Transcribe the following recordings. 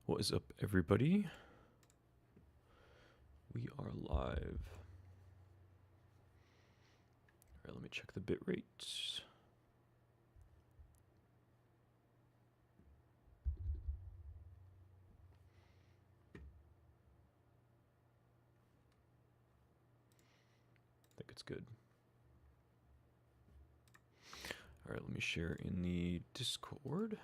What is up, everybody? We are live. All right, let me check the bit rate. I think it's good. All right, let me share in the Discord.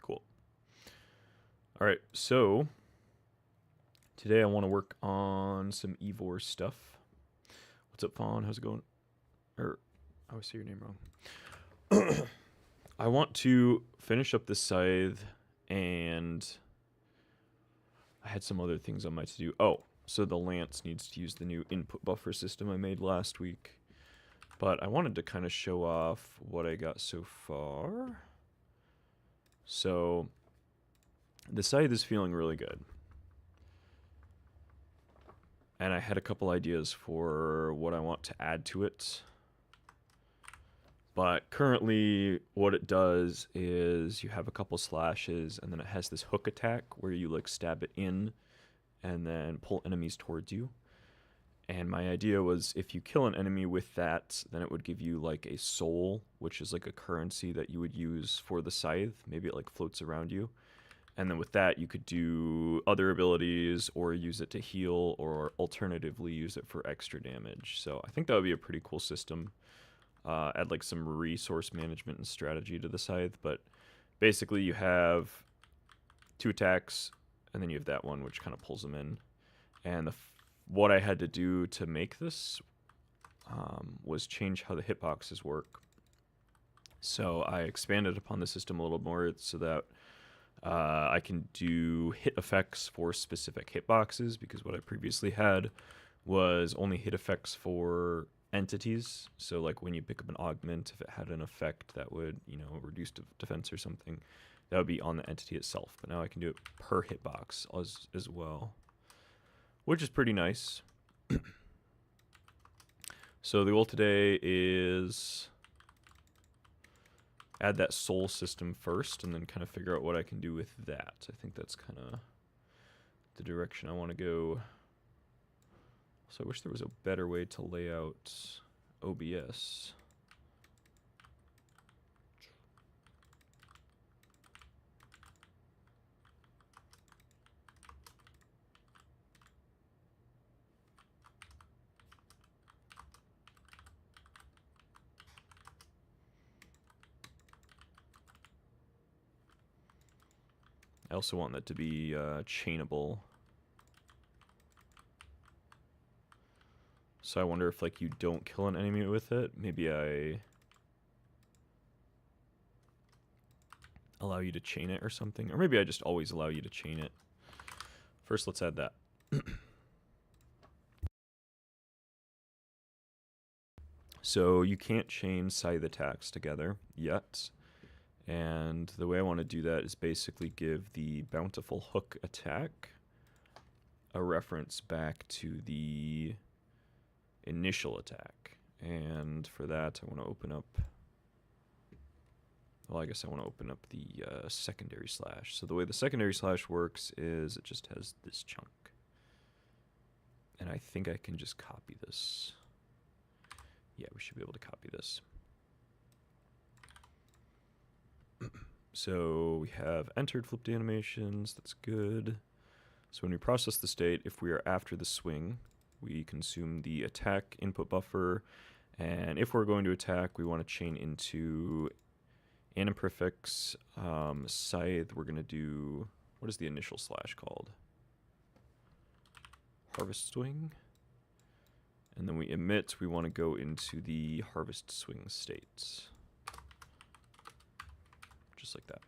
Cool. All right, so today I want to work on some Eavor stuff. What's up, Fawn? How's it going? I always say your name wrong. I want to finish up this Scythe, and I had some other things on my to-do. Oh, so the Lance needs to use the new input buffer system I made last week. But I wanted to kind of show off what I got so far. So the Scythe is feeling really good. And I had a couple ideas for what I want to add to it. But currently what it does is you have a couple slashes, and then it has this hook attack where you like stab it in and then pull enemies towards you. And my idea was if you kill an enemy with that, then it would give you like a soul, which is like a currency that you would use for the Scythe. Maybe it like floats around you. And then with that, you could do other abilities or use it to heal, or alternatively use it for extra damage. So I think that would be a pretty cool system. Add like some resource management and strategy to the Scythe. But basically you have 2 attacks, and then you have that one, which kind of pulls them in. And what I had to do to make this was change how the hitboxes work. So I expanded upon the system a little more so that I can do hit effects for specific hitboxes, because what I previously had was only hit effects for entities. So like when you pick up an augment, if it had an effect that would, you know, reduce defense or something, that would be on the entity itself. But now I can do it per hitbox as well, which is pretty nice. So the goal today is add that soul system first, and then kind of figure out what I can do with that. I think that's kind of the direction I want to go. So I wish there was a better way to lay out OBS. I also want that to be chainable. So I wonder if like you don't kill an enemy with it, maybe I allow you to chain it or something. Or maybe I just always allow you to chain it. First, let's add that. So you can't chain Scythe attacks together yet. And the way I want to do that is basically give the bountiful hook attack a reference back to the initial attack. And for that, I want to open up, well, I guess I want to open up the secondary slash. So the way the secondary slash works is it just has this chunk. And I think I can just copy this. Yeah, we should be able to copy this. So we have entered flipped animations, that's good. So when we process the state, if we are after the swing, we consume the attack input buffer, and if we're going to attack, we want to chain into an prefix Scythe. We're going to do, what is the initial slash called? Harvest swing. And then we emit, we want to go into the harvest swing states. Just like that.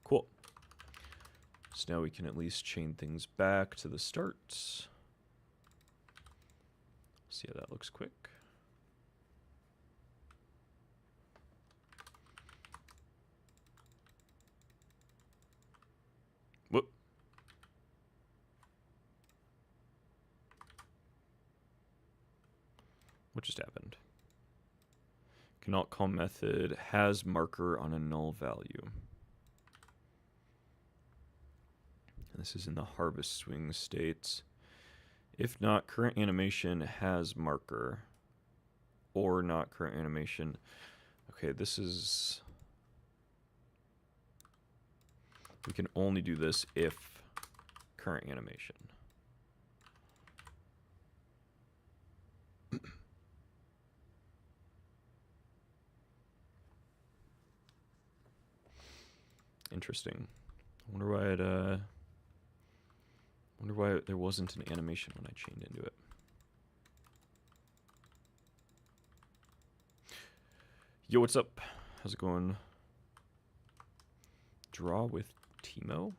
Cool. So now we can at least chain things back to the start. See how that looks quick. What just happened? Cannot call method has marker on a null value. This is in the harvest swing states. If not, current animation has marker. Or not current animation. Okay, this is... We can only do this if current animation. Interesting. I wonder why it, wonder why there wasn't an animation when I chained into it. Yo, what's up? How's it going? Draw with Timo?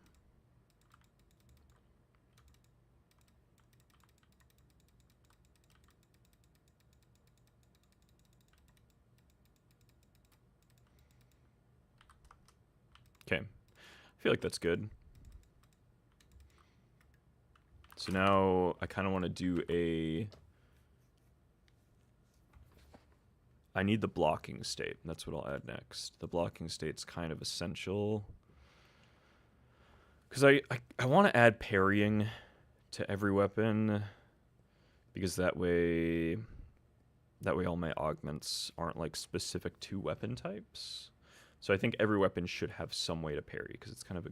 Okay. I feel like that's good. So now I kind of want to do a... I need the blocking state. That's what I'll add next. The blocking state's kind of essential. Because I want to add parrying to every weapon. Because that way all my augments aren't like specific to weapon types. So I think every weapon should have some way to parry because it's kind of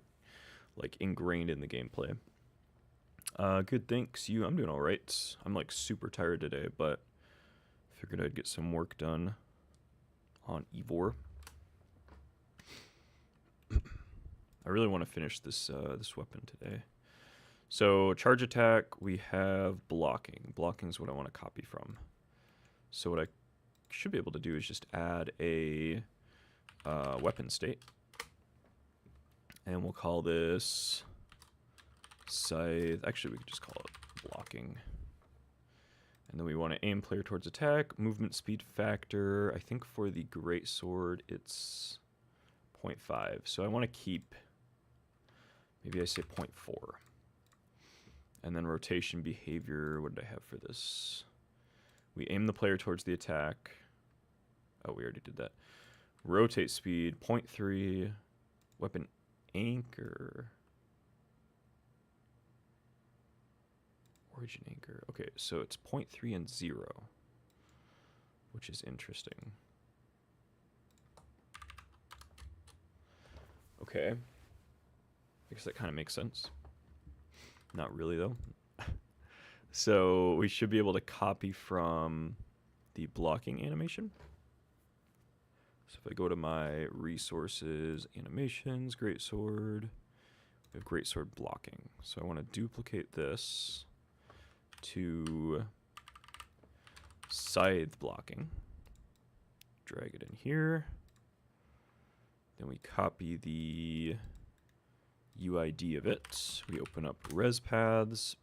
like ingrained in the gameplay. Good, thanks. I'm doing all right. I'm like super tired today, but figured I'd get some work done on Eavor. I really want to finish this this weapon today. So charge attack, we have blocking. Blocking is what I want to copy from. So what I should be able to do is just add a weapon state. And we'll call this Scythe. Actually, we could just call it blocking. And then we want to aim player towards attack. Movement speed factor. I think for the greatsword, it's 0.5. So I want to keep, maybe I say 0.4. And then rotation behavior. What did I have for this? We aim the player towards the attack. Oh, we already did that. Rotate speed, 0.3. Weapon anchor. Origin anchor. Okay, so it's 0.3 and 0, which is interesting. Okay. I guess that kind of makes sense. Not really, though. So we should be able to copy from the blocking animation. So if I go to my resources, animations, greatsword, we have greatsword blocking. So I want to duplicate this to scythe blocking. Drag it in here. Then we copy the UID of it. We open up res paths.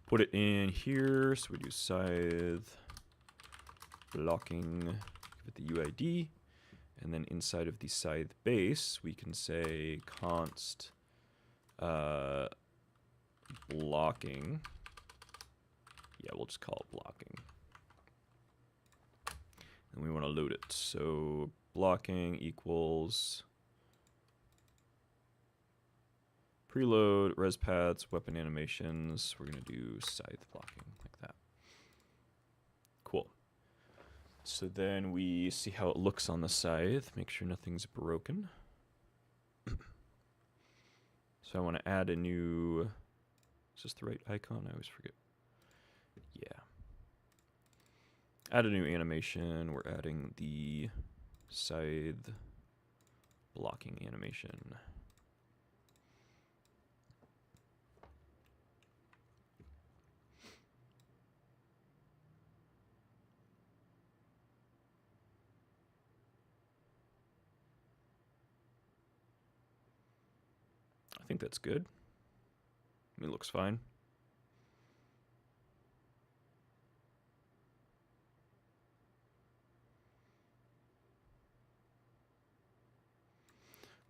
Put it in here. So we do scythe blocking, give it the UID. And then inside of the scythe base, we can say const blocking. Yeah, we'll just call it blocking. And we want to load it. So blocking equals preload, res paths, weapon animations. We're going to do scythe blocking like that. Cool. So then we see how it looks on the scythe. Make sure nothing's broken. So I want to add a new... Is this the right icon? I always forget. Yeah. Add a new animation. We're adding the scythe blocking animation. I think that's good. I mean, it looks fine.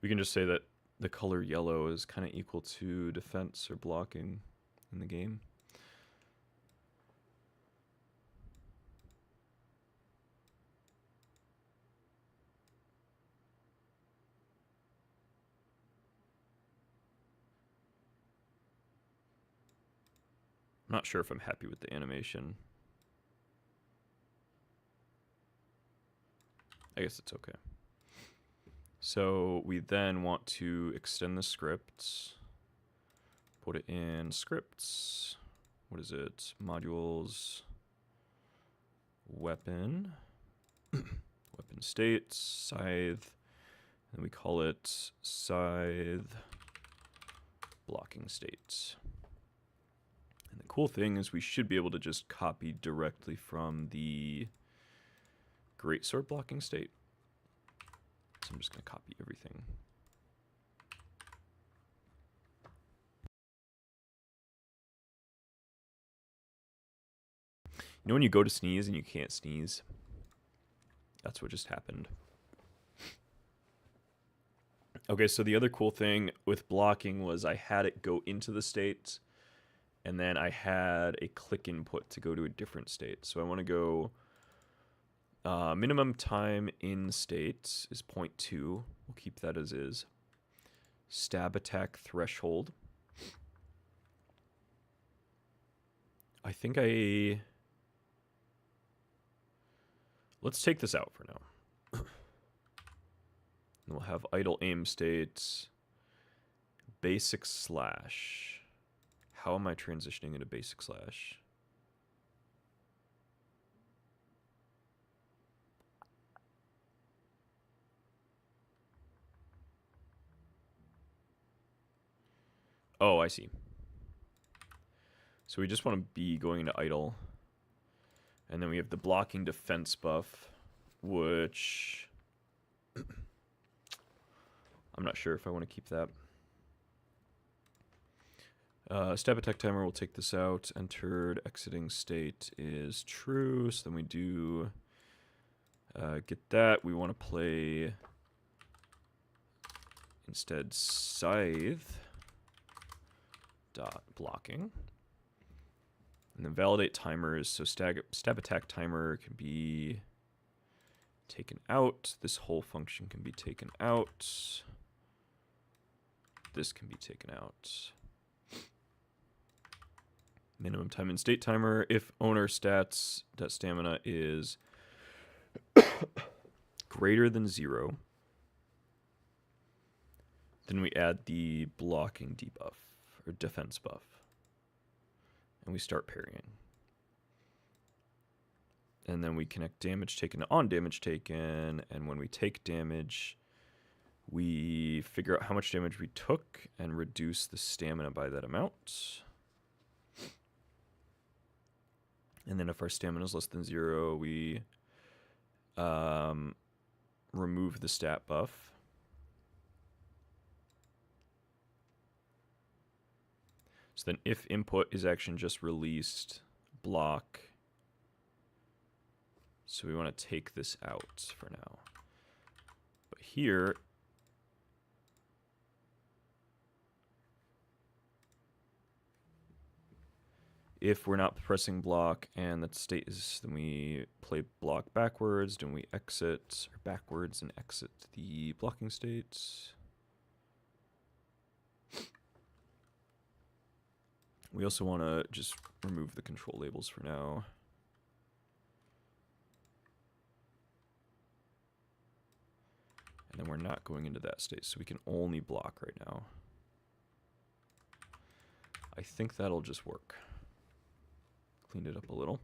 We can just say that the color yellow is kind of equal to defense or blocking in the game. not sure if I'm happy with the animation. I guess it's okay. So we then want to extend the script, put it in scripts. What is it? Modules, weapon, weapon states, Scythe, and we call it Scythe blocking state. And the cool thing is we should be able to just copy directly from the greatsword blocking state. So I'm just going to copy everything. You know when you go to sneeze and you can't sneeze? That's what just happened. Okay, so the other cool thing with blocking was I had it go into the state, and then I had a click input to go to a different state. So I want to go minimum time in state is 0.2. We'll keep that as is. Stab attack threshold. I think let's take this out for now. We'll have idle aim state, basic slash. How am I transitioning into basic slash? Oh, I see. So we just want to be going into idle. And then we have the blocking defense buff, which I'm not sure if I want to keep that. Stab attack timer, we'll take this out. Entered exiting state is true. So then we do get that. We want to play instead Scythe dot blocking. And then validate timers. So stab attack timer can be taken out. This whole function can be taken out. This can be taken out. Minimum time in state timer. If owner stats stamina is greater than 0, then we add the blocking debuff or defense buff. And we start parrying. And then we connect damage taken to on damage taken. And when we take damage, we figure out how much damage we took and reduce the stamina by that amount. And then if our stamina is less than 0, we remove the stat buff. So then if input is action just released, block. So we want to take this out for now. But here, if we're not pressing block and that state is, then we play block backwards, then we exit or backwards and exit the blocking states. We also want to just remove the control labels for now. And then we're not going into that state, so we can only block right now. I think that'll just work. Cleaned it up a little.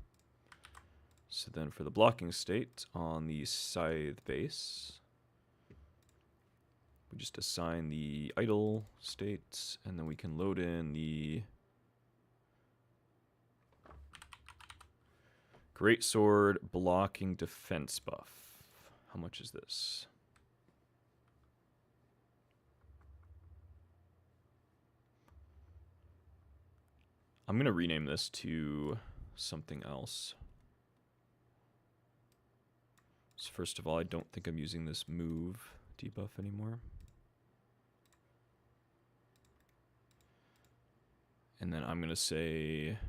So then for the blocking state on the Scythe base, we just assign the idle state, and then we can load in the Greatsword blocking defense buff. How much is this? I'm going to rename this to something else. So first of all, I don't think I'm using this move debuff anymore. And then I'm going to say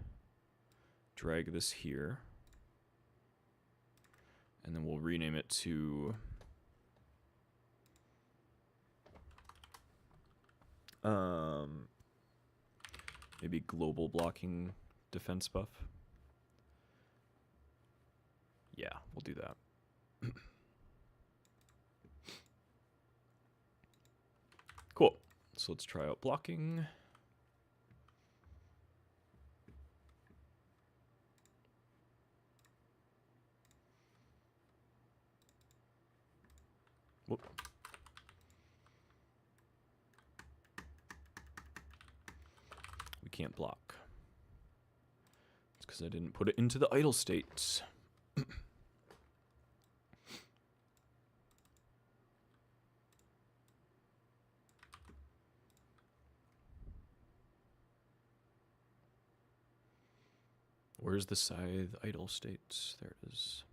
drag this here. And then we'll rename it to maybe global blocking defense buff? Yeah, we'll do that. Cool. So let's try out blocking. Whoop. We can't block. It's because I didn't put it into the idle states. Where's the Scythe idle states? There it is.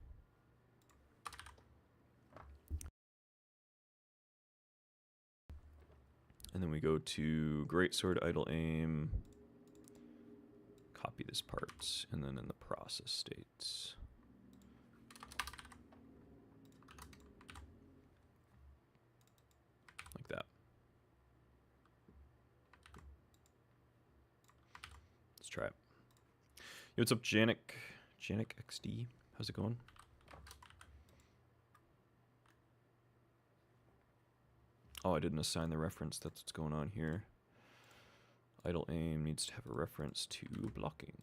And then we go to Greatsword idle aim. Copy this part, and then in the process states. Like that. Let's try it. Yo, what's up, Janik? Janik XD. How's it going? Oh, I didn't assign the reference. That's what's going on here. Idle aim needs to have a reference to blocking.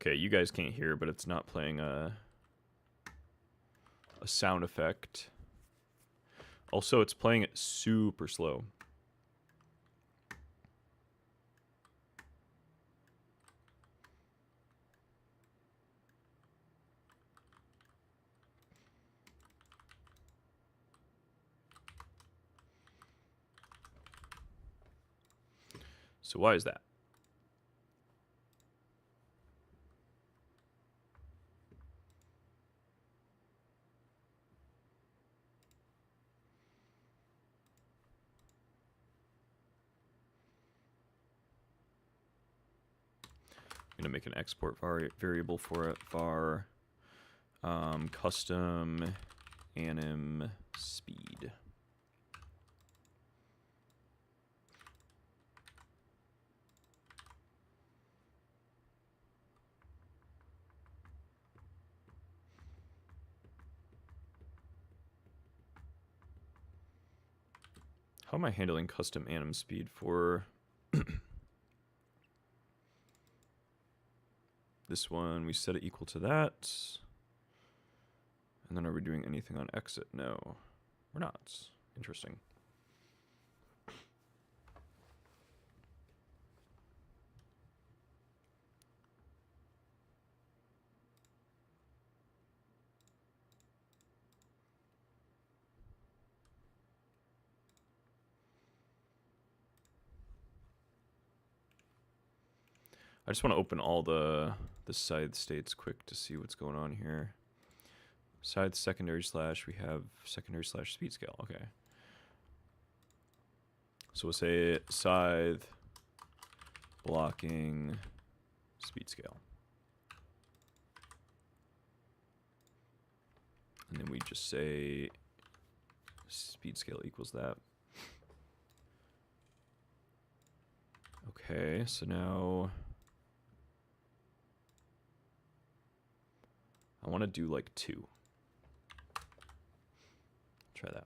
Okay, you guys can't hear, but it's not playing a sound effect. Also, it's playing it super slow. So why is that? I'm gonna make an export variable for it. Var custom anim speed. How am I handling custom anim speed for this one? We set it equal to that. And then are we doing anything on exit? No, we're not. Interesting. I just want to open all the Scythe states quick to see what's going on here. Scythe secondary slash, we have secondary slash speed scale. Okay. So we'll say Scythe blocking speed scale. And then we just say speed scale equals that. Okay, so now I want to do like 2. Try that.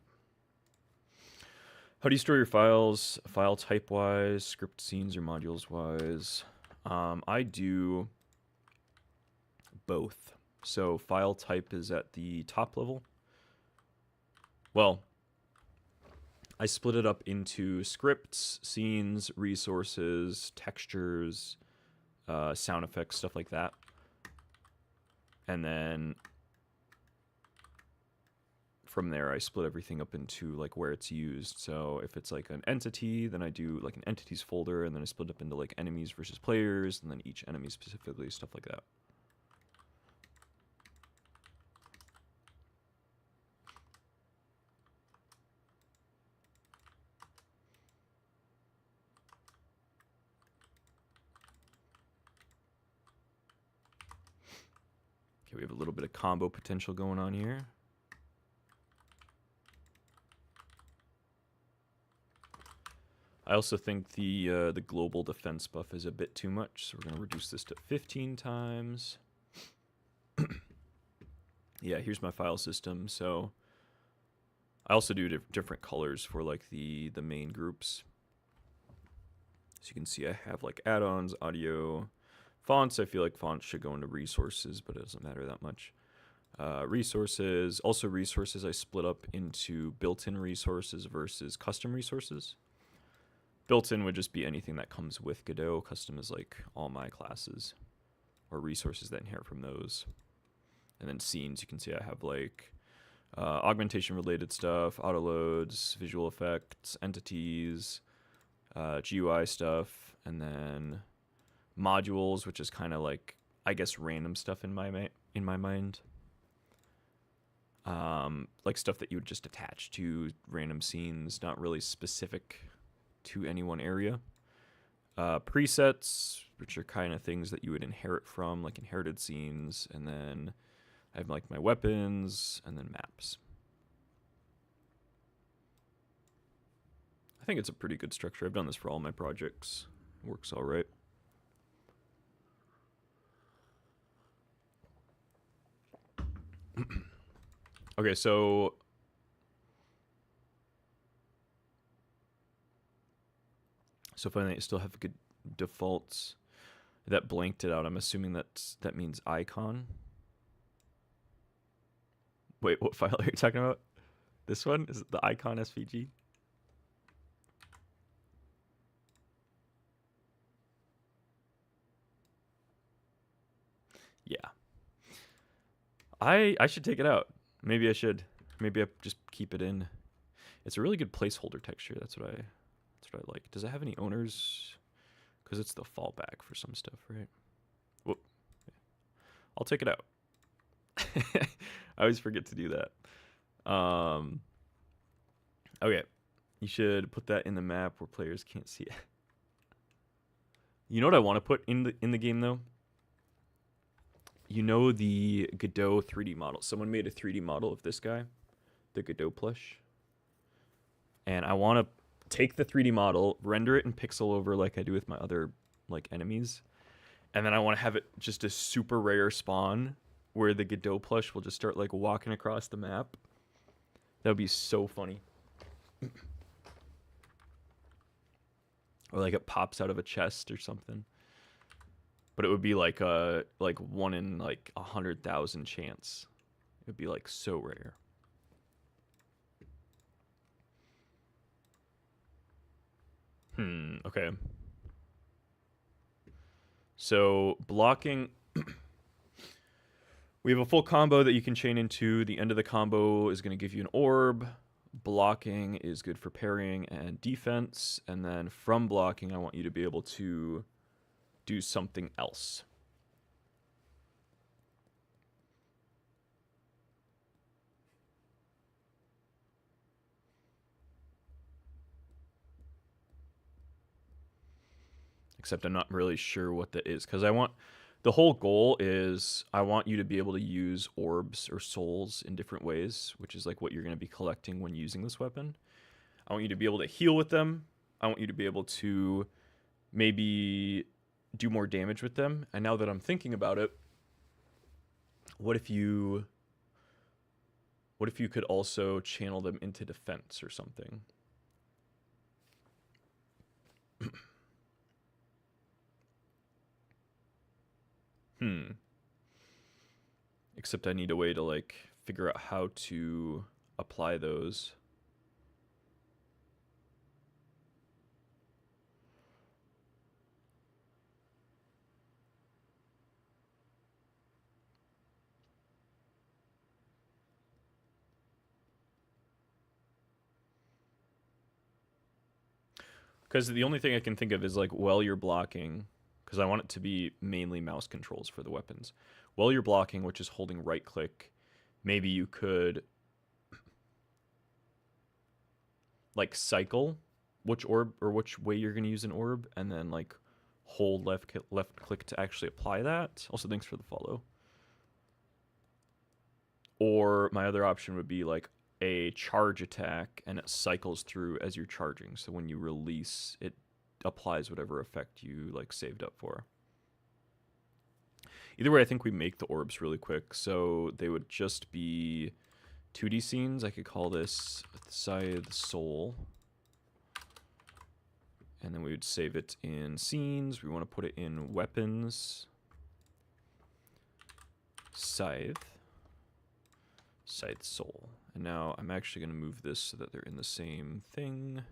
How do you store your files? File type wise, script scenes, or modules wise? I do both. So file type is at the top level. Well, I split it up into scripts, scenes, resources, textures, sound effects, stuff like that. And then from there, I split everything up into like where it's used. So if it's like an entity, then I do like an entities folder, and then I split up into like enemies versus players, and then each enemy specifically, stuff like that. Okay, we have a little bit of combo potential going on here. I also think the global defense buff is a bit too much, so we're going to reduce this to 15 times. Yeah, here's my file system. So I also do different colors for like the main groups. So you can see I have like add-ons, audio, fonts. I feel like fonts should go into resources, but it doesn't matter that much. Resources, also resources I split up into built-in resources versus custom resources. Built-in would just be anything that comes with Godot. Custom is like all my classes or resources that inherit from those. And then scenes, you can see I have like augmentation related stuff, auto loads, visual effects, entities, GUI stuff, and then modules, which is kind of like, I guess, random stuff in my mind. Like stuff that you would just attach to random scenes, not really specific to any one area. Presets, which are kind of things that you would inherit from, like inherited scenes, and then I have like my weapons, and then maps. I think it's a pretty good structure. I've done this for all my projects. It works all right. Okay, so finally, I still have good defaults. That blanked it out. I'm assuming that means icon. Wait, what file are you talking about? This one? Is it the icon SVG? Yeah. I should take it out. Maybe I should. Maybe I just keep it in. It's a really good placeholder texture. That's what I like. Does it have any owners? Because it's the fallback for some stuff, right? Whoop. I'll take it out. I always forget to do that. Okay. You should put that in the map where players can't see it. You know what I want to put in the game though? You know the Godot 3D model. Someone made a 3D model of this guy, the Godot plush. And I want to take the 3D model, render it in pixel over like I do with my other like enemies. And then I want to have it just a super rare spawn where the Godot plush will just start like walking across the map. That would be so funny. Or like it pops out of a chest or something. But it would be like a 1 in like 100,000 chance. It would be like so rare. Okay. So blocking, we have a full combo that you can chain into. The end of the combo is going to give you an orb. Blocking is good for parrying and defense. And then from blocking, I want you to be able to do something else. Except I'm not really sure what that is, because the whole goal is I want you to be able to use orbs or souls in different ways, which is like what you're going to be collecting when using this weapon. I want you to be able to heal with them. I want you to be able to maybe do more damage with them. And now that I'm thinking about it, what if you could also channel them into defense or something? Except I need a way to like figure out how to apply those. Because the only thing I can think of is like while you're blocking, because I want it to be mainly mouse controls for the weapons. While you're blocking, which is holding right click, maybe you could like cycle which orb or which way you're going to use an orb, and then like hold left click to actually apply that. Also, thanks for the follow. Or my other option would be like a charge attack, and it cycles through as you're charging. So when you release, it applies whatever effect you like saved up for. Either way, I think we make the orbs really quick. So they would just be 2D scenes. I could call this Scythe Soul. And then we would save it in scenes. We want to put it in weapons. Scythe. Scythe Soul. And now I'm actually going to move this so that they're in the same thing.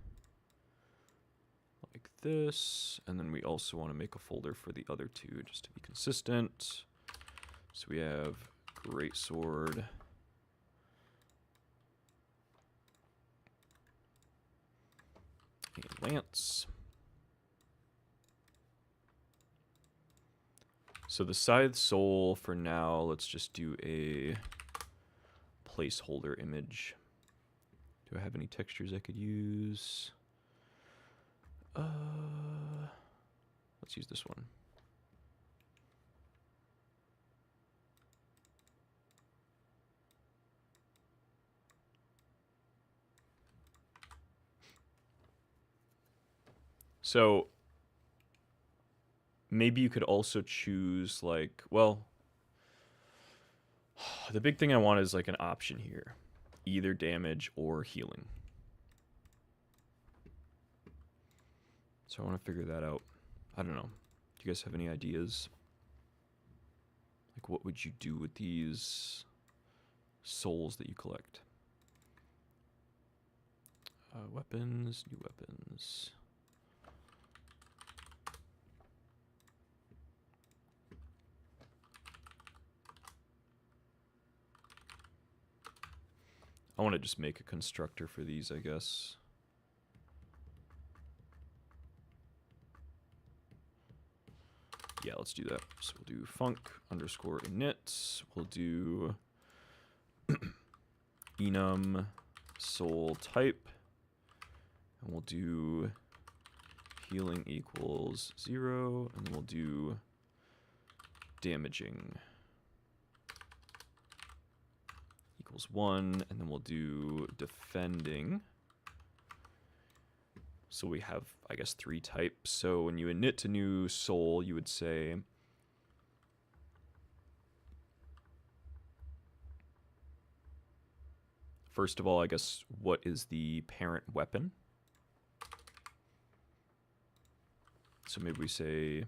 Like this. And then we also want to make a folder for the other two just to be consistent. So we have Greatsword. And Lance. So the Scythe Soul for now, let's just do a placeholder image. Do I have any textures I could use? Let's use this one. So maybe you could also choose like, well, the big thing I want is like an option here. Either damage or healing. So I want to figure that out. I don't know. Do you guys have any ideas? Like what would you do with these souls that you collect? Weapons, new weapons. I want to just make a constructor for these, I guess. Yeah, let's do that. So we'll do func_init. We'll do enum soul type. And we'll do healing equals 0. And then we'll do damaging equals 1. And then we'll do defending. So we have, I guess, 3 types. So when you init to new soul, you would say first of all, I guess, what is the parent weapon? So maybe we say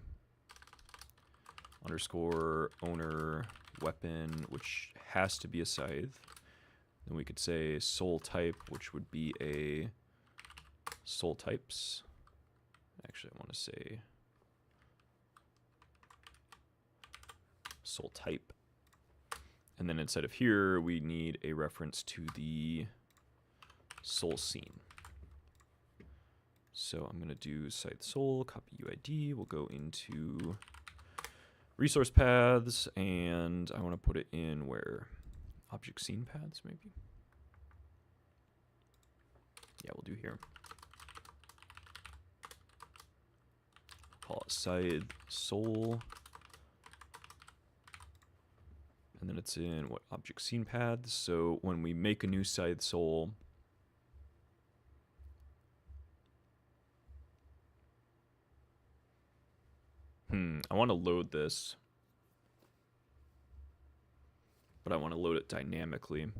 _owner weapon, which has to be a scythe. Then we could say soul type, which would be a soul types. Actually, I want to say soul type. And then inside of here, we need a reference to the soul scene. So I'm going to do Scythe Soul, copy UID. We'll go into resource paths, and I want to put it in where? Object scene paths, maybe? Yeah, we'll do here. Call it Scythe Soul. And then it's in what? Object scene paths. So when we make a new Scythe Soul, I want to load this, but I want to load it dynamically.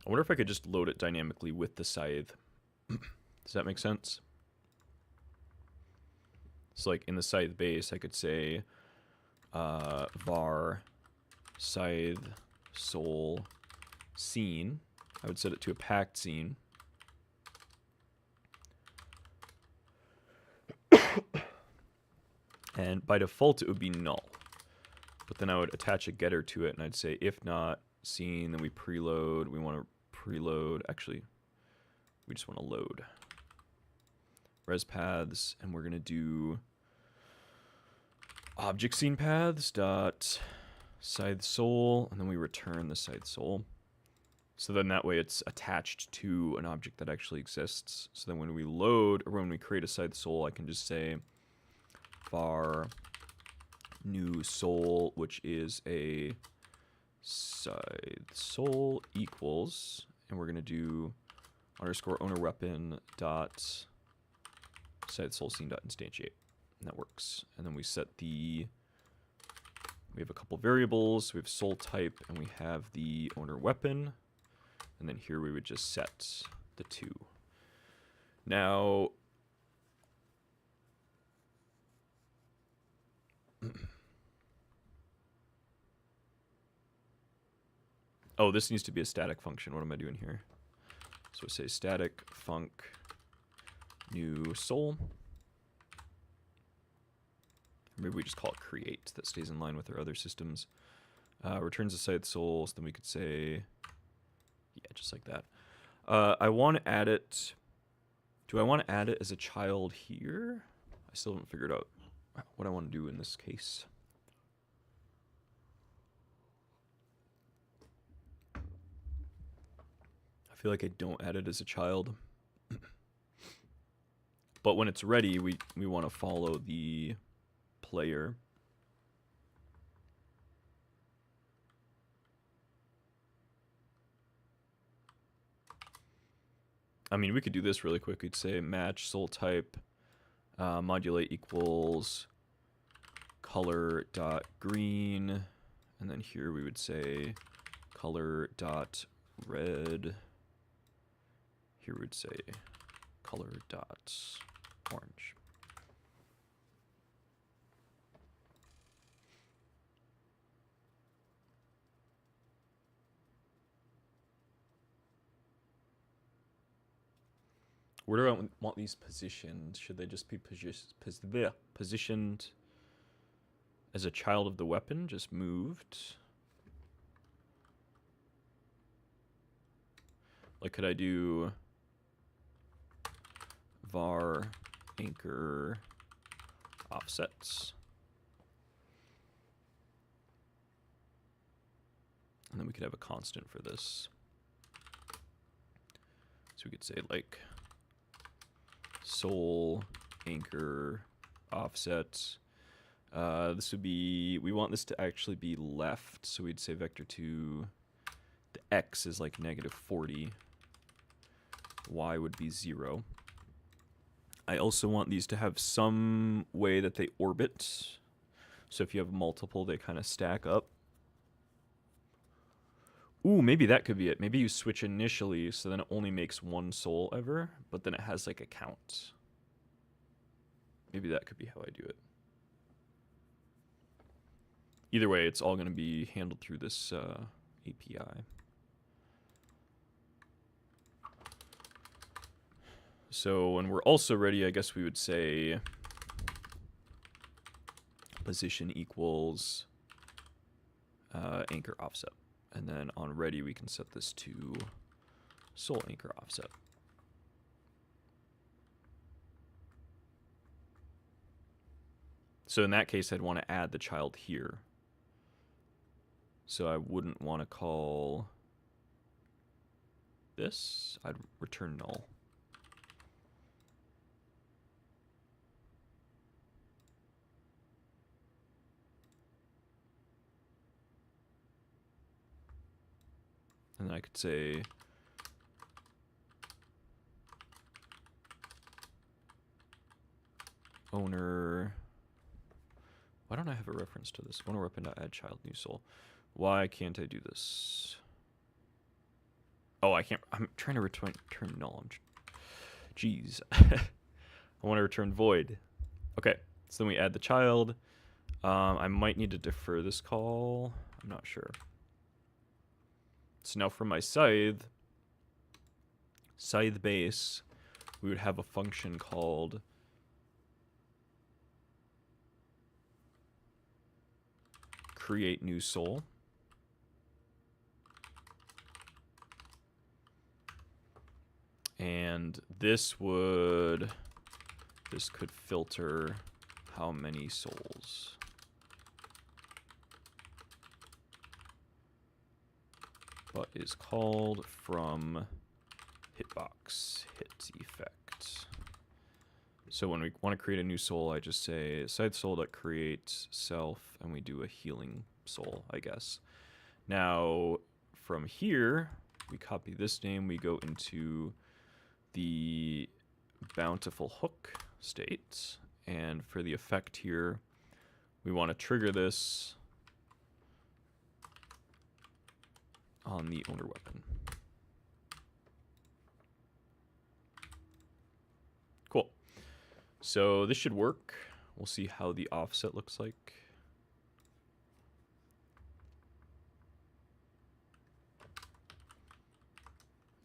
I wonder if I could just load it dynamically with the scythe. Does that make sense? So like in the scythe base, I could say var scythe soul scene. I would set it to a packed scene. And by default, it would be null. But then I would attach a getter to it, and I'd say if not scene, then we preload. We want to preload. Actually, we just want to load res paths, and we're going to do object scene paths dot scythe soul, and then we return the scythe soul. So then that way it's attached to an object that actually exists. So then when we load, or when we create a Scythe soul, I can just say var new soul, which is a Scythe soul equals, and we're going to do underscore owner weapon dot Scythe soul scene dot instantiate. And that works. And then we set the, we have a couple variables. We have soul type, and we have the owner weapon. And then here we would just set the 2. Now, oh, this needs to be a static function. What am I doing here? So say static func new soul. Maybe we just call it create. That stays in line with our other systems. Returns a Scythe soul. So then we could say, yeah, just like that. I want to add it. Do I want to add it as a child here? I still haven't figured out what I want to do in this case. I feel like I don't add it as a child. But when it's ready, we want to follow the player. I mean, we could do this really quick. We'd say match soul type modulate equals color dot green, and then here we would say color dot red. Here we'd say color dot orange. Where do I want these positioned? Should they just be positioned as a child of the weapon, just moved? Like, could I do var anchor offsets? And then we could have a constant for this. So we could say, like, soul anchor offset. This would be, we want this to actually be left, so we'd say vector2, the x is like -40, y would be 0. I also want these to have some way that they orbit, so if you have multiple, they kind of stack up. Ooh, maybe that could be it. Maybe you switch initially, so then it only makes 1 soul ever, but then it has like a count. Maybe that could be how I do it. Either way, it's all going to be handled through this API. So when we're also ready, I guess we would say position equals anchor offset. And then on ready, we can set this to soul anchor offset. So in that case, I'd want to add the child here. So I wouldn't want to call this. I'd return null. And then I could say owner. Why don't I have a reference to this? Owner weapon to add child new soul. Why can't I do this? Oh, I can't. I'm trying to return null. Jeez. I want to return void. Okay, so then we add the child. I might need to defer this call. I'm not sure. So now for my scythe base, we would have a function called create new soul. And this could filter how many souls. but is called from hitbox hit effect. So when we want to create a new soul, I just say scythe soul.create self, and we do a healing soul, I guess. Now, from here, we copy this name, we go into the bountiful hook state, and for the effect here, we want to trigger this on the owner weapon. Cool. So this should work. We'll see how the offset looks like.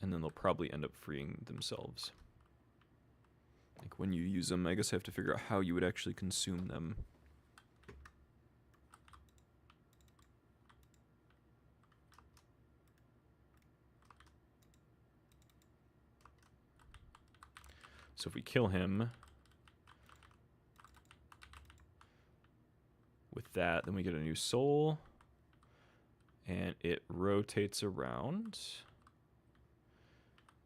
And then they'll probably end up freeing themselves. Like when you use them, I guess I have to figure out how you would actually consume them. So if we kill him with that, then we get a new soul. And it rotates around.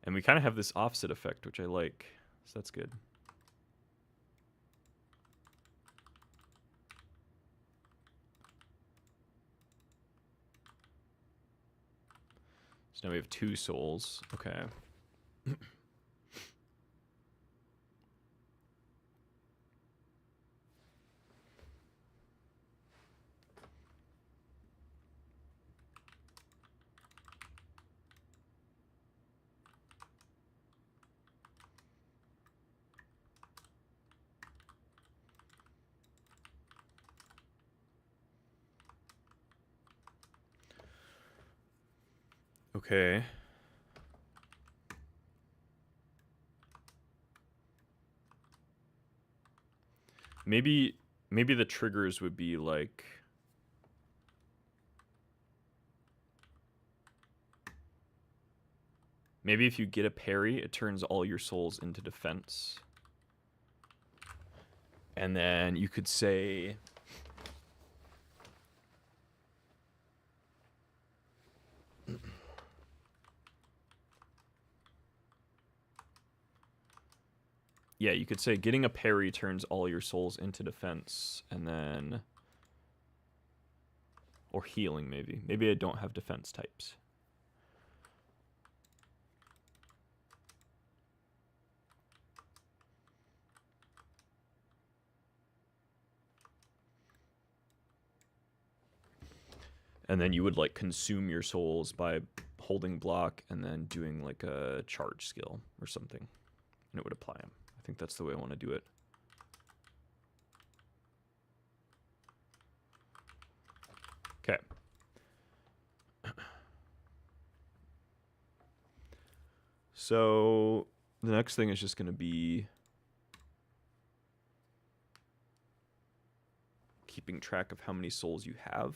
And we kind of have this offset effect, which I like. So that's good. So now we have 2 souls. Okay. Okay. Maybe the triggers would be like maybe if you get a parry, it turns all your souls into defense. And then you could say yeah, you could say getting a parry turns all your souls into defense, and then... Or healing, maybe. Maybe I don't have defense types. And then you would, like, consume your souls by holding block and then doing, like, a charge skill or something. And it would apply them. I think that's the way I want to do it. Okay. So the next thing is just going to be keeping track of how many souls you have.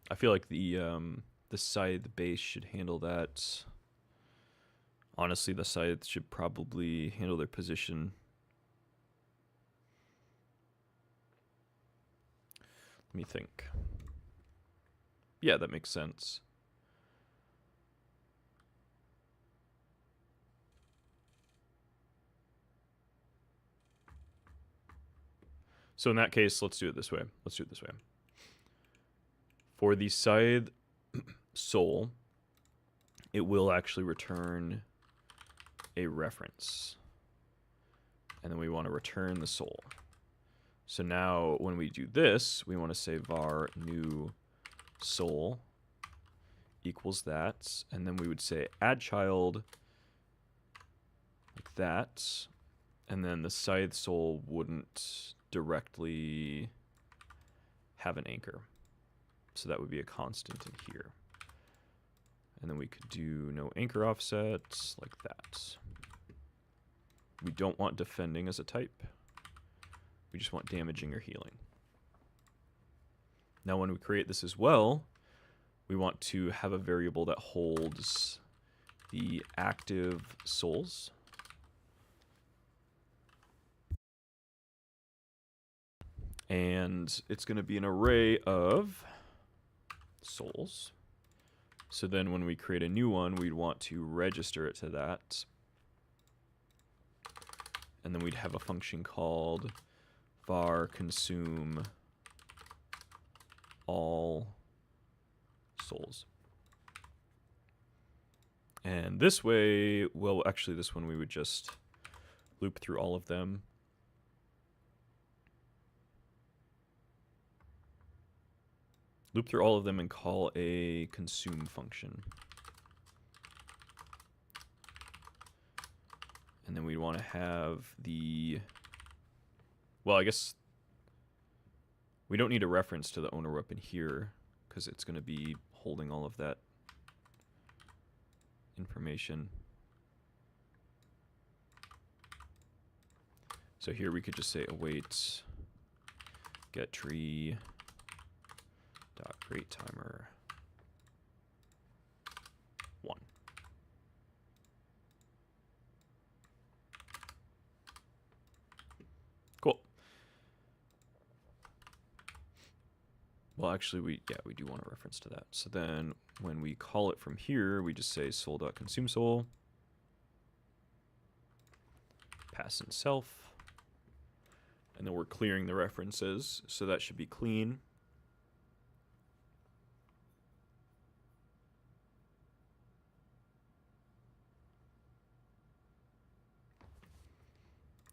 I feel like the Scythe base should handle that. Honestly, the Scythe should probably handle their position. Let me think. Yeah, that makes sense. So in that case, let's do it this way. For the Scythe soul, it will actually return a reference. And then we want to return the soul. So now when we do this, we want to say var new soul equals that. And then we would say add child like that. And then the Scythe soul wouldn't directly have an anchor. So that would be a constant in here. And then we could do no anchor offset like that. We don't want defending as a type. We just want damaging or healing. Now when we create this as well, we want to have a variable that holds the active souls. And it's going to be an array of souls. So then when we create a new one, we'd want to register it to that. And then we'd have a function called var consume all souls. And this way, well, actually this one we would just loop through all of them. Loop through all of them and call a consume function. And then we want to have the, well, I guess we don't need a reference to the owner up in here because it's going to be holding all of that information. So here we could just say await get tree dot create timer 1. Cool. Well, actually, we do want a reference to that. So then when we call it from here, we just say soul.consume soul, pass in self, and then we're clearing the references, so that should be clean.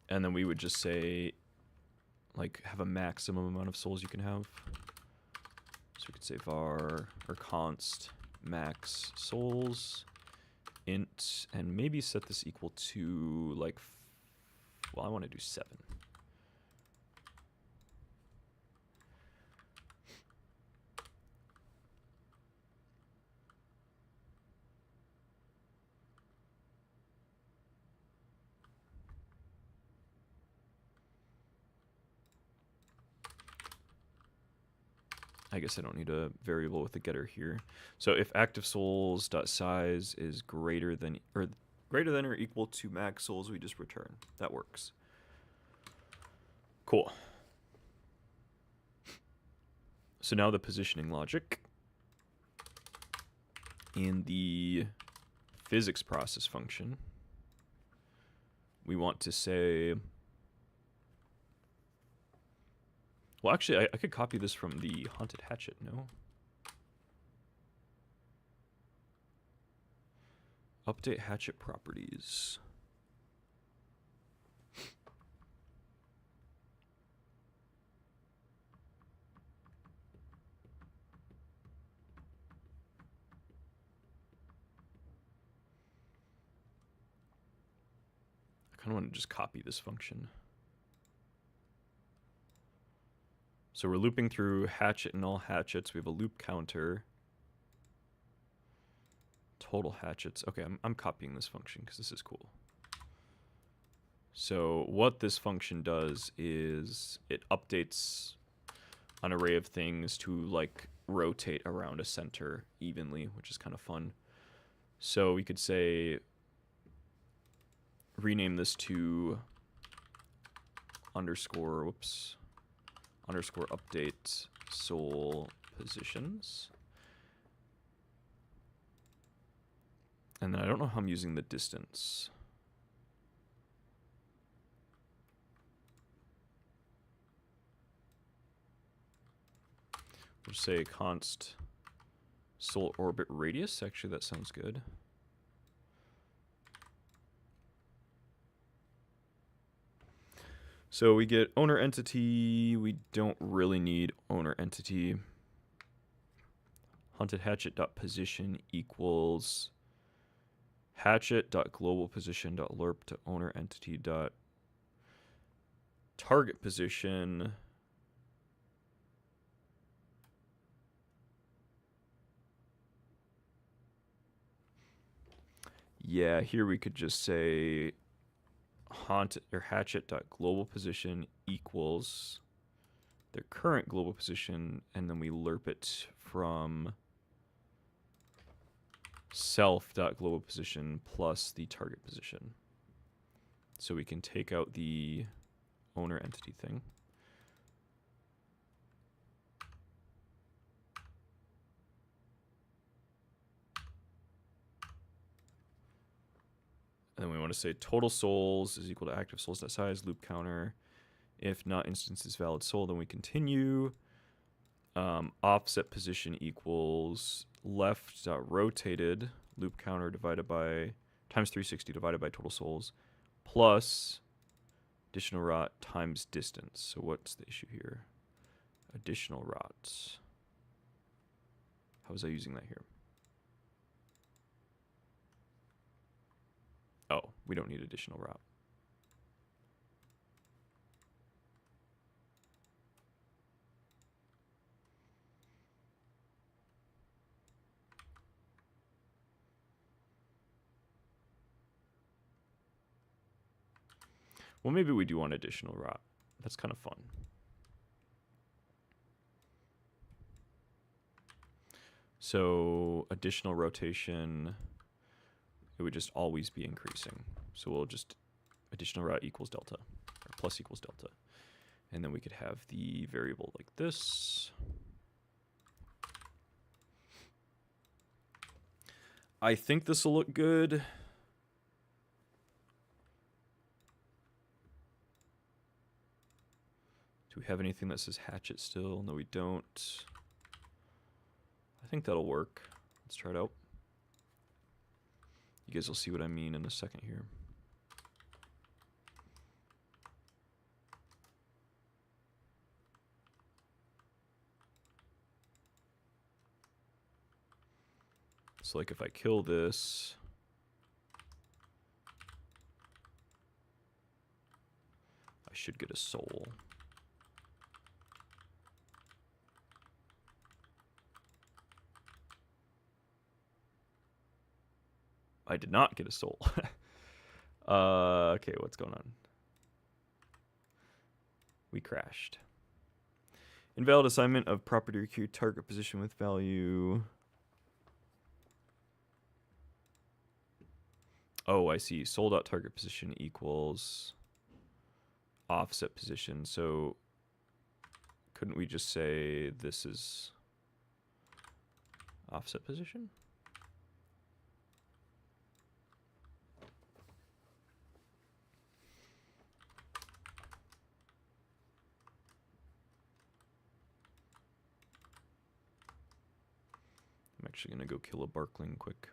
And then we would just say, like, have a maximum amount of souls you can have. So we could say var or const max souls int, and maybe set this equal to, like, well, I want to do 7. I guess I don't need a variable with a getter here. So if active souls dot size is greater than or equal to max souls, we just return. That works. Cool. So now the positioning logic in the physics process function, we want to say, well, actually, I could copy this from the Haunted Hatchet, no? Update hatchet properties. I kind of want to just copy this function. So we're looping through hatchet and all hatchets. We have a loop counter. Total hatchets. Okay, I'm copying this function because this is cool. So what this function does is it updates an array of things to, like, rotate around a center evenly, which is kind of fun. So we could say, rename this to underscore update soul positions. And then I don't know how I'm using the distance. We'll say const soul orbit radius. Actually, that sounds good. So we get owner entity. We don't really need owner entity. Haunted hatchet.position equals hatchet.globalPosition.lerp to owner entity.target position. Yeah, here we could just say hatchet.globalPosition equals their current global position, and then we lerp it from self.global position plus the target position. So we can take out the owner entity thing. And then we want to say total souls is equal to active souls.size, loop counter. If not instance is valid soul, then we continue. Offset position equals left.rotated, loop counter divided by, times 360 divided by total souls, plus additional rot times distance. So what's the issue here? Additional rots. How was I using that here? Oh, we don't need additional rot. Well, maybe we do want additional rot. That's kind of fun. So additional rotation, it would just always be increasing. So we'll just additional rot equals delta, or plus equals delta. And then we could have the variable like this. I think this will look good. Do we have anything that says hatchet still? No, we don't. I think that'll work. Let's try it out. You guys will see what I mean in a second here. So like if I kill this, I should get a soul. I did not get a soul. Okay, what's going on? We crashed. Invalid assignment of property queue target position with value. Oh, I see. Soul.target position equals offset position. So couldn't we just say this is offset position? I'm actually going to go kill a Barkling quick.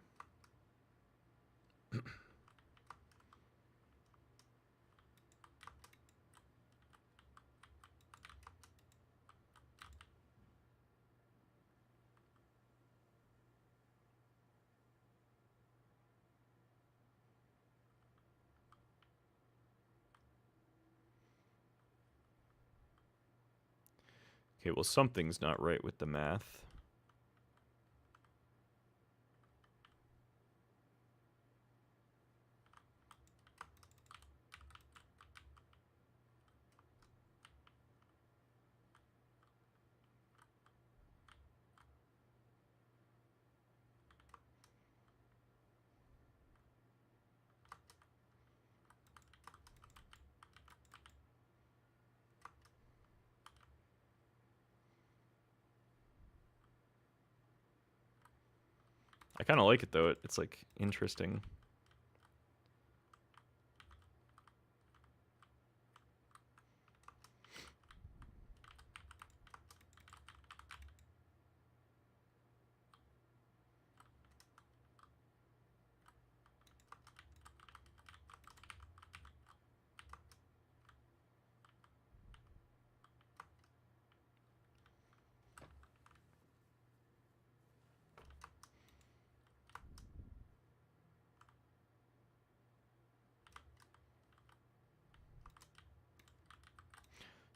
Okay, well, something's not right with the math. I kind of like it, though. It's like interesting.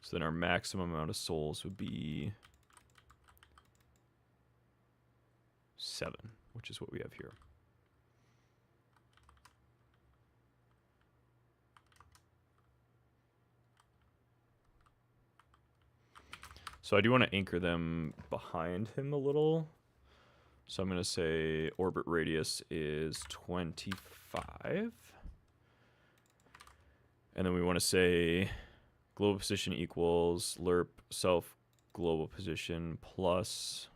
So then our maximum amount of souls would be 7, which is what we have here. So I do want to anchor them behind him a little. So I'm going to say orbit radius is 25. And then we want to say global position equals lerp self global position plus...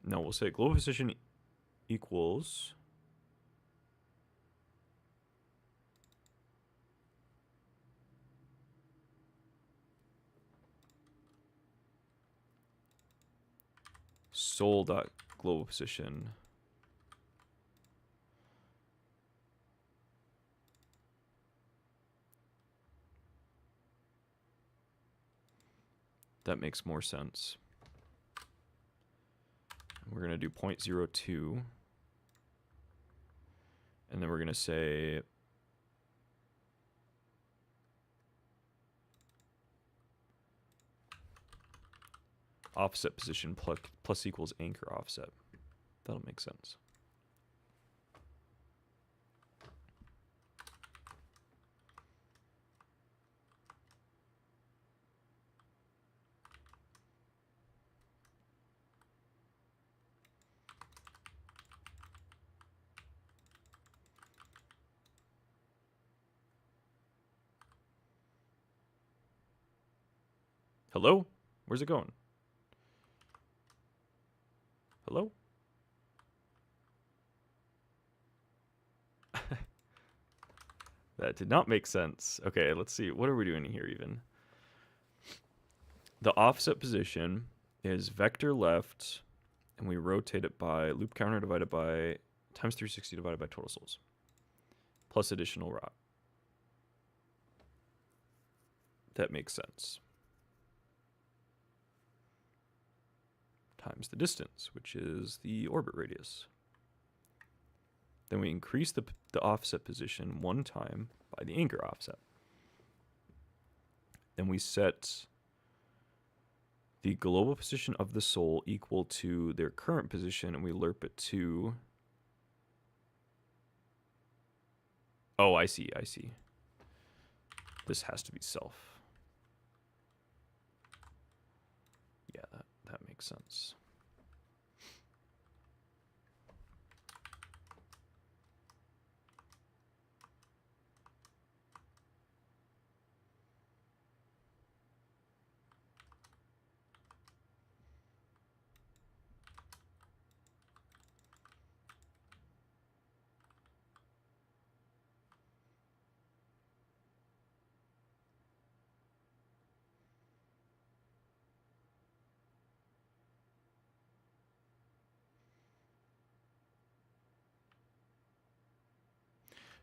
No, we'll say global position equals... sol dot global position that makes more sense. We're going to do 0.02 and then we're going to say offset position plus equals anchor offset. That'll make sense. Hello? Where's it going? Hello? That did not make sense. Okay, let's see. What are we doing here even? The offset position is vector left, and we rotate it by loop counter divided by times 360 divided by total souls, plus additional rock. That makes sense. Times the distance, which is the orbit radius. Then we increase the offset position one time by the anchor offset. Then we set the global position of the soul equal to their current position, and we lerp it to... Oh, I see. This has to be self. Yeah, that makes sense.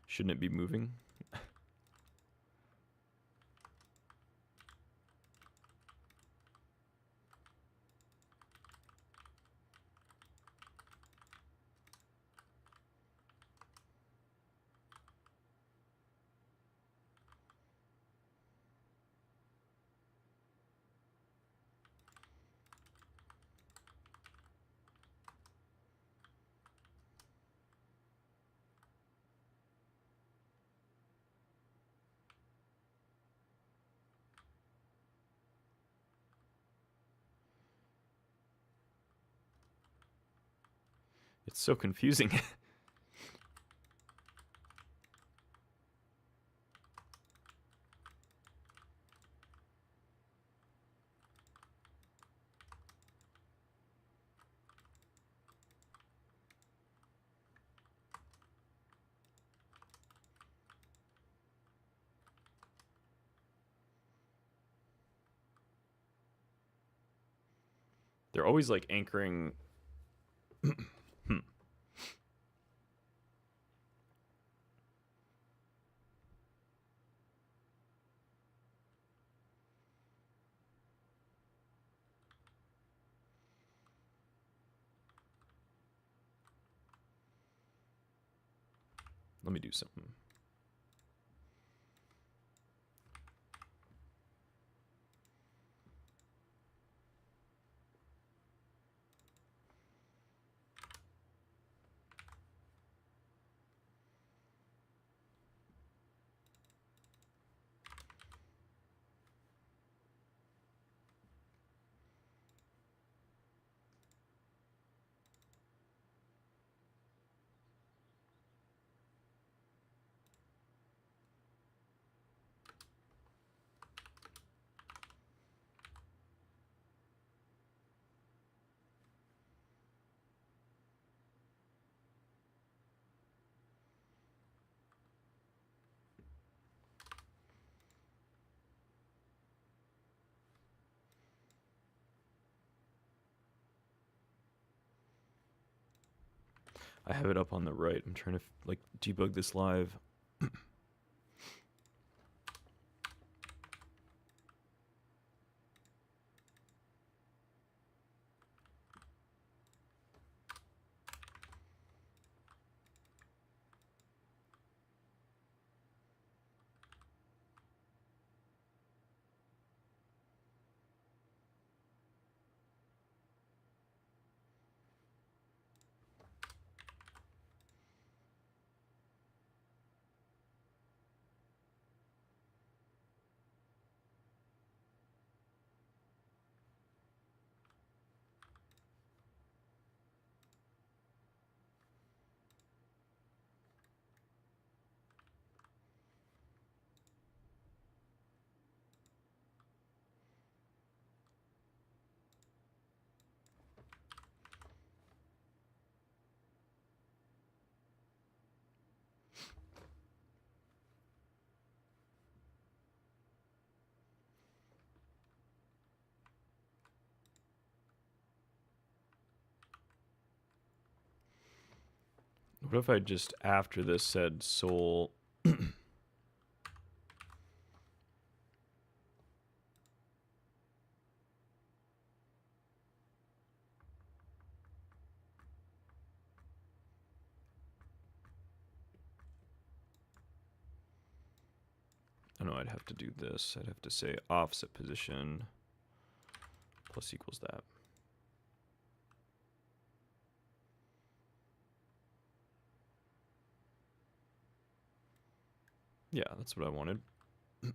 Shouldn't it be moving? It's so confusing. They're always like anchoring. Let me do something. I have it up on the right. I'm trying to like debug this live. What if I just after this said soul? I know I'd have to do this. I'd have to say offset position plus equals that. Yeah, that's what I wanted. And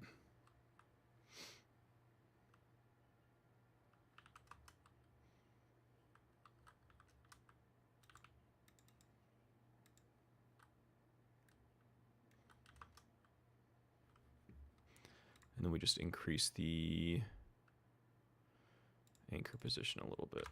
then we just increase the anchor position a little bit.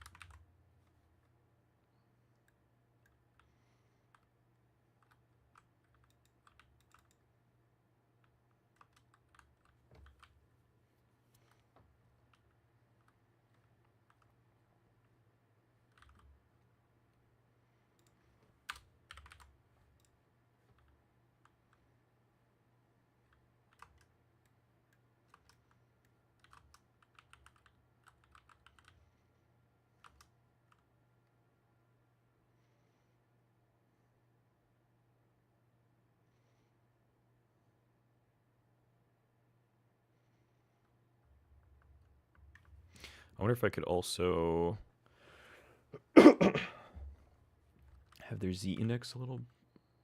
I wonder if I could also have their Z index a little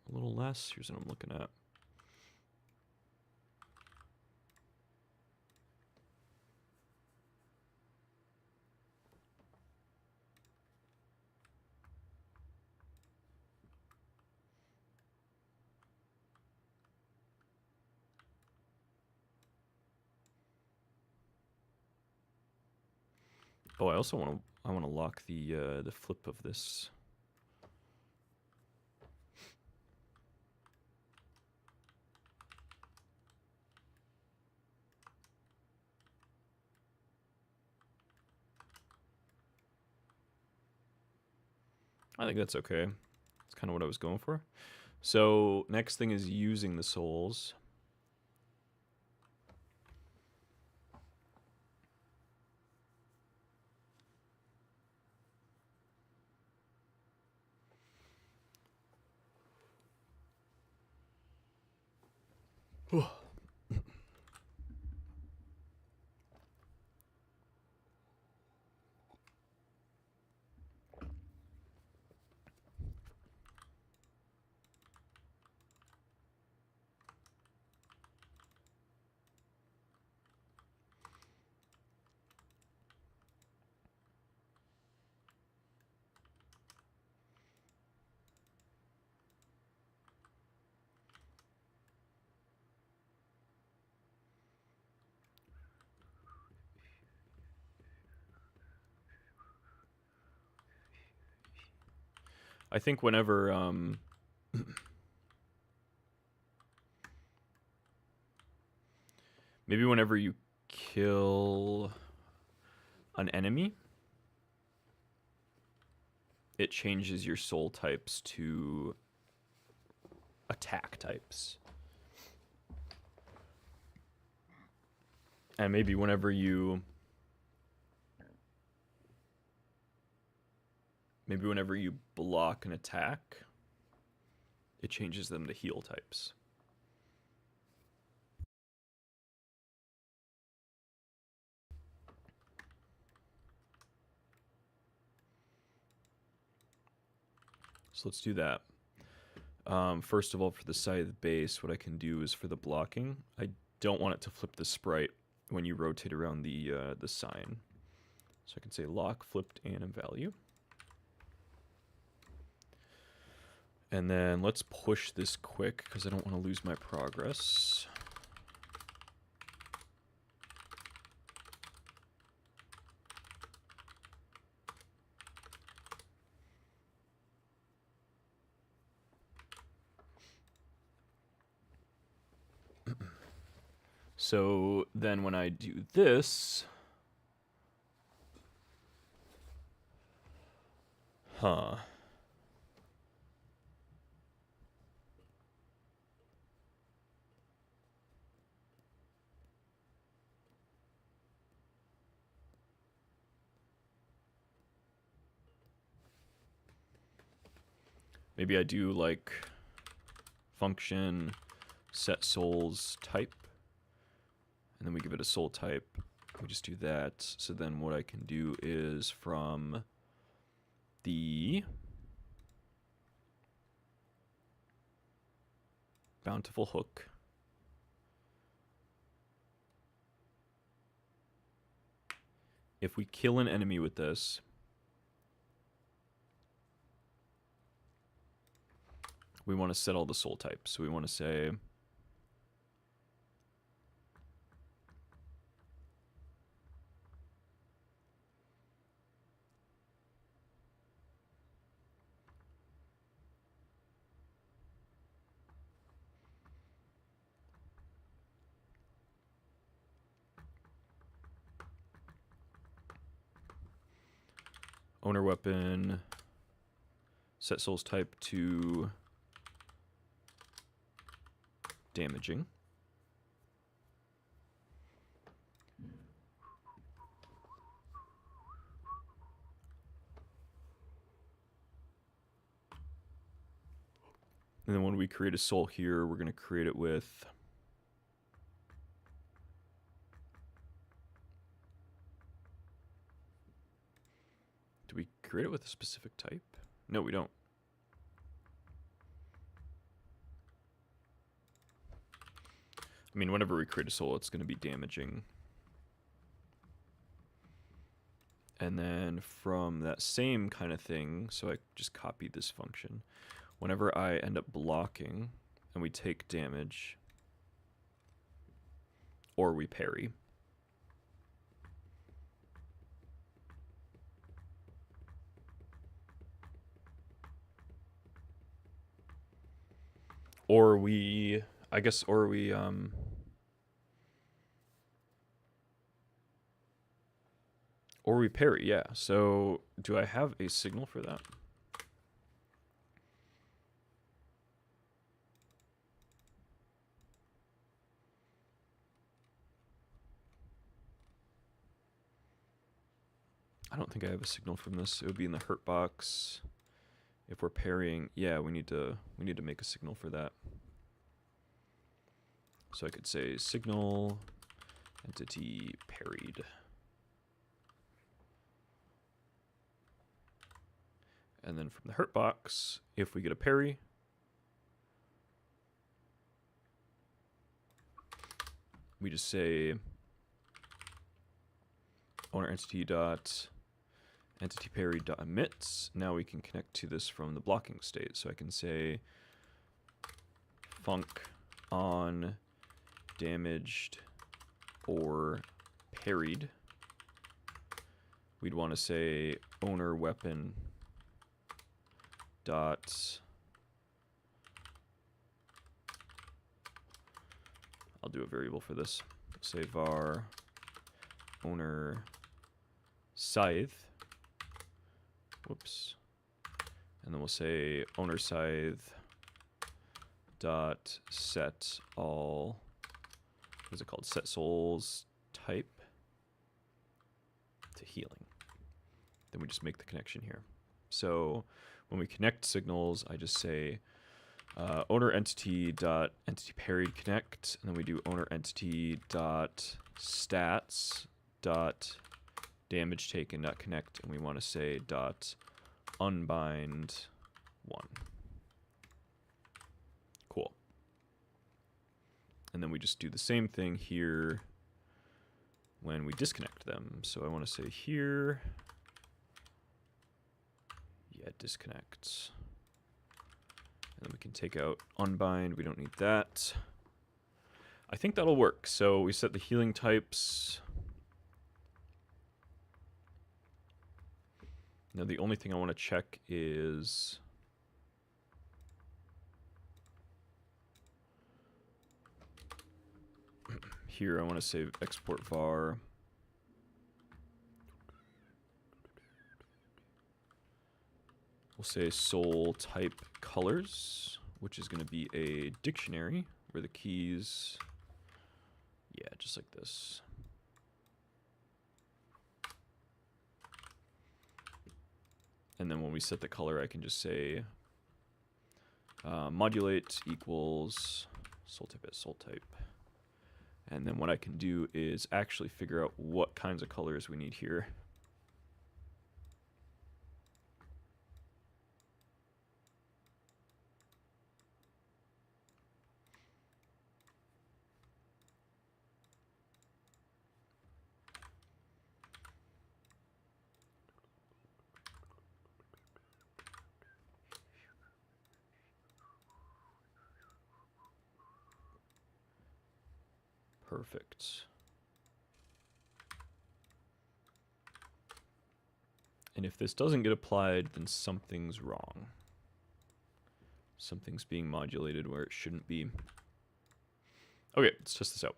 less. Here's what I'm looking at. Oh, I also want to lock the flip of this. I think that's okay. That's kind of what I was going for. So next thing is using the souls. I think whenever maybe whenever you kill an enemy, it changes your soul types to attack types. And maybe whenever you block an attack, it changes them to heal types. So let's do that. First of all, for the Scythe base, what I can do is for the blocking, I don't want it to flip the sprite when you rotate around the sign. So I can say lock flipped anim value. And then let's push this quick because I don't want to lose my progress. So then when I do this, maybe I do like function set souls type, and then we give it a soul type. We just do that. So then what I can do is from the bountiful hook, if we kill an enemy with this, we want to set all the soul types. So we want to say owner weapon, set souls type to damaging. And then when we create a soul here, we're going to create it with do we create it with a specific type? No, we don't. I mean, whenever we create a soul, it's going to be damaging. And then from that same kind of thing, so I just copied this function. Whenever I end up blocking and we take damage, or we parry, or we, I guess, or we, or we parry, yeah. So do I have a signal for that? I don't think I have a signal from this. It would be in the hurt box. If we're parrying, yeah, we need to make a signal for that. So I could say signal entity parried. And then from the hurt box, if we get a parry, we just say owner entity dot entity parry dot emits. Now we can connect to this from the blocking state. So I can say func on damaged or parried. We'd want to say owner weapon dot, I'll do a variable for this. Say var owner scythe, whoops, And then we'll say owner scythe dot set all, what is it called? Set souls type to healing. Then we just make the connection here. So when we connect signals, I just say owner entity dot entity parried connect, and then we do owner entity dot stats dot damage taken dot connect, and we want to say dot unbind 1. Cool. And then we just do the same thing here when we disconnect them. So I want to say here, yeah, disconnect. And then we can take out unbind. We don't need that. I think that'll work. So we set the healing types. Now the only thing I want to check is here I want to save export var. We'll say soul type colors, which is going to be a dictionary where the keys, yeah, just like this. And then when we set the color, I can just say modulate equals soul type at soul type. And then what I can do is actually figure out what kinds of colors we need here. Perfect. And if this doesn't get applied, then something's wrong. Something's being modulated where it shouldn't be. Okay, let's test this out.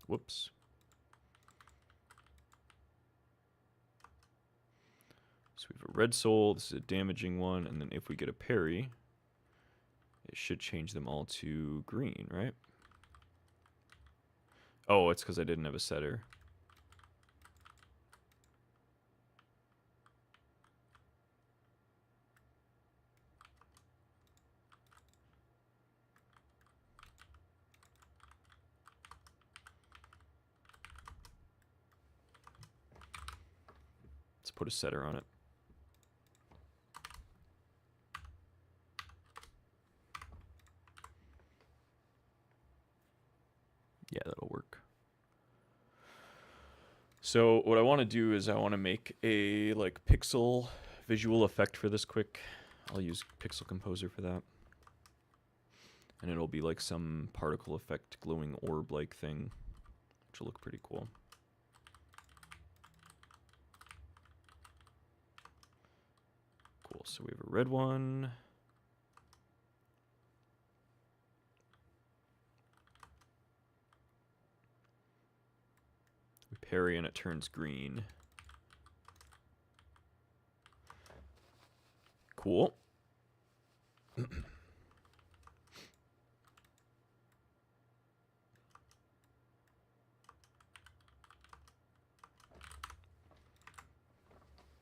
Whoops. So we have a red soul, this is a damaging one, and then if we get a parry, it should change them all to green, right? Oh, it's because I didn't have a setter. Let's put a setter on it. Yeah, that'll work. So what I want to do is I want to make a like pixel visual effect for this quick. I'll use Pixel Composer for that. And it'll be like some particle effect glowing orb like thing, which will look pretty cool. Cool, so we have a red one. We parry and it turns green. Cool.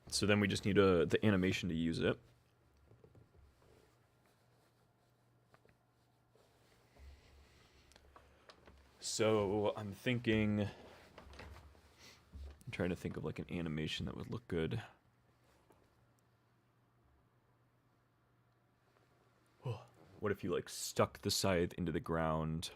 So then we just need the animation to use it. So I'm trying to think of like an animation that would look good. What if you like stuck the scythe into the ground?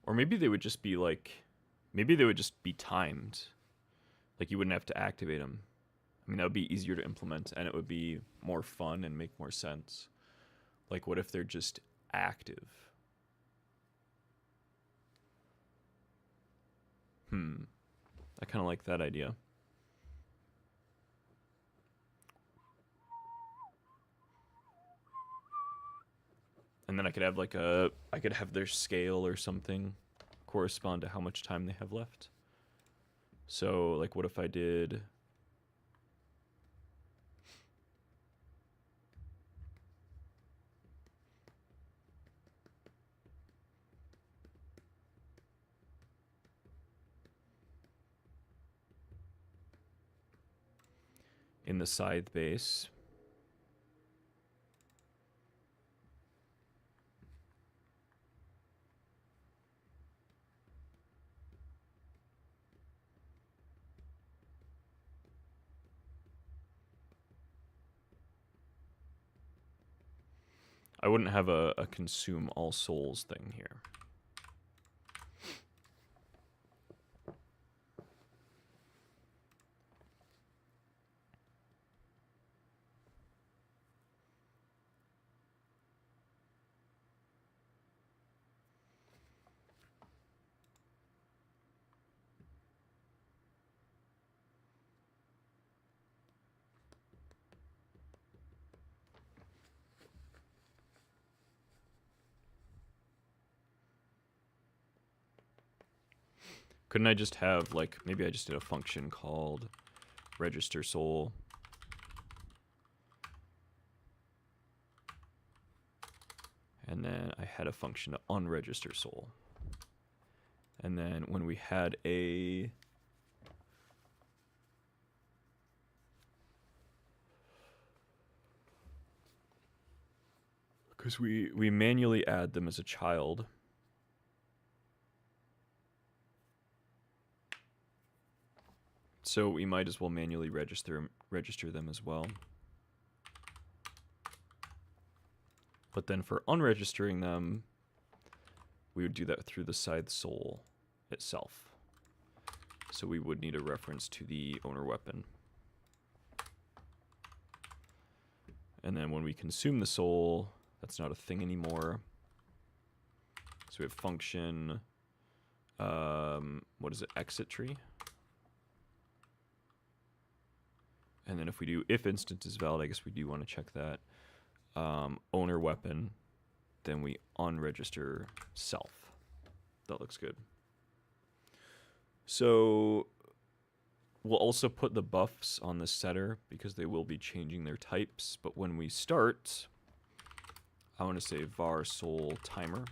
Or maybe they would just be like, maybe they would just be timed. Like you wouldn't have to activate them. I mean, that would be easier to implement and it would be more fun and make more sense. Like, what if they're just active? I kind of like that idea. And then I could have like I could have their scale or something correspond to how much time they have left. So, like, what if I did... in the Scythe base, I wouldn't have a consume all souls thing here. Couldn't I just have, like, maybe I just did a function called register soul. And then I had a function to unregister soul. And then when we had a... because we manually add them as a child. So we might as well manually register them as well. But then for unregistering them, we would do that through the Scythe soul itself. So we would need a reference to the owner weapon. And then when we consume the soul, that's not a thing anymore. So we have function, what is it, exit tree? And then if we do, if instance is valid, I guess we do want to check that. Owner weapon, then we unregister self. That looks good. So we'll also put the buffs on the setter because they will be changing their types. But when we start, I want to say var soul timer,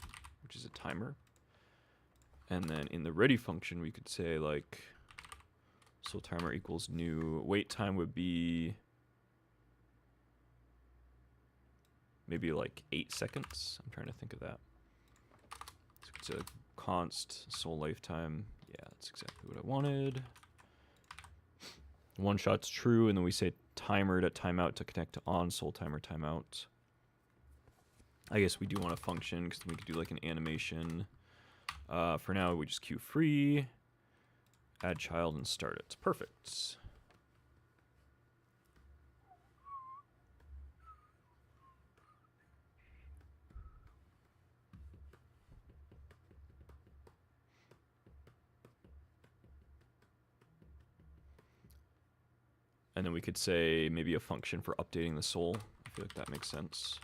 which is a timer. And then in the ready function, we could say like soul timer equals new. Wait time would be maybe like 8 seconds. I'm trying to think of that. So it's a const soul lifetime. Yeah, that's exactly what I wanted. One shot's true, and then we say timer to timeout to connect to on soul timer timeout. I guess we do want a function because we could do like an animation. For now, we just queue free, add child, and start it. Perfect. And then we could say maybe a function for updating the soul. I feel like that makes sense.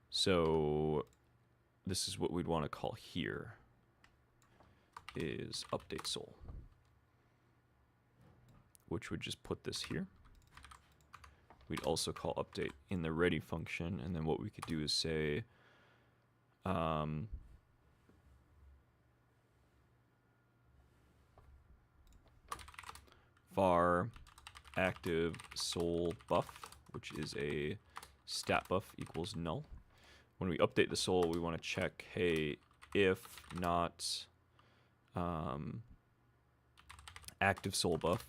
So this is what we'd want to call here, is update soul, which would just put this here. We'd also call update in the ready function, and then what we could do is say var active soul buff, which is a stat buff equals null. When we update the soul, we want to check, hey, if not active soul buff,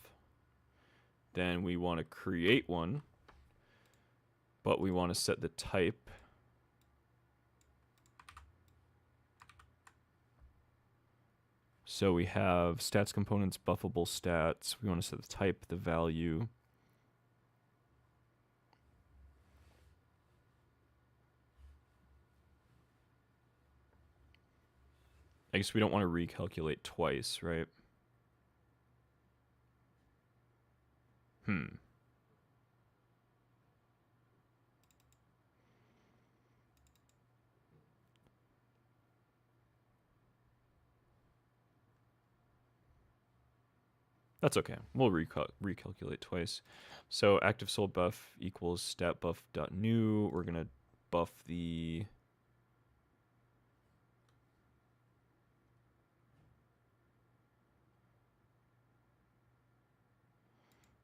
then we want to create one, but we want to set the type So we have stats components, buffable stats. We want to set the type, the value. I guess we don't want to recalculate twice, right? That's okay. We'll recalculate twice. So active soul buff equals stat buff dot new. We're gonna buff the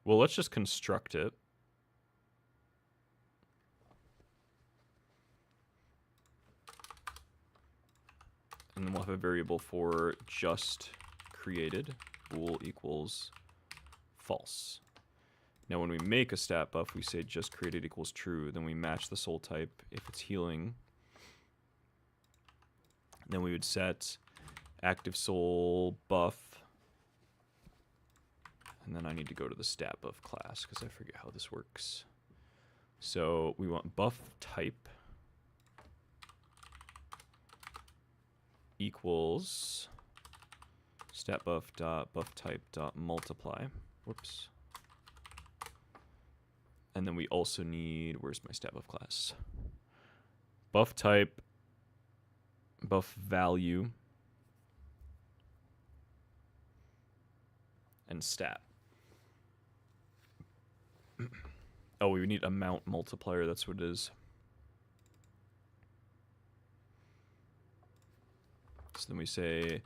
well, let's just construct it. And then we'll have a variable for just created. Bool equals false. Now when we make a stat buff, we say just created equals true. Then we match the soul type. If it's healing, then we would set active soul buff. And then I need to go to the stat buff class because I forget how this works. So we want buff type equals stat buff dot buff type dot multiply. Whoops. And then we also need, where's my stat buff class? Buff type, buff value, and stat. Oh, we need amount multiplier, that's what it is. So then we say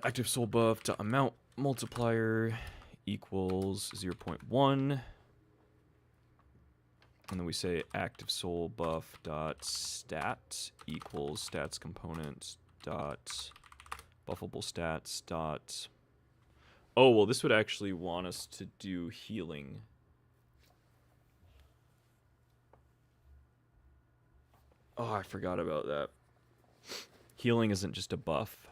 active soul buff dot amount multiplier equals 0.1. And then we say active soul buff dot stat equals stats component dot buffable stats dot. Oh, well, this would actually want us to do healing. Oh, I forgot about that. Healing isn't just a buff.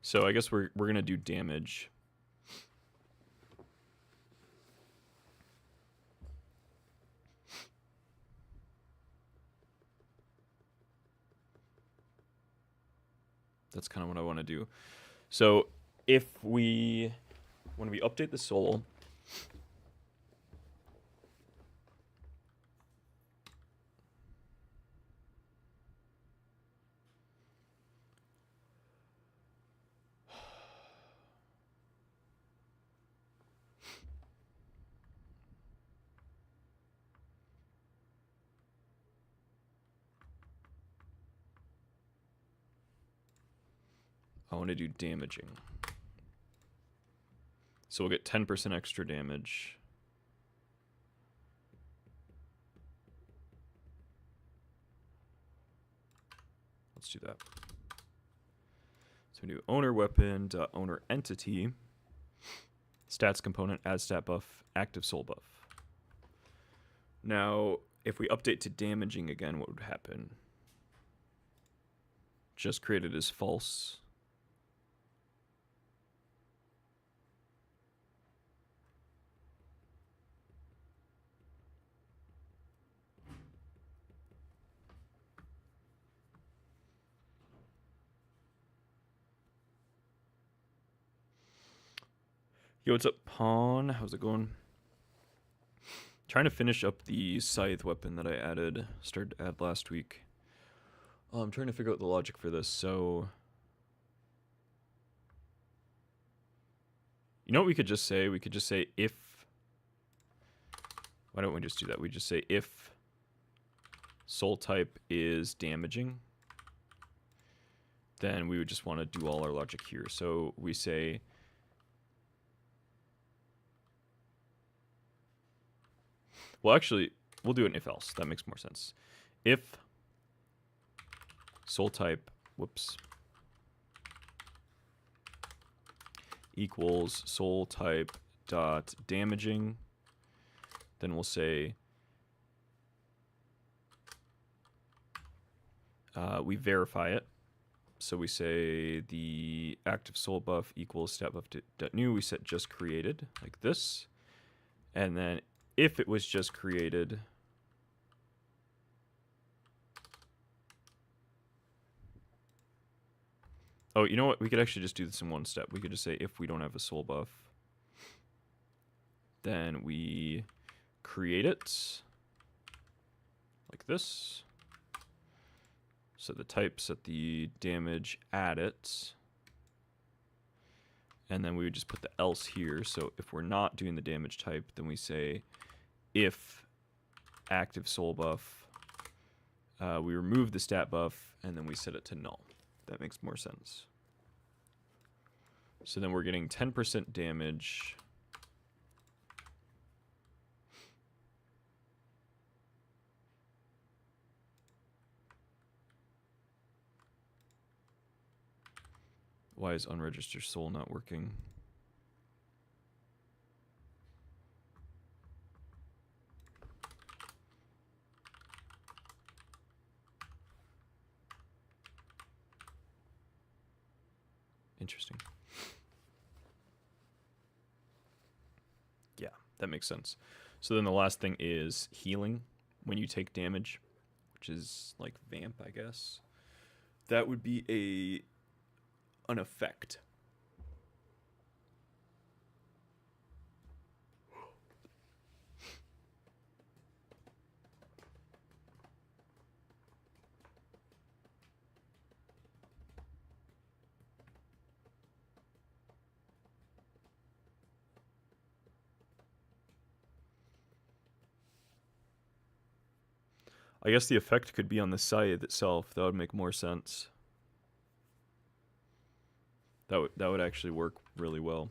So I guess we're gonna do damage. That's kind of what I want to do. So if we, when we update the soul, I want to do damaging. So we'll get 10% extra damage. Let's do that. So we do owner weapon, owner entity, stats component, add stat buff, active soul buff. Now, if we update to damaging again, what would happen? Just created as false. Yo, what's up, Pawn? How's it going? Trying to finish up the Scythe weapon that I started to add last week. I'm trying to figure out the logic for this, so... You know what we could just say? We could just say if... Why don't we just do that? We just say if soul type is damaging, then we would just want to do all our logic here. So we say... Well, actually, we'll do an if else. That makes more sense. If soul type, whoops, equals soul type dot damaging, then we'll say we verify it. So we say the active soul buff equals stat buff dot new. We set just created like this, and then if it was just created, oh, you know what? We could actually just do this in one step. We could just say if we don't have a soul buff, then we create it like this. So the type set the damage, add it. And then we would just put the else here. So if we're not doing the damage type, then we say if active soul buff, we remove the stat buff, and then we set it to null. That makes more sense. So then we're getting 10% damage. Why is unregistered soul not working? Interesting. Yeah, that makes sense. So then the last thing is healing when you take damage, which is like vamp, I guess. That would be an effect. I guess the effect could be on the Scythe itself. That would make more sense. That would actually work really well.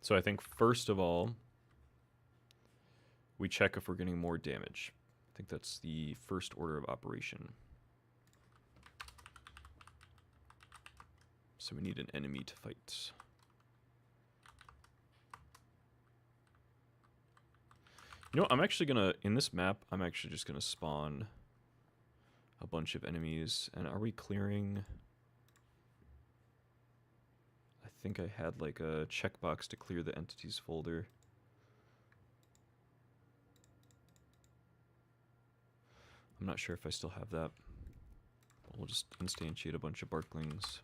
So I think first of all, we check if we're getting more damage. I think that's the first order of operation. So we need an enemy to fight. You know, I'm actually gonna, in this map, I'm actually just gonna spawn a bunch of enemies. And are we clearing? I think I had like a checkbox to clear the entities folder. I'm not sure if I still have that. We'll just instantiate a bunch of Barklings.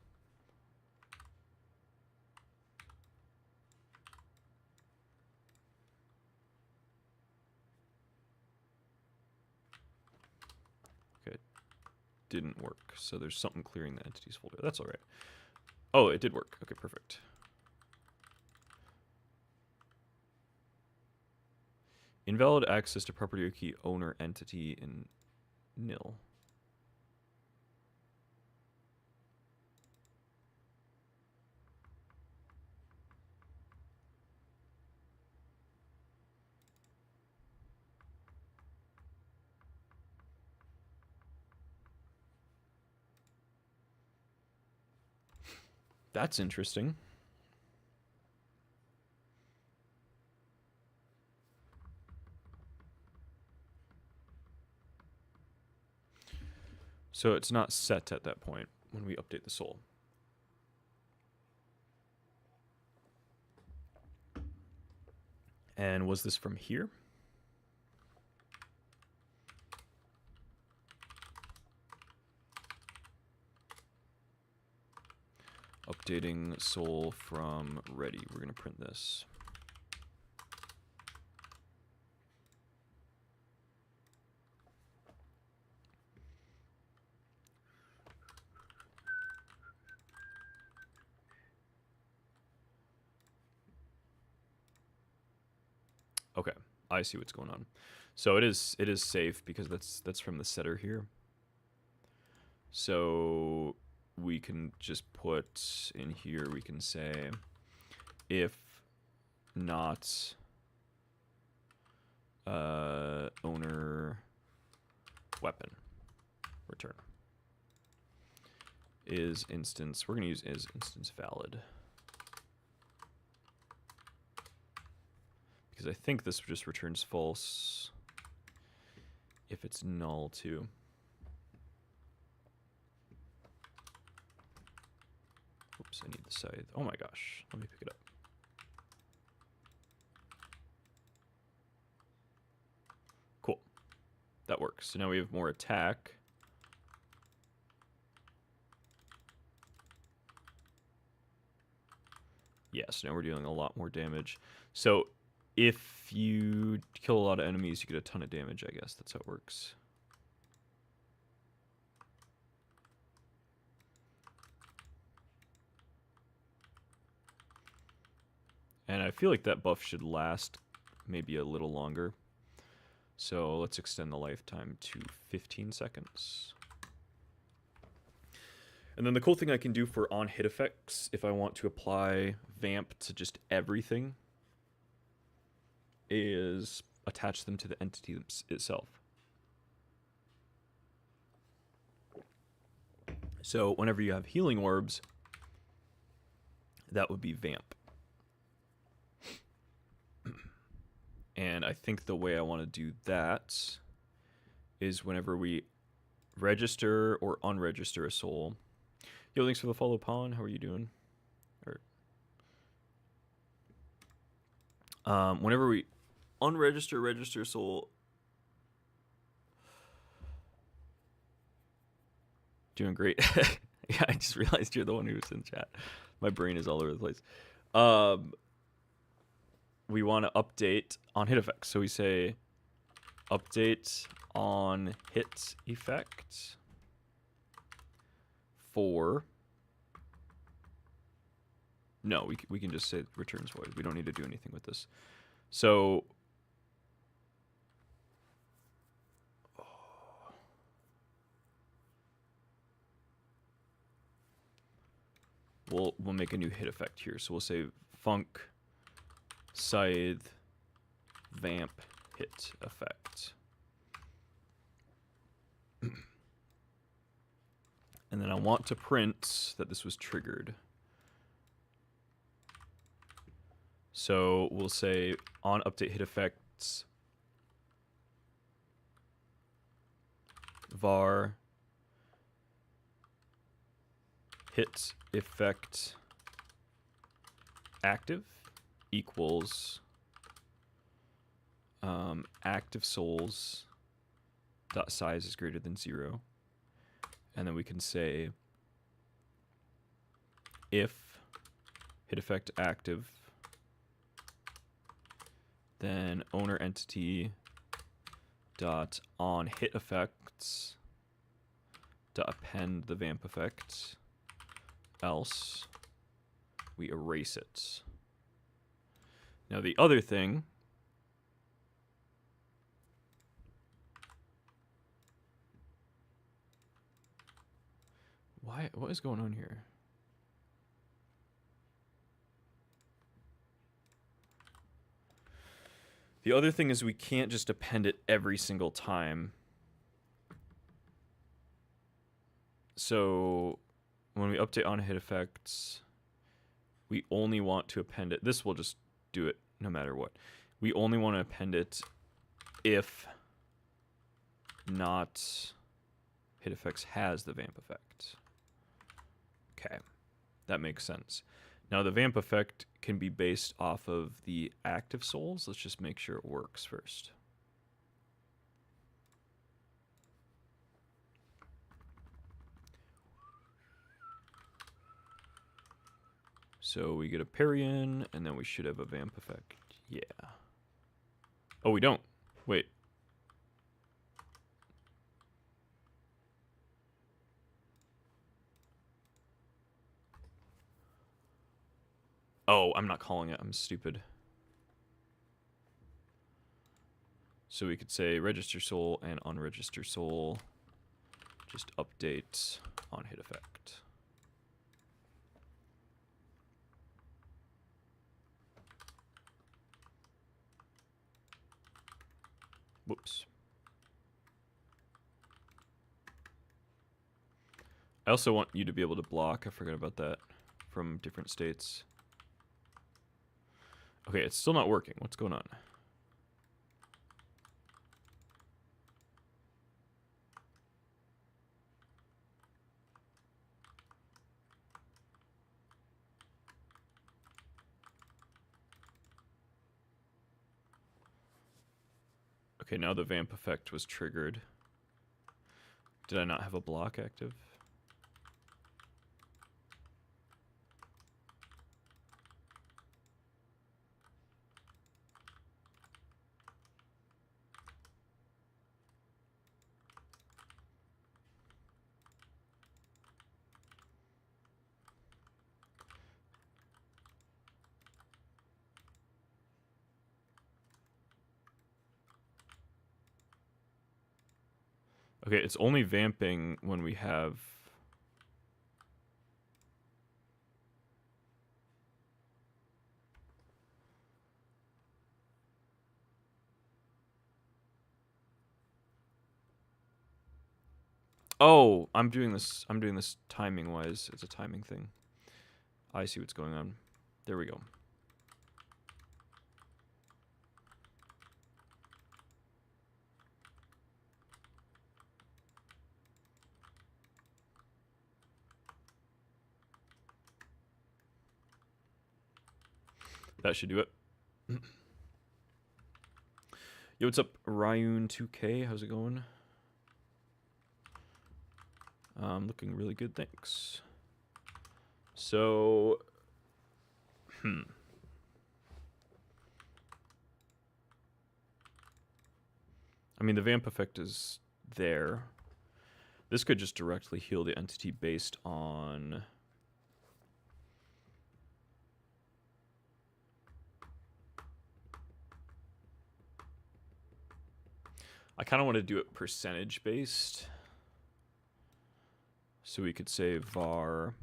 Okay, didn't work. So there's something clearing the entities folder. That's all right. Oh, it did work. Okay, perfect. Invalid access to property or key owner entity in nil. That's interesting. So it's not set at that point when we update the soul. And was this from here? Updating soul from ready. We're going to print this. Okay, I see what's going on. So it is safe because that's from the setter here. So we can just put in here, we can say if not owner weapon return. Is instance, we're going to use is instance valid. Because I think this just returns false if it's null too. Oops, I need the scythe. Oh my gosh, let me pick it up. Cool, that works. So now we have more attack. Yes, now we're dealing a lot more damage. So if you kill a lot of enemies, you get a ton of damage, I guess. That's how it works. And I feel like that buff should last maybe a little longer. So let's extend the lifetime to 15 seconds. And then the cool thing I can do for on-hit effects, if I want to apply Vamp to just everything, is attach them to the entity itself. So whenever you have healing orbs, that would be Vamp. And I think the way I want to do that is whenever we register or unregister a soul. Yo, thanks for the follow, Pawn. How are you doing? Whenever we unregister, register soul. Doing great. Yeah, I just realized you're the one who was in chat. My brain is all over the place. We want to update on hit effects. So we say update on hit effect for... No, we can just say returns void. We don't need to do anything with this. So we'll make a new hit effect here. So we'll say func scythe vamp hit effect. And then I want to print that this was triggered. So we'll say on update hit effects var hit effect active equals active souls dot size is greater than 0, and then we can say if hit effect active, then owner entity dot on hit effects dot append the vamp effect, else we erase it. Now the other thing what is going on here? The other thing is we can't just append it every single time. So when we update on hit effects, we only want to append it. This will just do it no matter what. We only want to append it if not hit effects has the vamp effect. Okay, that makes sense. Now the vamp effect can be based off of the active souls. Let's just make sure it works first. So we get a Parian, and then we should have a vamp effect. Yeah. Oh, we don't. Wait. Oh, I'm not calling it. I'm stupid. So we could say register soul and unregister soul. Just update on hit effect. Whoops. I also want you to be able to block. I forgot about that. From different states. Okay, it's still not working. What's going on? Okay, now the vamp effect was triggered. Did I not have a block active? Okay, it's only vamping when we have... Oh, I'm doing this timing wise. It's a timing thing. I see what's going on. There we go. That should do it. Yo, what's up, Ryun2K? How's it going? Looking really good, thanks. So, I mean, the vamp effect is there. This could just directly heal the entity based on... I kind of want to do it percentage based. So we could say var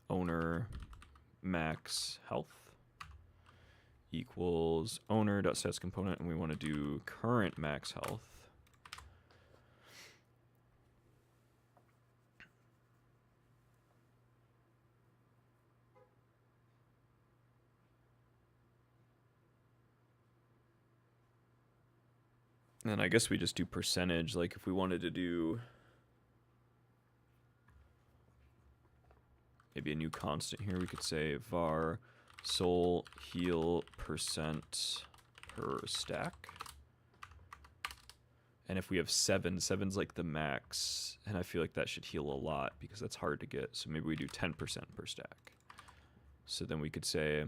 owner max health equals owner.stats component, and we want to do current max health. And I guess we just do percentage, like if we wanted to do maybe a new constant here, we could say var soul heal percent per stack. And if we have 7, 7's like the max, and I feel like that should heal a lot because that's hard to get. So maybe we do 10% per stack. So then we could say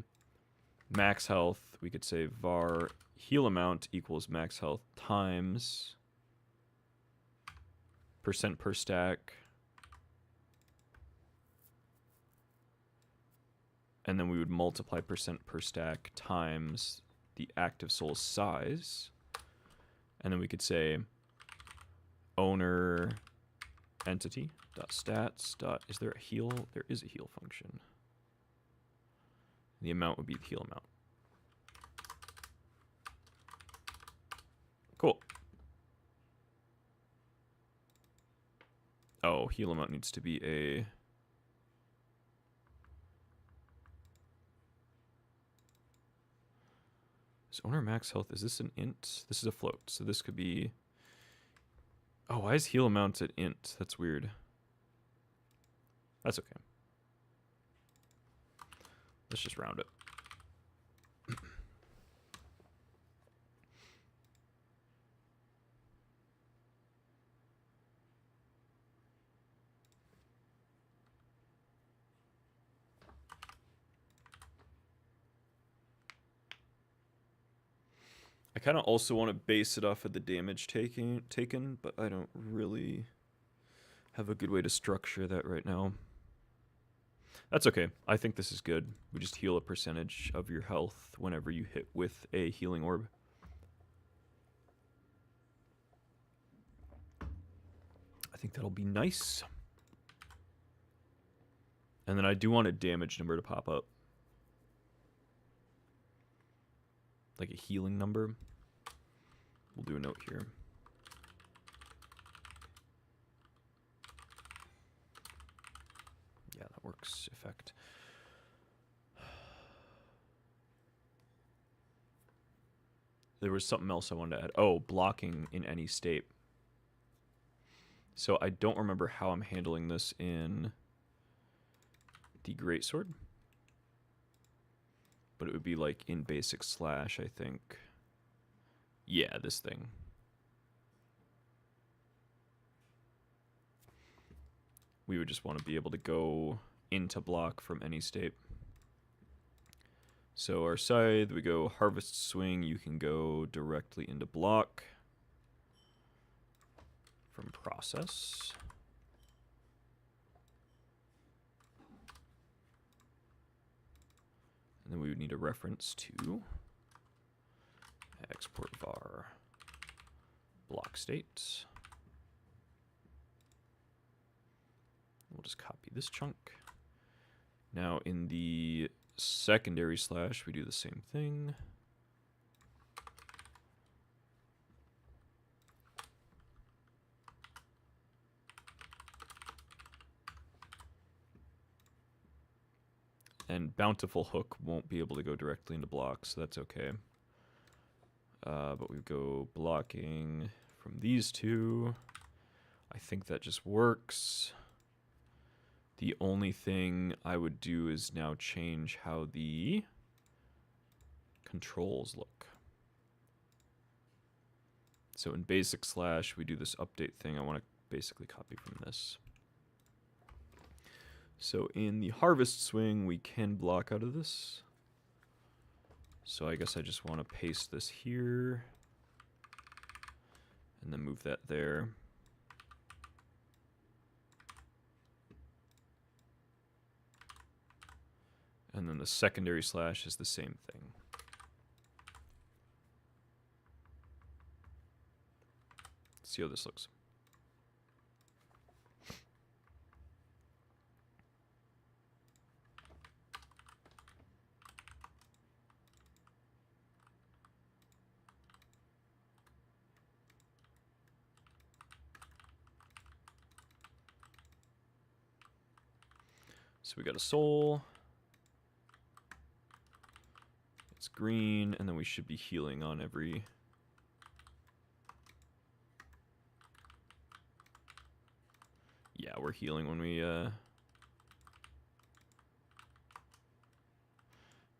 max health, we could say var heal amount equals max health times percent per stack. And then we would multiply percent per stack times the active soul size. And then we could say owner entity dot stats dot, is there a heal? There is a heal function. The amount would be the heal amount. Cool. Oh, heal amount needs to be a... Is owner max health, is this an int? This is a float, so this could be... Oh, why is heal amount at int? That's weird. That's okay. Let's just round it. I kind of also want to base it off of the damage taken, but I don't really have a good way to structure that right now. That's okay. I think this is good. We just heal a percentage of your health whenever you hit with a healing orb. I think that'll be nice. And then I do want a damage number to pop up. Like a healing number. We'll do a note here. Yeah, that works. Effect. There was something else I wanted to add. Oh, blocking in any state. So I don't remember how I'm handling this in the greatsword. But it would be like in basic slash, I think. Yeah, this thing. We would just want to be able to go into block from any state. So our scythe, we go harvest swing. You can go directly into block from process. And then we would need a reference to export var block state. We'll just copy this chunk. Now in the secondary slash, we do the same thing. And Bountiful Hook won't be able to go directly into blocks, so that's okay. But we go blocking from these two. I think that just works. The only thing I would do is now change how the controls look. So in basic slash, we do this update thing. I want to basically copy from this. So in the harvest swing, we can block out of this. So I guess I just want to paste this here and then move that there. And then the secondary slash is the same thing. Let's see how this looks. So we got a soul. It's green, and then we should be healing on every... Yeah, we're healing when we...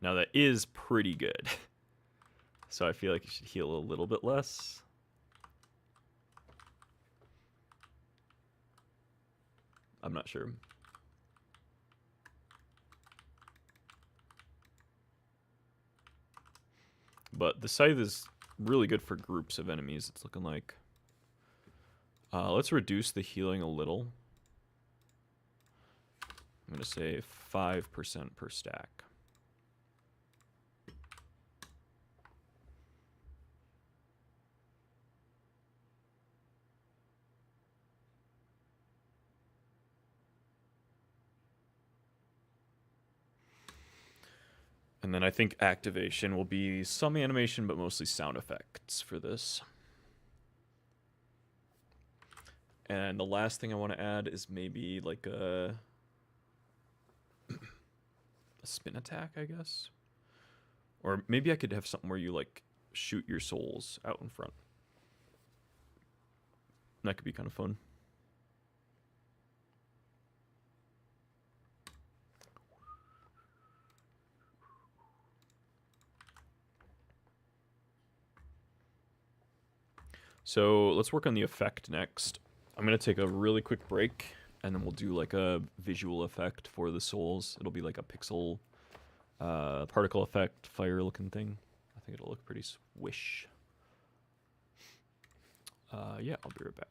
Now that is pretty good. So I feel like you should heal a little bit less. I'm not sure. But the scythe is really good for groups of enemies, it's looking like. Let's reduce the healing a little. I'm going to say 5% per stack. And then I think activation will be some animation, but mostly sound effects for this. And the last thing I want to add is maybe like a spin attack, I guess. Or maybe I could have something where you like shoot your souls out in front. That could be kind of fun. So let's work on the effect next. I'm going to take a really quick break, and then we'll do like a visual effect for the souls. It'll be like a pixel particle effect, fire looking thing. I think it'll look pretty swish. Yeah, I'll be right back.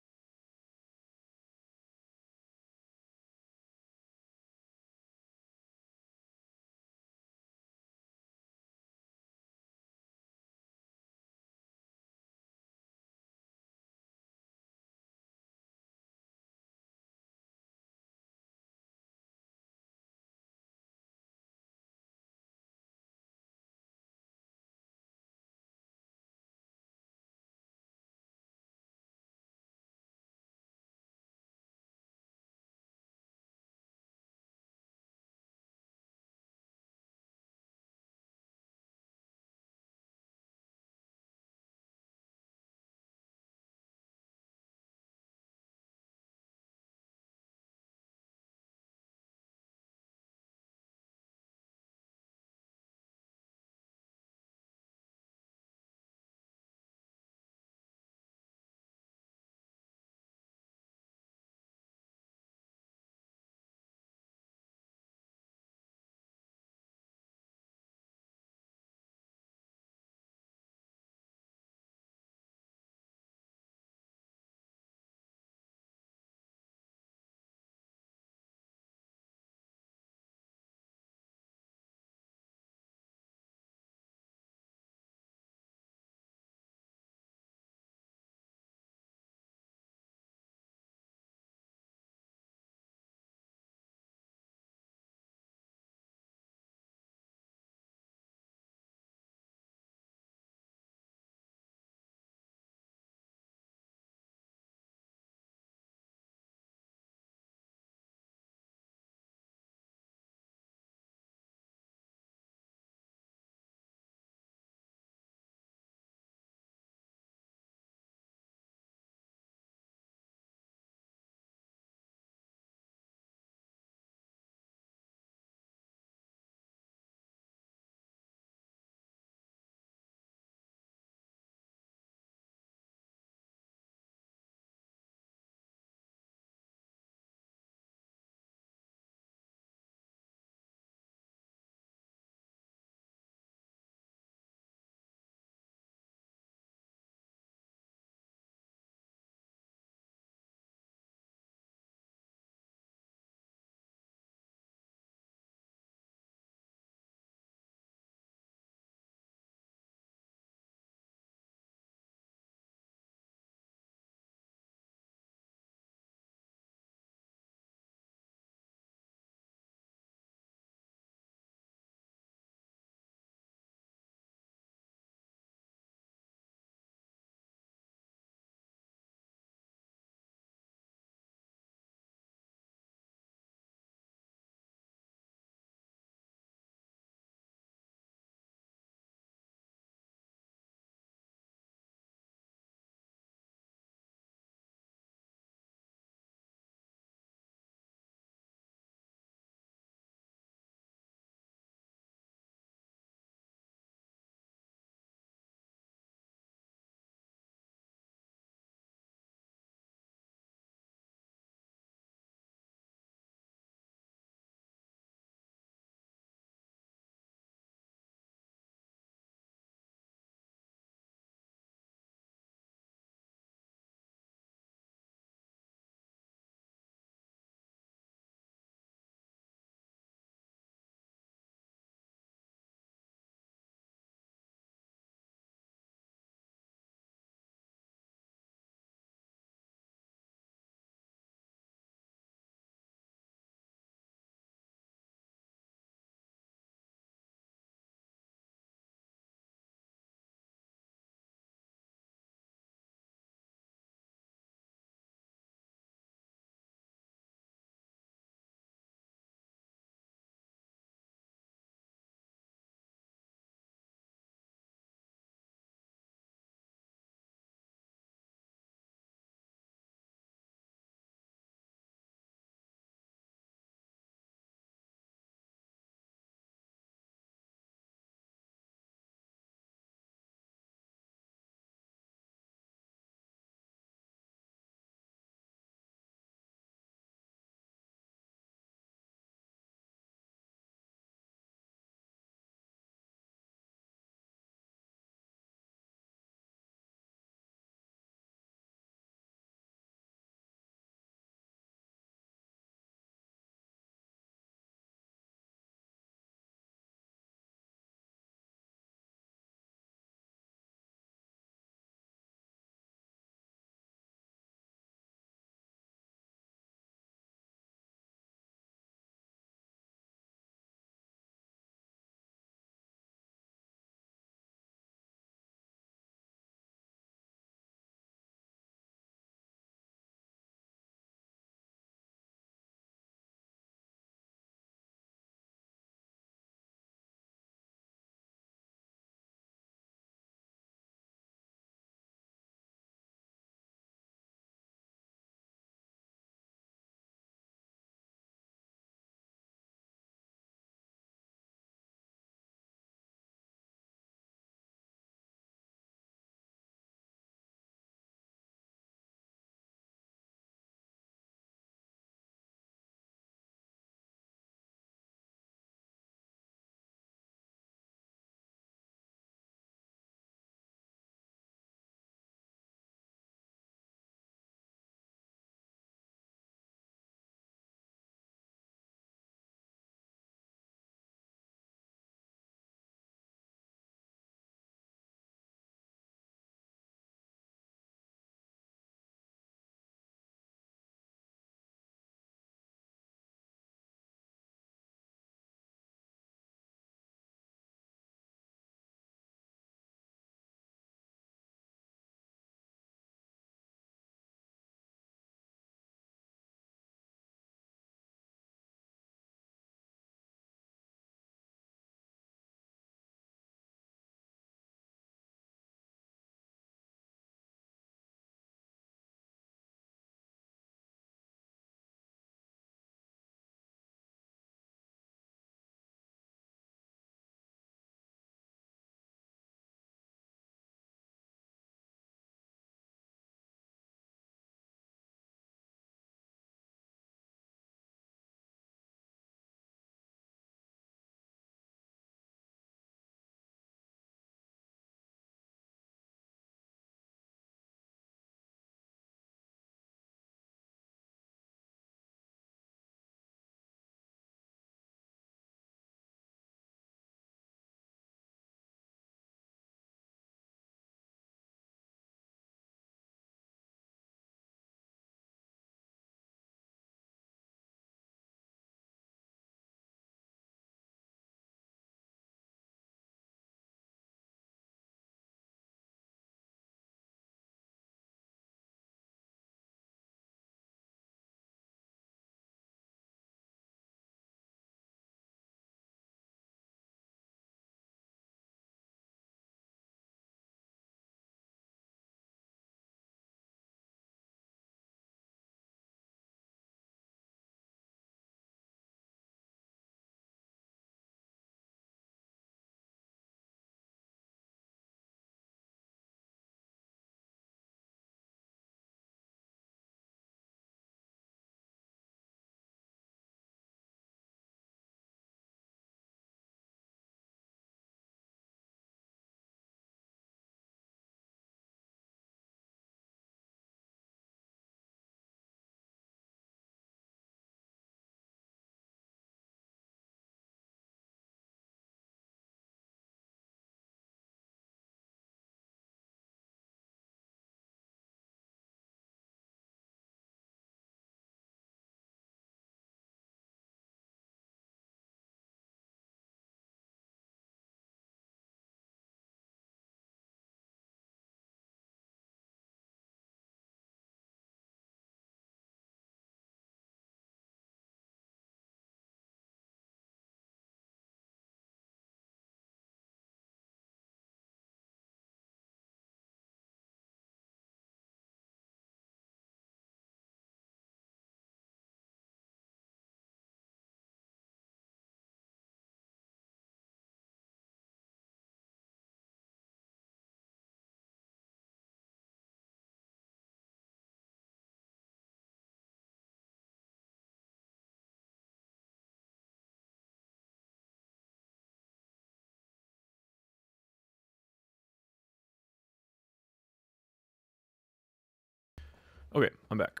Okay, I'm back.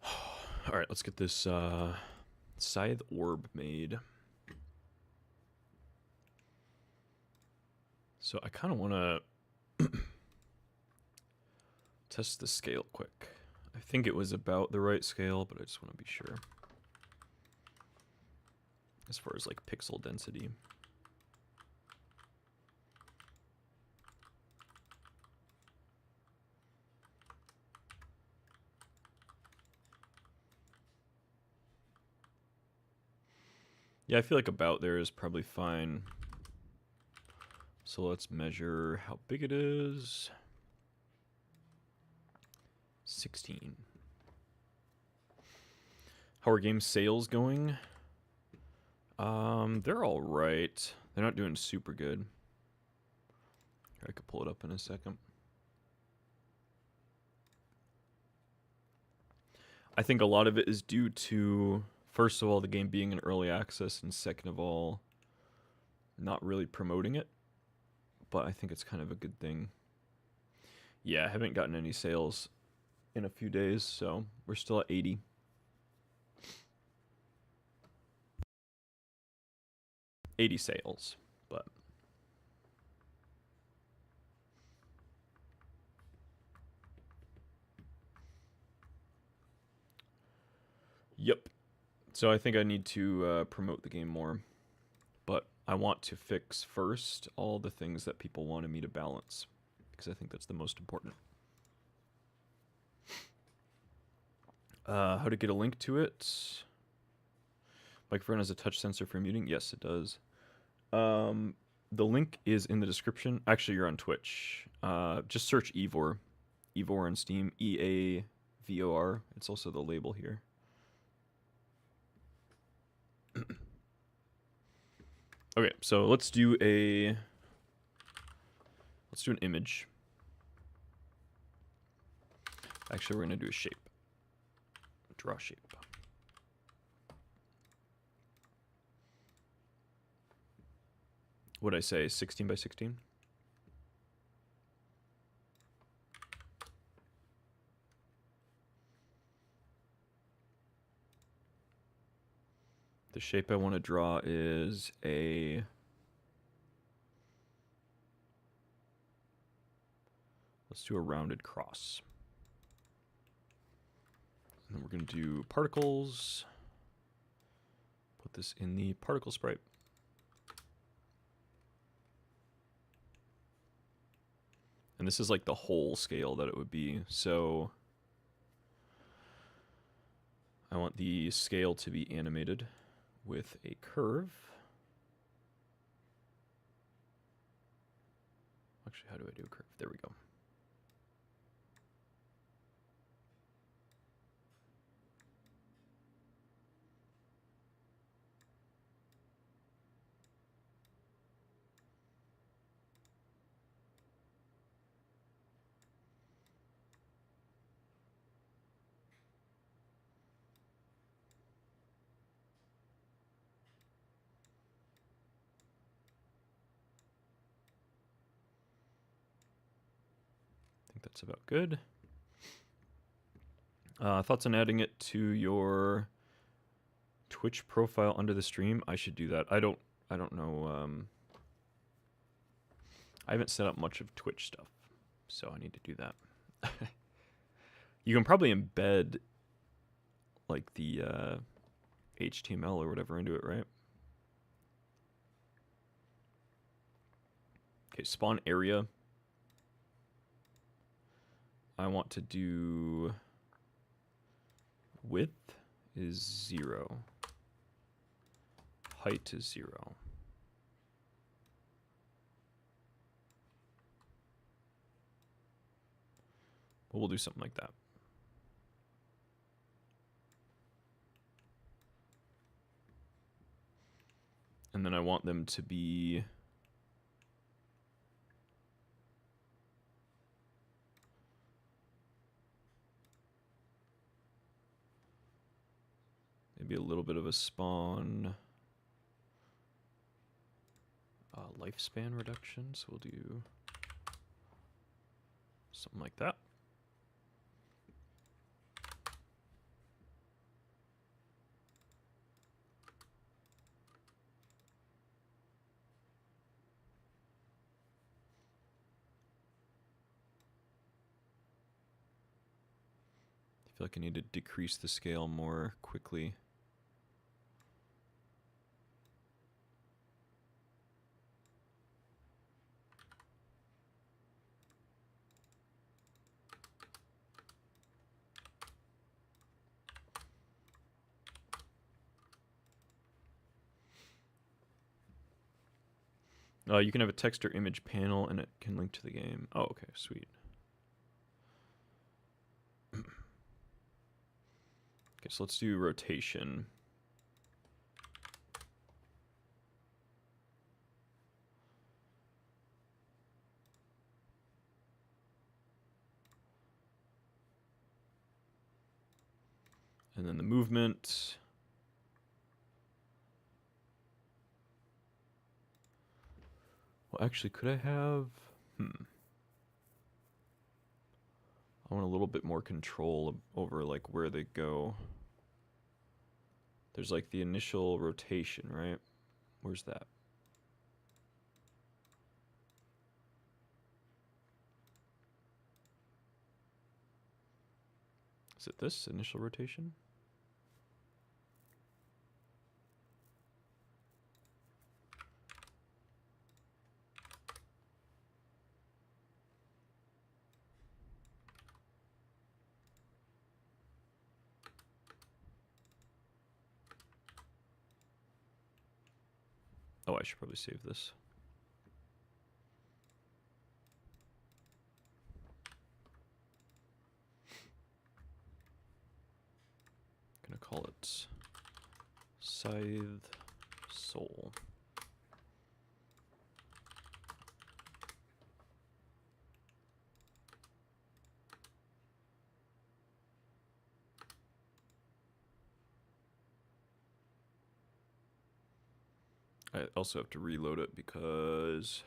All right, let's get this Scythe orb made. So I kind of want to test the scale quick. I think it was about the right scale, but I just want to be sure. As far as like pixel density. Yeah, I feel like about there is probably fine. So let's measure how big it is. 16. How are game sales going? They're all right. They're not doing super good. I could pull it up in a second. I think a lot of it is due to, first of all, the game being in early access, and second of all, not really promoting it. But I think it's kind of a good thing. Yeah, I haven't gotten any sales in a few days, so we're still at 80. Sales, but yep. So I think I need to promote the game more, but I want to fix first all the things that people wanted me to balance, because I think that's the most important. How to get a link to it? Microphone has a touch sensor for muting. Yes, it does. The link is in the description. Actually, you're on Twitch. Just search Eavor. Eavor on Steam. EAVOR. It's also the label here. Okay, so let's do an image. Actually, we're gonna do a shape. Draw shape. What'd I say? 16 by 16? The shape I want to draw is a... Let's do a rounded cross. And we're going to do particles. Put this in the particle sprite. And this is like the whole scale that it would be. So I want the scale to be animated with a curve. Actually, how do I do a curve? There we go. I think that's about good. Thoughts on adding it to your Twitch profile under the stream? I should do that. I don't know. I haven't set up much of Twitch stuff, so I need to do that. You can probably embed like the HTML or whatever into it, right? Okay, spawn area. I want to do width is 0. Height is 0. But we'll do something like that. And then I want them to be maybe a little bit of a spawn lifespan reduction. So we'll do Something like that. I feel like I need to decrease the scale more quickly. You can have a text or image panel and it can link to the game. Oh, okay, sweet. Okay, so let's do rotation. And then the movement. Well, actually, could I have... I want a little bit more control over like where they go. There's like the initial rotation, right? Where's that? Is it this initial rotation? Oh, I should probably save this. Gonna call it Scythe Soul. I also have to reload it because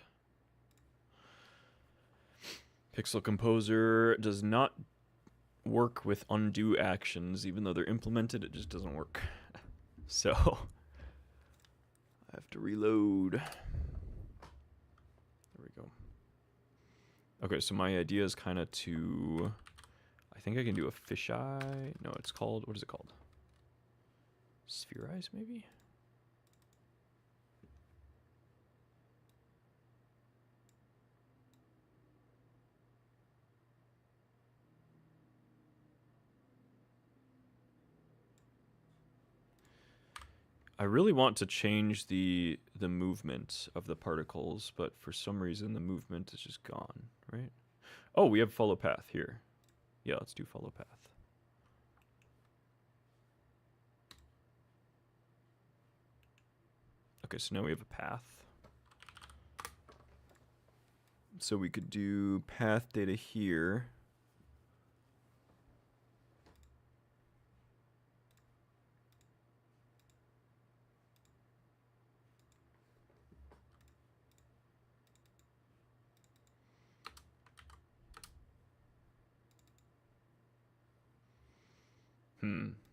Pixel Composer does not work with undo actions. Even though they're implemented, it just doesn't work. So I have to reload. There we go. Okay, so my idea is kind of to... I think I can do a fisheye. No, it's called... What is it called? Spherize, maybe? I really want to change the movement of the particles, but for some reason the movement is just gone, right? Oh, we have follow path here. Yeah, let's do follow path. Okay, so now we have a path. So we could do path data here.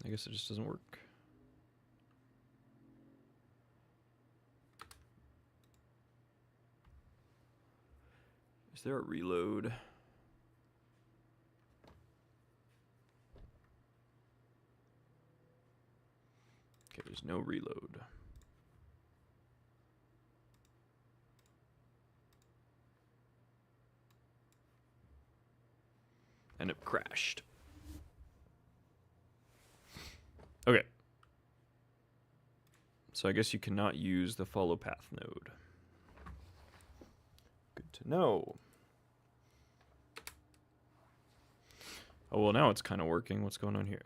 I guess it just doesn't work. Is there a reload? Okay, there's no reload. And it crashed. Okay. So I guess you cannot use the follow path node. Good to know. Oh, well, now it's kind of working. What's going on here?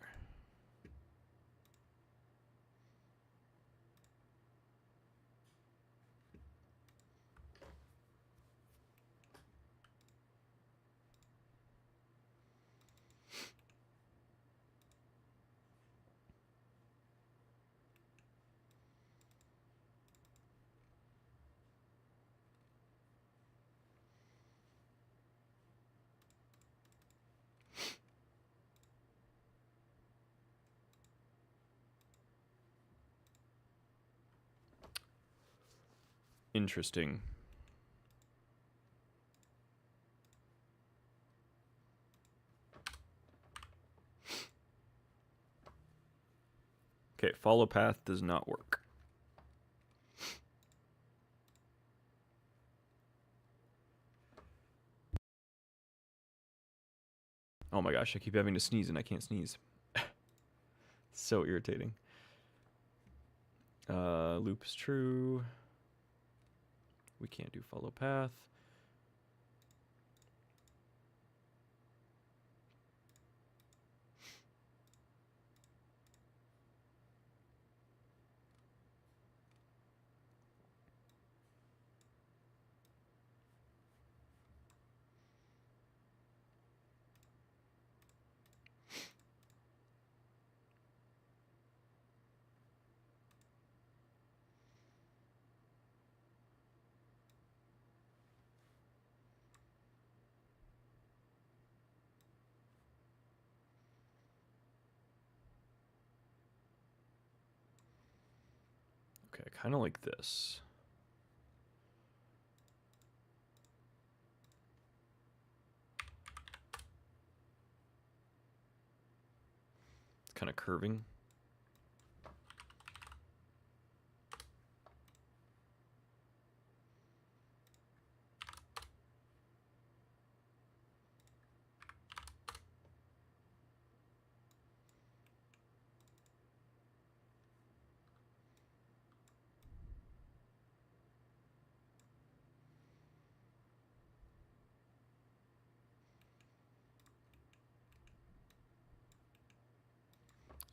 Interesting. Okay, follow path does not work. Oh my gosh, I keep having to sneeze and I can't sneeze. So irritating. Loop is true. We can't do follow path. Okay, kind of like this. It's kind of curving.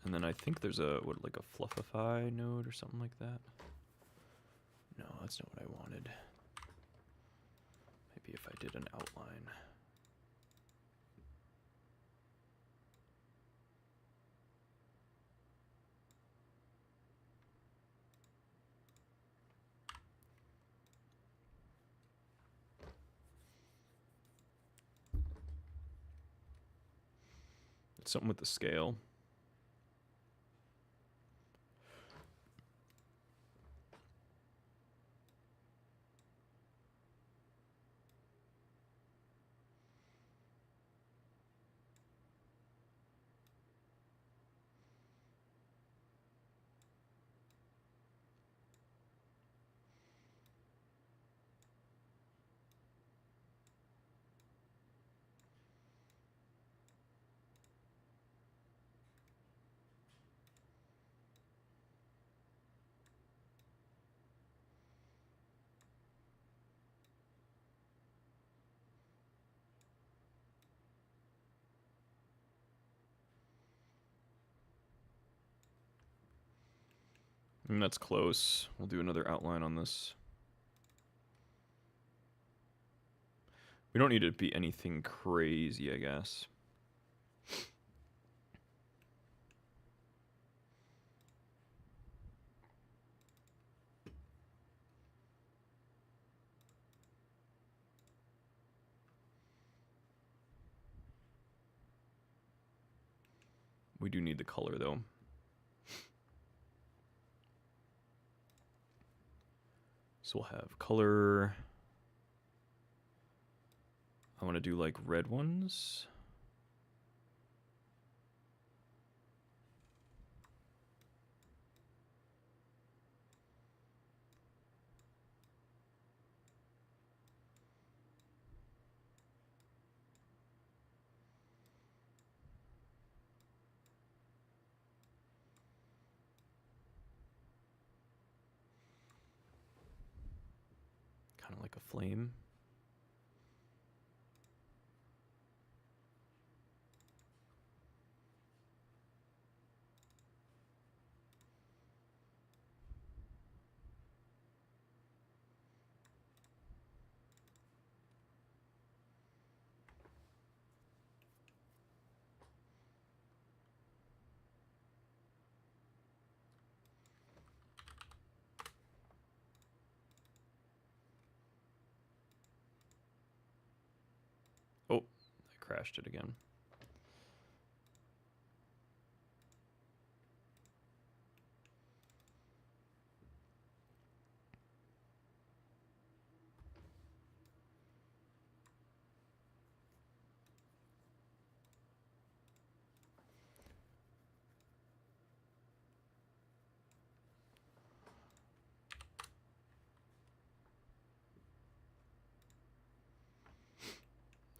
And then I think there's a, what, like a fluffify node or something like that? No, that's not what I wanted. Maybe if I did an outline. It's something with the scale. And that's close. We'll do another outline on this. We don't need it to be anything crazy, I guess. We do need the color, though. So we'll have color. I want to do like red ones. Kind of like a flame. Oh, I crashed it again.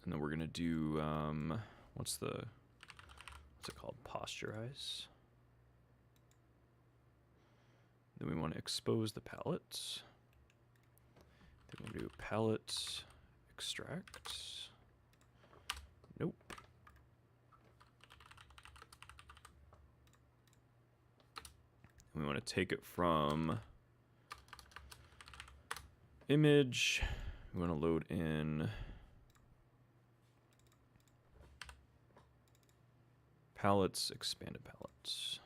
And then we're gonna do what's it called? Posturize. Then we want to expose the palettes. Then we'll do palette extract. Nope. And we want to take it from image. We want to load in palettes, expanded palettes.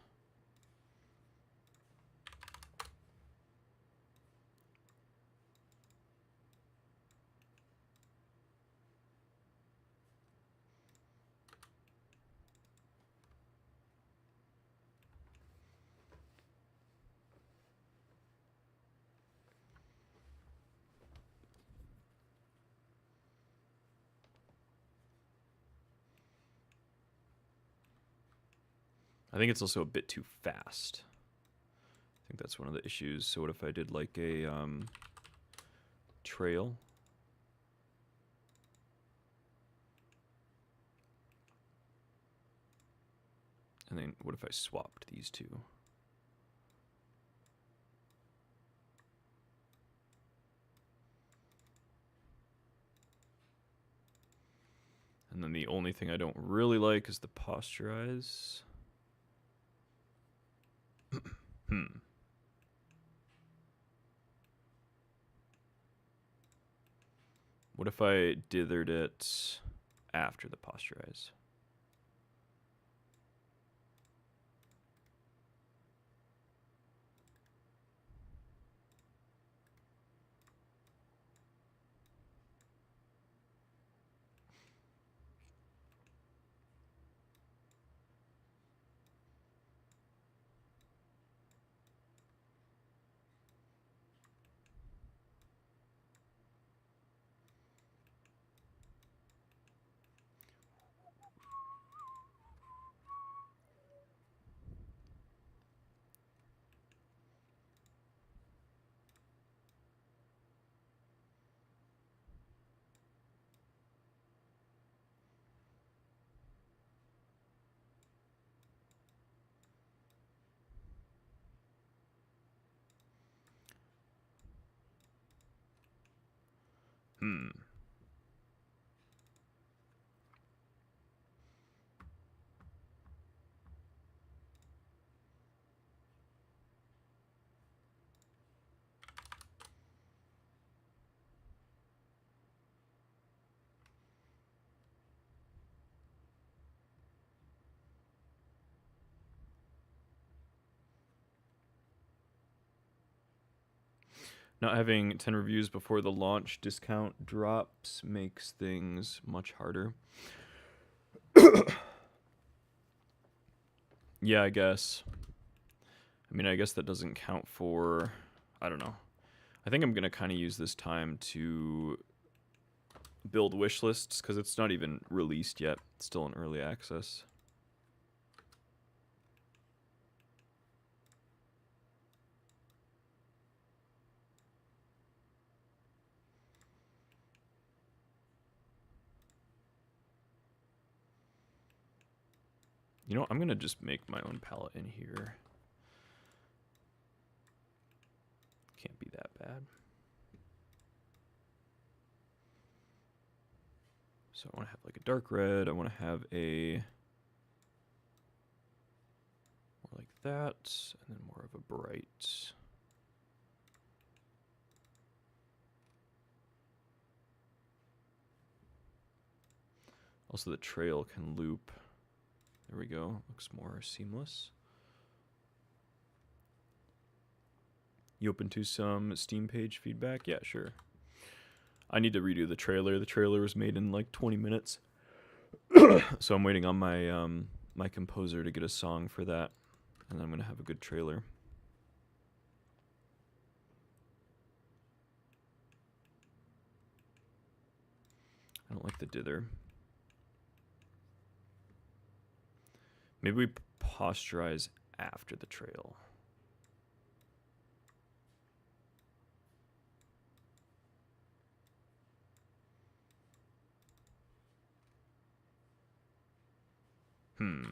I think it's also a bit too fast. I think that's one of the issues. So what if I did like a trail? And then what if I swapped these two? And then the only thing I don't really like is the posturize. What if I dithered it after the posturize? Not having 10 reviews before the launch discount drops makes things much harder. Yeah, I guess. I mean, I guess that doesn't count for... I don't know. I think I'm going to kind of use this time to build wish lists, because it's not even released yet. It's still in early access. You know, I'm going to just make my own palette in here. Can't be that bad. So I want to have like a dark red. I want to have a more like that, and then more of a bright. Also, the trail can loop. There we go. Looks more seamless. You open to some Steam page feedback? Yeah, sure. I need to redo the trailer. The trailer was made in like 20 minutes. So I'm waiting on my my composer to get a song for that, and then I'm going to have a good trailer. I don't like the dither. Maybe we posturize after the trail. Hmm.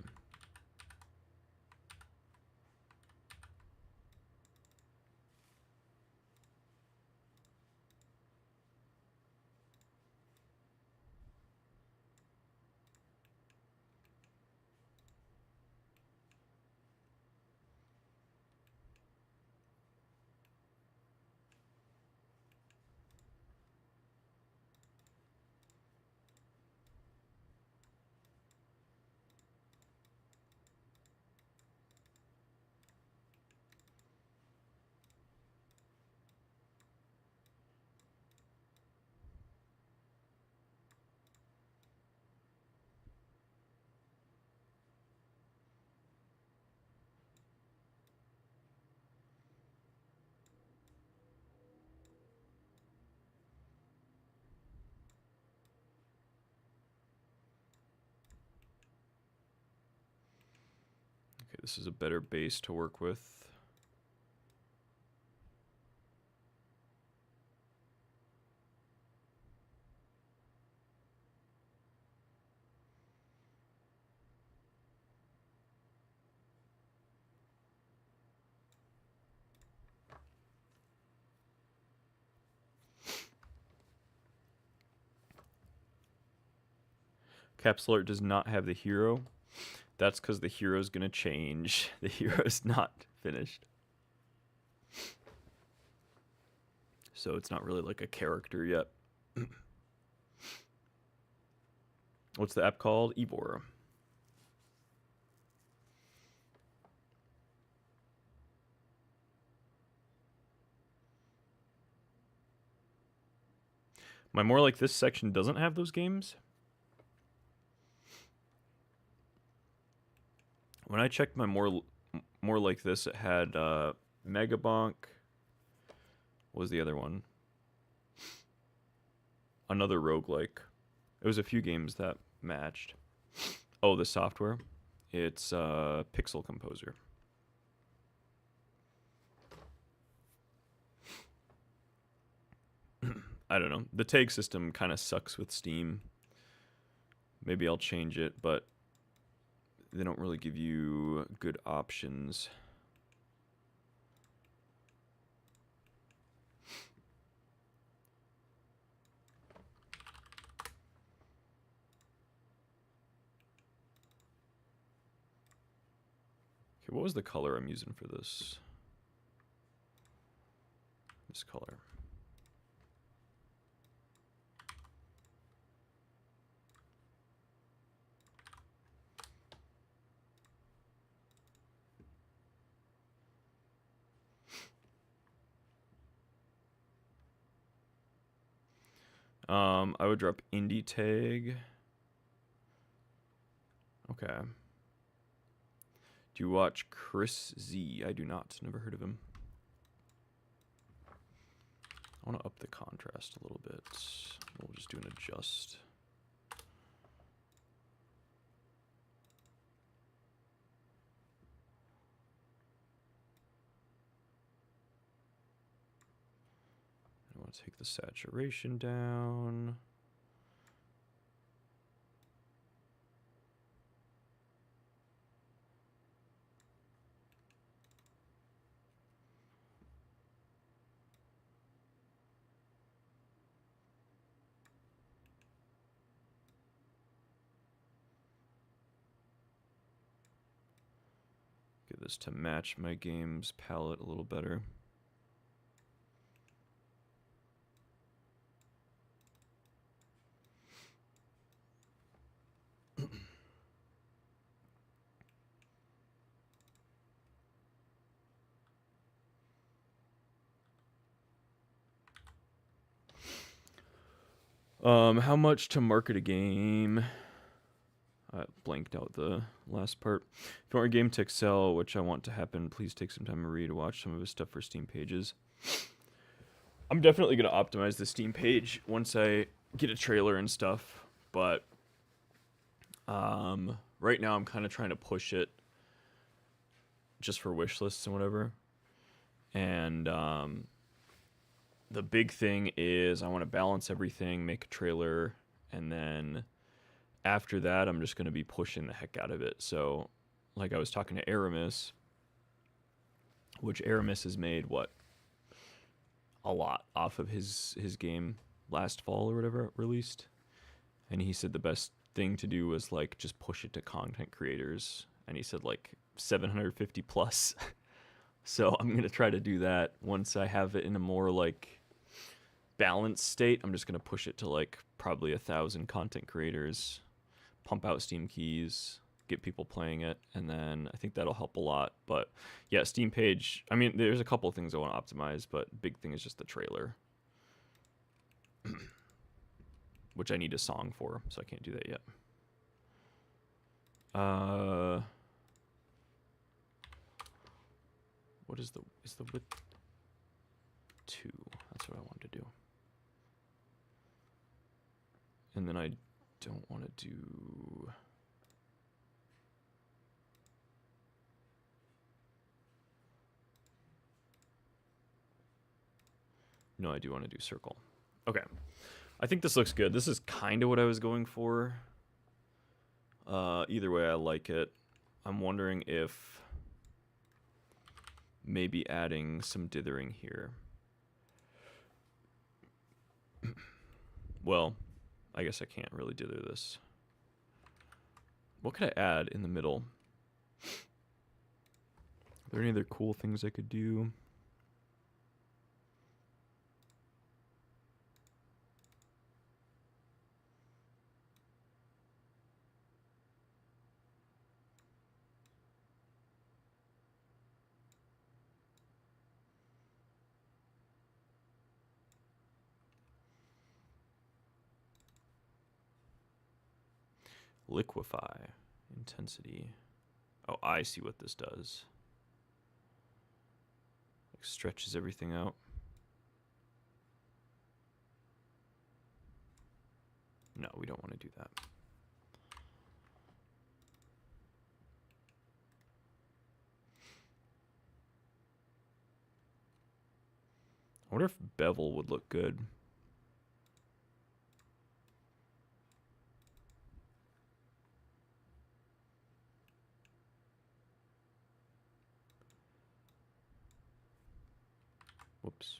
Okay, this is a better base to work with. Capsule art does not have the hero. That's because the hero's gonna change. The hero's not finished. So it's not really like a character yet. What's the app called? Eavor. My More Like This section doesn't have those games. When I checked my More Like This, it had Megabonk. What was the other one? Another roguelike. It was a few games that matched. Oh, the software. It's Pixel Composer. I don't know. The tag system kind of sucks with Steam. Maybe I'll change it, but they don't really give you good options. Okay, what was the color I'm using for this? This color. I would drop indie tag. Okay. Do you watch Chris Z? I do not. Never heard of him. I want to up the contrast a little bit. We'll just do an adjust. I want to take the saturation down. Get this to match my game's palette a little better. How much to market a game? I blanked out the last part. If you want your game to excel, which I want to happen, please take some time to read or watch some of his stuff for Steam pages. I'm definitely going to optimize the Steam page once I get a trailer and stuff, but right now I'm kind of trying to push it just for wish lists and whatever. And the big thing is I want to balance everything, make a trailer, and then after that, I'm just going to be pushing the heck out of it. So, like I was talking to Aramis, which Aramis has made, what, a lot off of his game last fall or whatever it released. And he said the best thing to do was, like, just push it to content creators. And he said, like, 750 plus. So I'm going to try to do that once I have it in a more, like, balanced state. I'm just going to push it to, like, probably 1,000 content creators, pump out Steam keys, get people playing it, and then I think that'll help a lot. But yeah, Steam page, I mean, there's a couple of things I want to optimize, but big thing is just the trailer, which I need a song for, so I can't do that yet. What is the width? 2. That's what I wanted to do. And then I don't want to do... No, I do want to do circle. Okay. I think this looks good. This is kind of what I was going for. Either way, I like it. I'm wondering if maybe adding some dithering here. Well, I guess I can't really dither this. What could I add in the middle? Are there any other cool things I could do? Liquefy. Intensity. Oh, I see what this does. Like, stretches everything out. No, we don't want to do that. I wonder if bevel would look good. Whoops.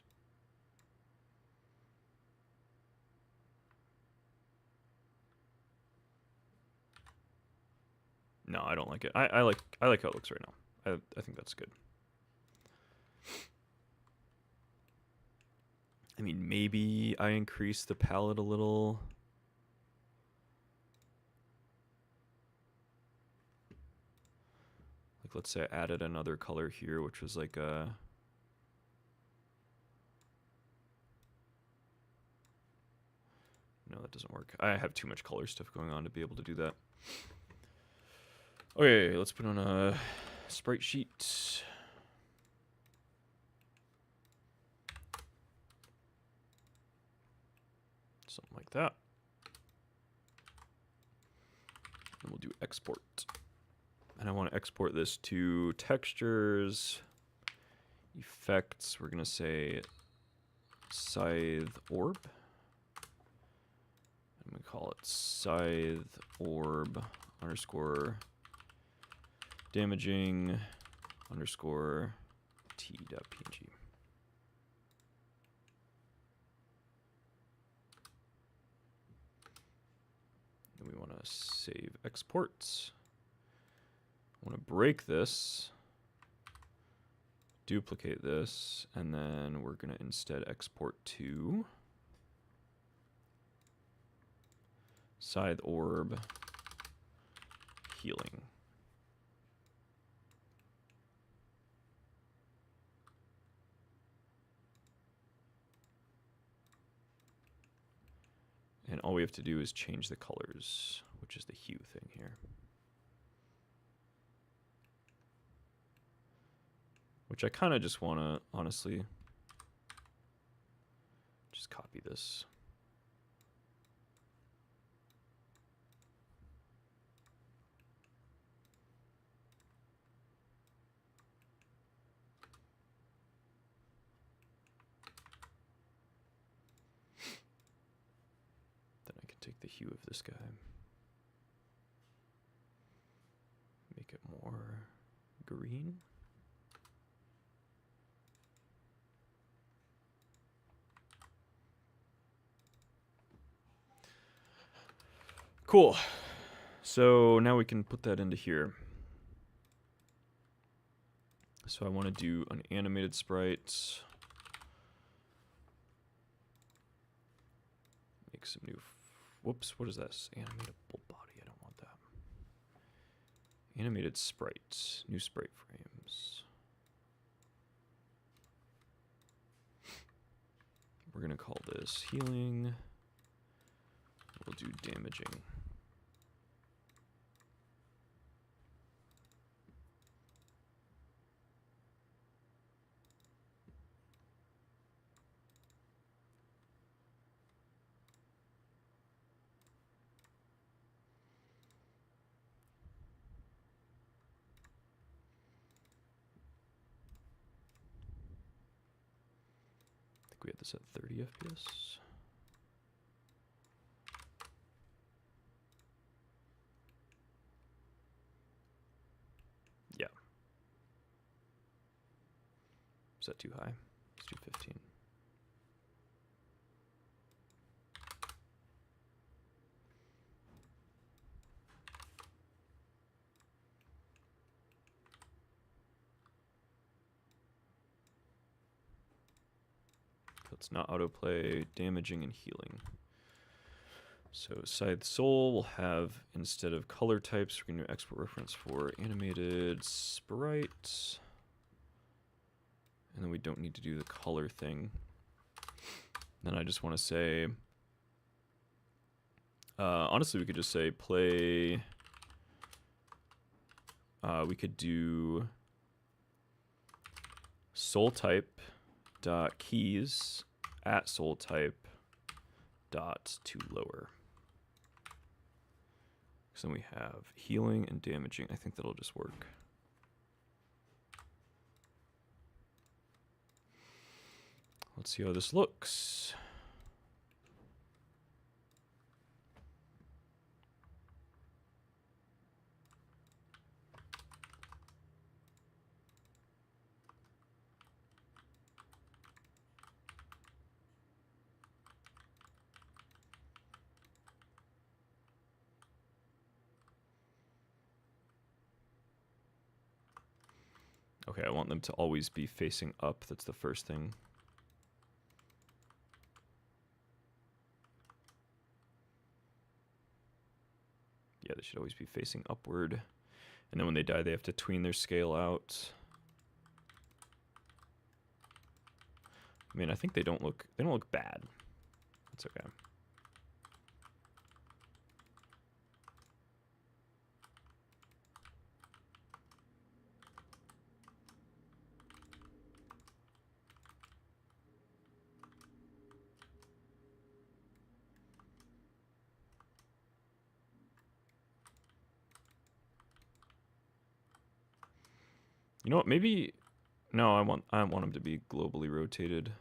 No, I don't like it. I like how it looks right now. I think that's good. I mean, maybe I increase the palette a little. Like, let's say I added another color here, which was like a... No, that doesn't work. I have too much color stuff going on to be able to do that. Okay, let's put on a sprite sheet. Something like that. And we'll do export. And I want to export this to textures, effects. We're going to say Scythe orb. I'm going to call it Scythe orb underscore damaging underscore t.png. Then we want to save exports. I want to break this, duplicate this, and then we're going to instead export to Scythe orb healing. And all we have to do is change the colors, which is the hue thing here. Which I kind of just want to, honestly, just copy this. Then I can take the hue of this guy. Cool. So now we can put that into here. So I want to do an animated sprite. Make some new... Whoops, what is this? Animated bull body. I don't want that. Animated sprites. New sprite frames. We're going to call this healing. We'll do damaging. I think we had this at 30 FPS. Yeah. Is that too high? Let's do 15. Let's not autoplay damaging and healing. So Scythe Soul will have, instead of color types, we're going to export reference for animated sprite. And then we don't need to do the color thing. Then I just want to say, honestly, we could just say play, we could do soul type dot keys at soul type dot to lower. So then we have healing and damaging. I think that'll just work. Let's see how this looks. Okay, I want them to always be facing up. That's the first thing. Yeah, they should always be facing upward. And then when they die, they have to tween their scale out. I mean, I think they don't look bad. That's okay. You know what? Maybe no. I want them to be globally rotated.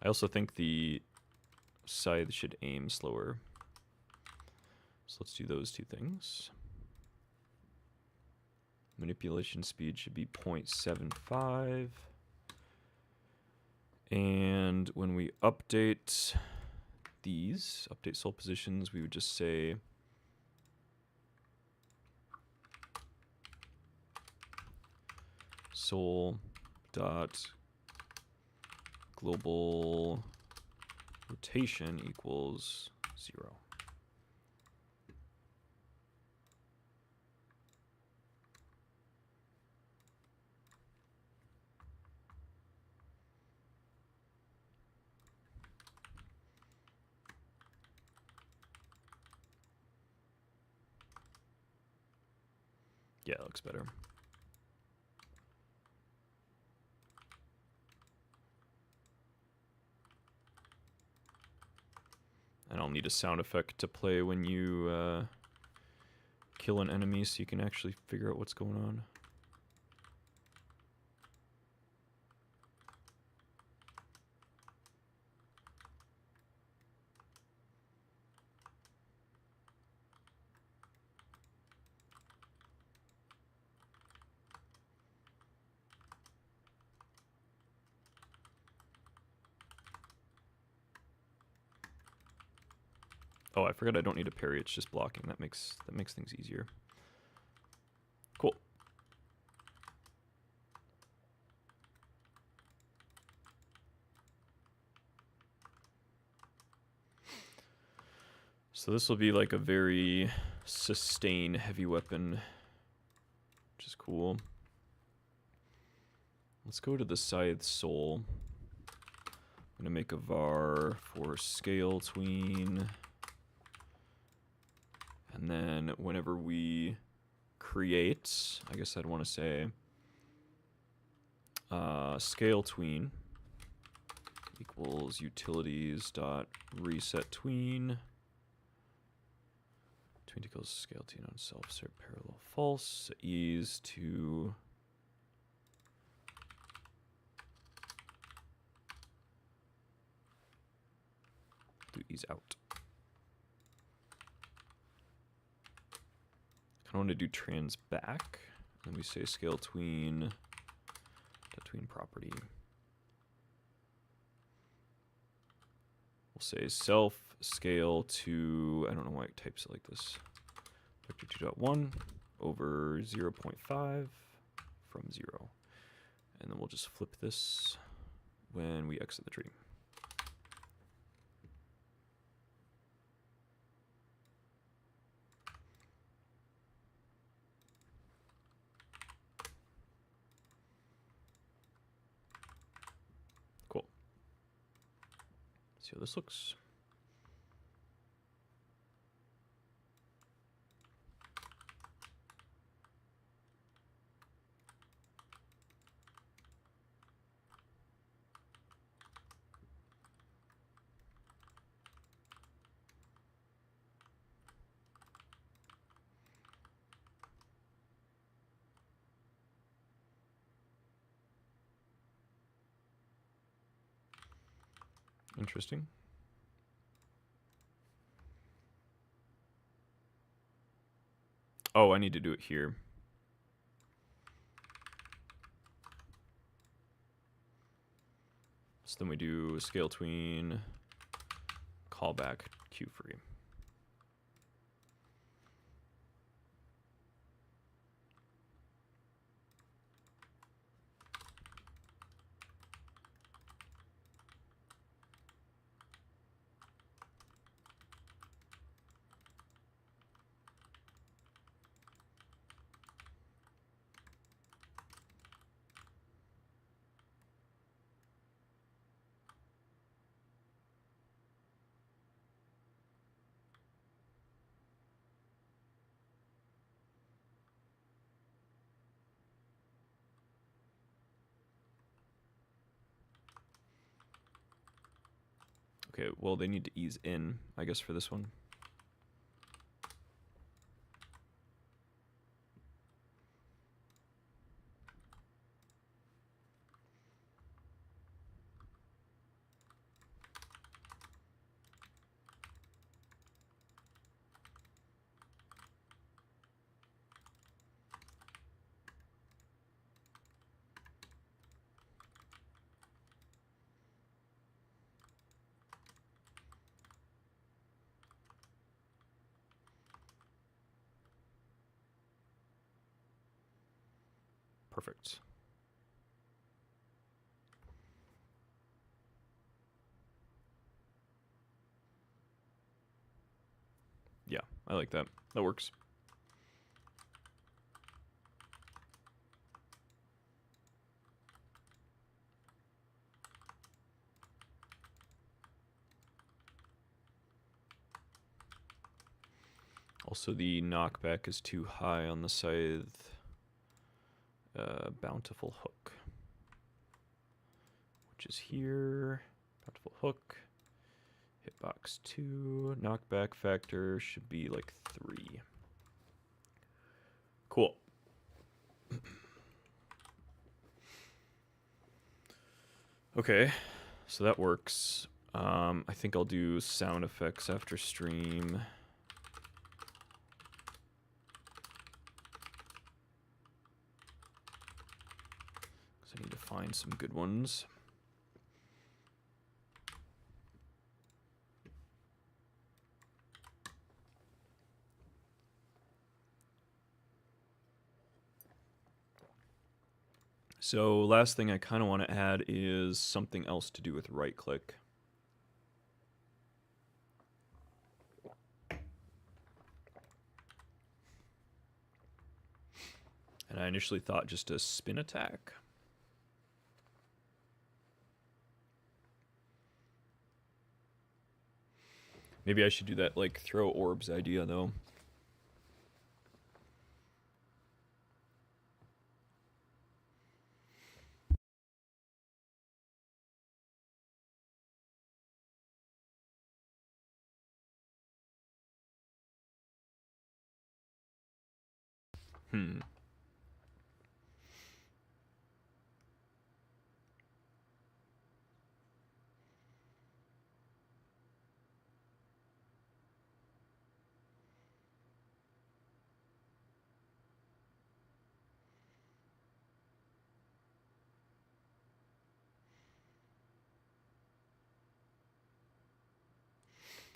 I also think the scythe should aim slower. So let's do those two things. Manipulation speed should be 0.75. And when we update these, update soul positions, we would just say soul dot global rotation equals 0. Yeah, it looks better. And I'll need a sound effect to play when you kill an enemy so you can actually figure out what's going on. Oh, I forgot I don't need a parry. It's just blocking. That makes things easier. Cool. So this will be like a very sustain heavy weapon, which is cool. Let's go to the Scythe Soul. I'm gonna make a var for scale tween. And then whenever we create, I guess I'd want to say scale tween equals utilities dot reset tween. Tween equals scale tween on self cert parallel false. Ease to do ease out. I want to do trans back. Then we say scale tween, tween property. We'll say self scale to, I don't know why it types it like this, vector 2.1 over 0.5 from 0. And then we'll just flip this when we exit the tree. See how this looks. Interesting. Oh, I need to do it here. So then we do scale tween, callback queue free. Okay, well, they need to ease in, I guess, for this one. Perfect. Yeah, I like that. That works. Also, the knockback is too high on the Scythe. Bountiful Hook, which is here. Bountiful Hook. Hitbox 2. Knockback factor should be like 3. Cool. Okay, so that works. I think I'll do sound effects after stream. I need to find some good ones. So last thing I kind of want to add is something else to do with right click. And I initially thought just a spin attack. Maybe I should do that like throw orbs idea though.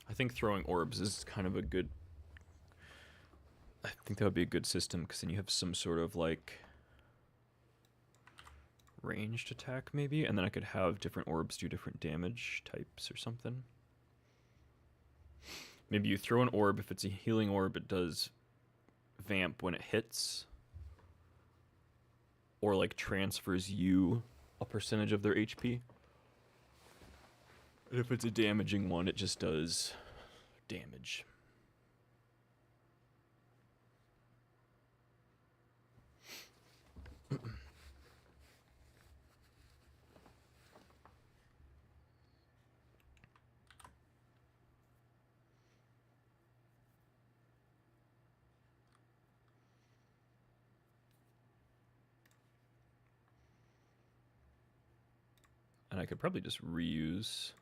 I think throwing orbs is kind of a good... I think that would be a good system, because then you have some sort of, like, ranged attack, maybe? And then I could have different orbs do different damage types or something. Maybe you throw an orb. If it's a healing orb, it does vamp when it hits. Or, like, transfers you a percentage of their HP. And if it's a damaging one, it just does damage. And I could probably just reuse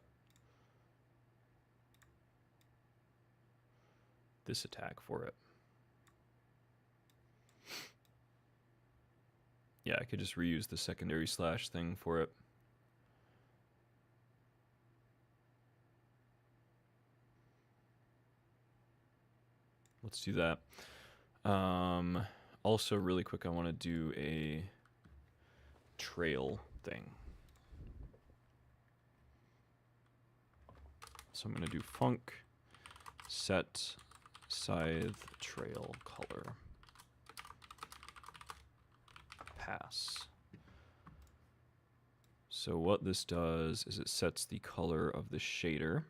this attack for it. Yeah, I could just reuse the secondary slash thing for it. Let's do that. Also, really quick, I want to do a trail thing. So I'm going to do func set Scythe trail color pass. So what this does is it sets the color of the shader.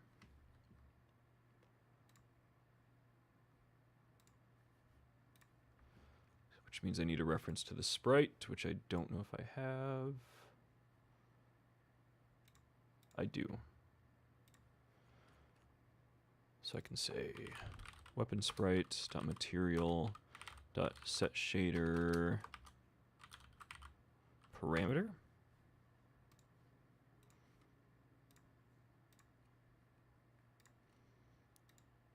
Which means I need a reference to the sprite, which I don't know if I have. I do. So I can say weapon sprite dot material dot set shader parameter.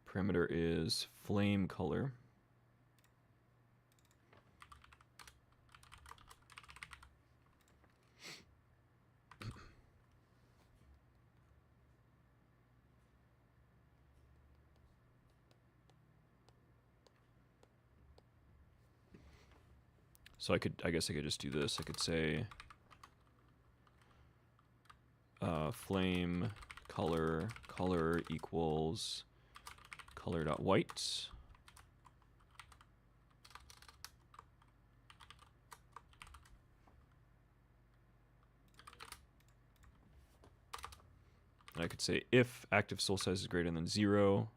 Parameter is flame color. So I guess I could just do this. I could say flame color equals color.white. And I could say if active soul size is greater than 0,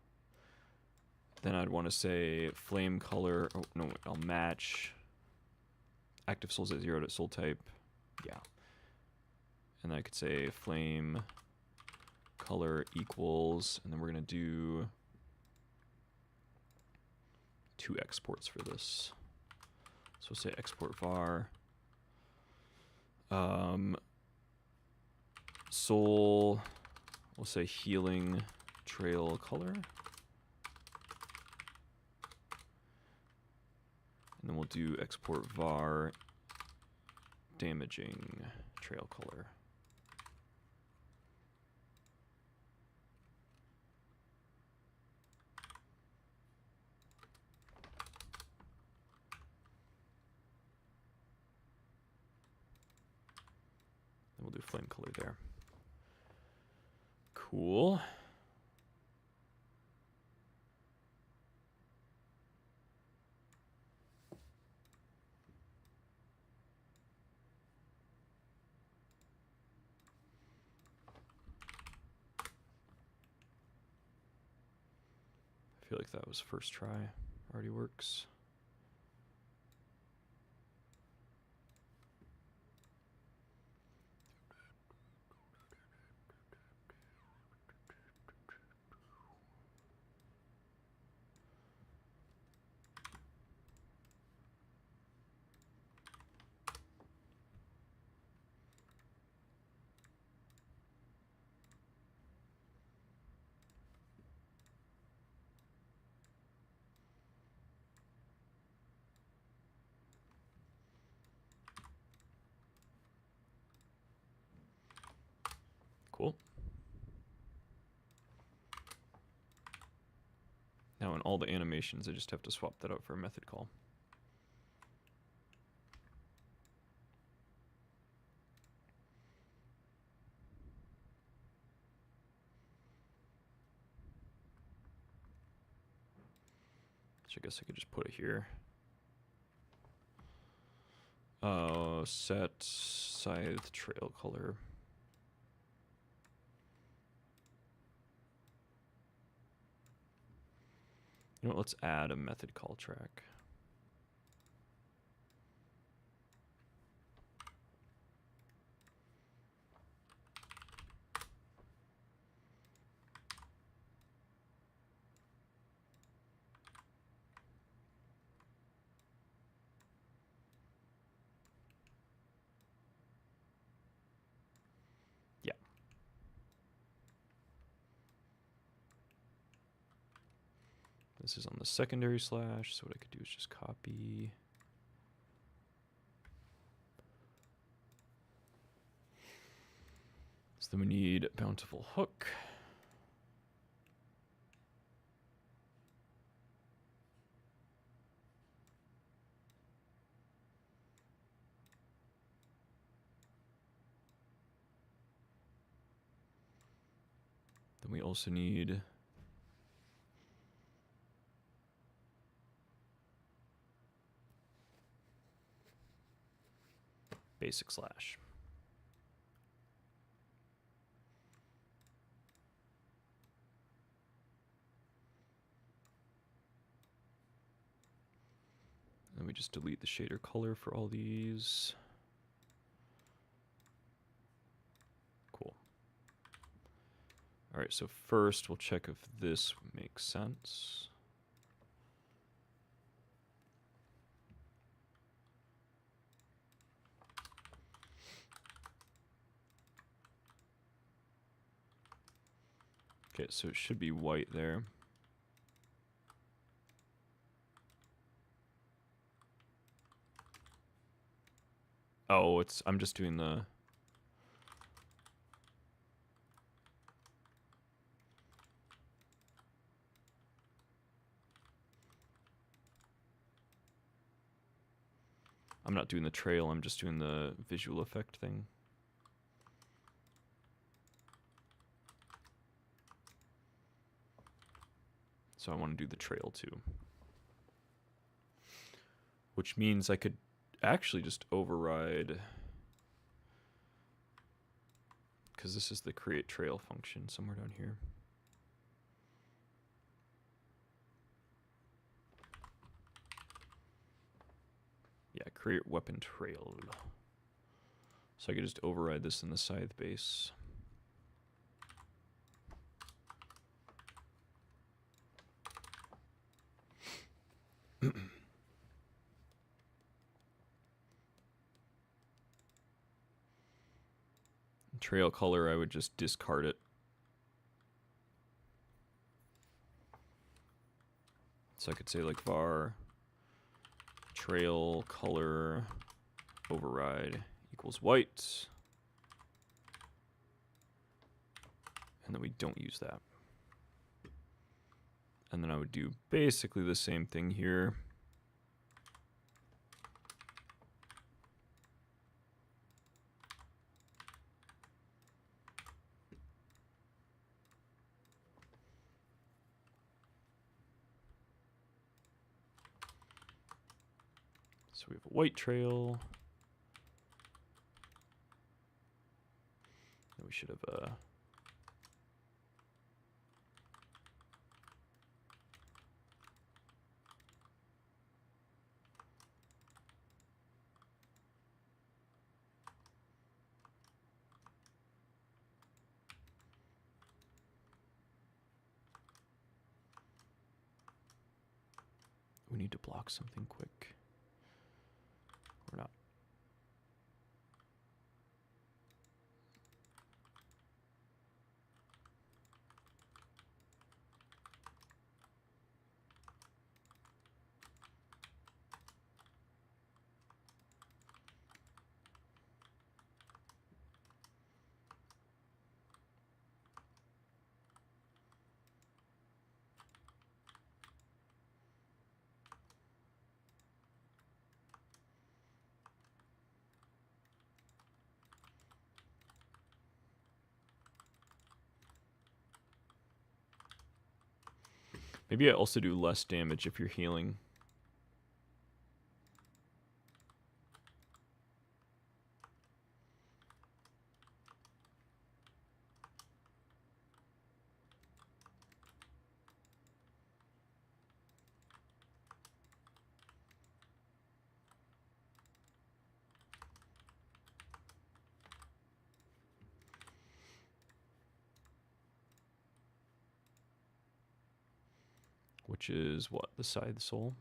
then I'd want to say flame color. Oh no, I'll match active souls at 0 to soul type. Yeah. And then I could say flame color equals, and then we're going to do 2 exports for this. So we'll say export var soul, we'll say healing trail color. And then we'll do export var damaging trail color. do flame color there. Cool. I feel like that was first try. Already works. Cool. Now in all the animations, I just have to swap that out for a method call. Which I guess I could just put it here. Set Scythe trail color. You know what, let's add a method call track. Yeah. This is on the secondary slash, so what I could do is just copy. So then we need bountiful hook. Then we also need basic slash. And we just delete the shader color for all these. Cool. All right, so first we'll check if this makes sense. Okay, so it should be white there. Oh, I'm just doing the... I'm not doing the trail, I'm just doing the visual effect thing. So I want to do the trail too. Which means I could actually just override, because this is the create trail function somewhere down here. Yeah, create weapon trail. So I could just override this in the Scythe base. Trail color, I would just discard it. So I could say like var trail color override equals white. And then we don't use that. And then I would do basically the same thing here. So we have a white trail. We should have we need to block something quick. We're not. Maybe I also do less damage if you're healing. Which is what? The Scythe Soul?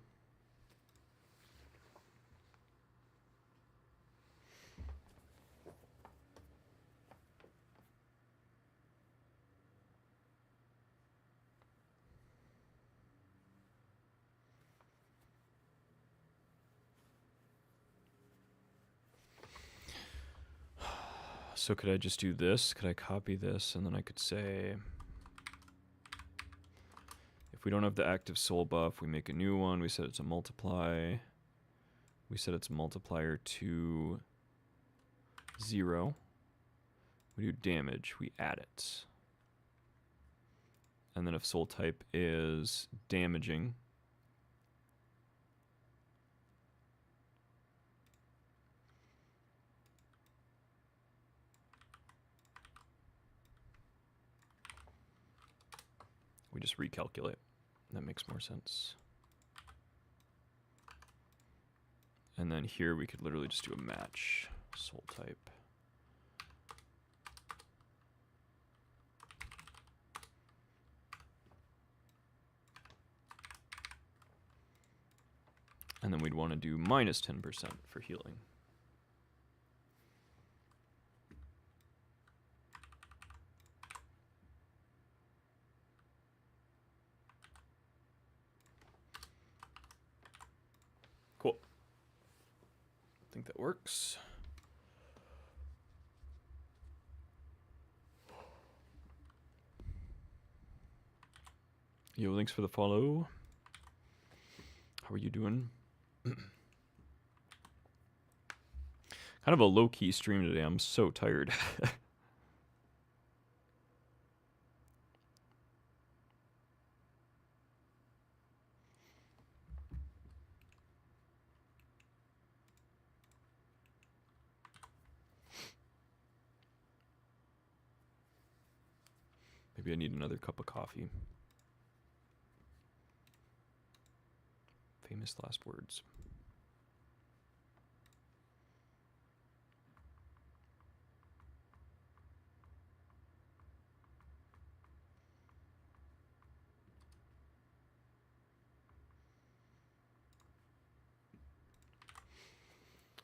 So could I just do this? Could I copy this? And then I could say, if we don't have the active soul buff, we make a new one. We said it's a multiply. We set its multiplier to 0. We do damage. We add it. And then if soul type is damaging, we just recalculate. That makes more sense. And then here we could literally just do a match soul type. And then we'd want to do minus 10% for healing. Cool. I think that works. Yo, thanks for the follow. How are you doing? Kind of a low-key stream today. I'm so tired. Maybe I need another cup of coffee. Famous last words.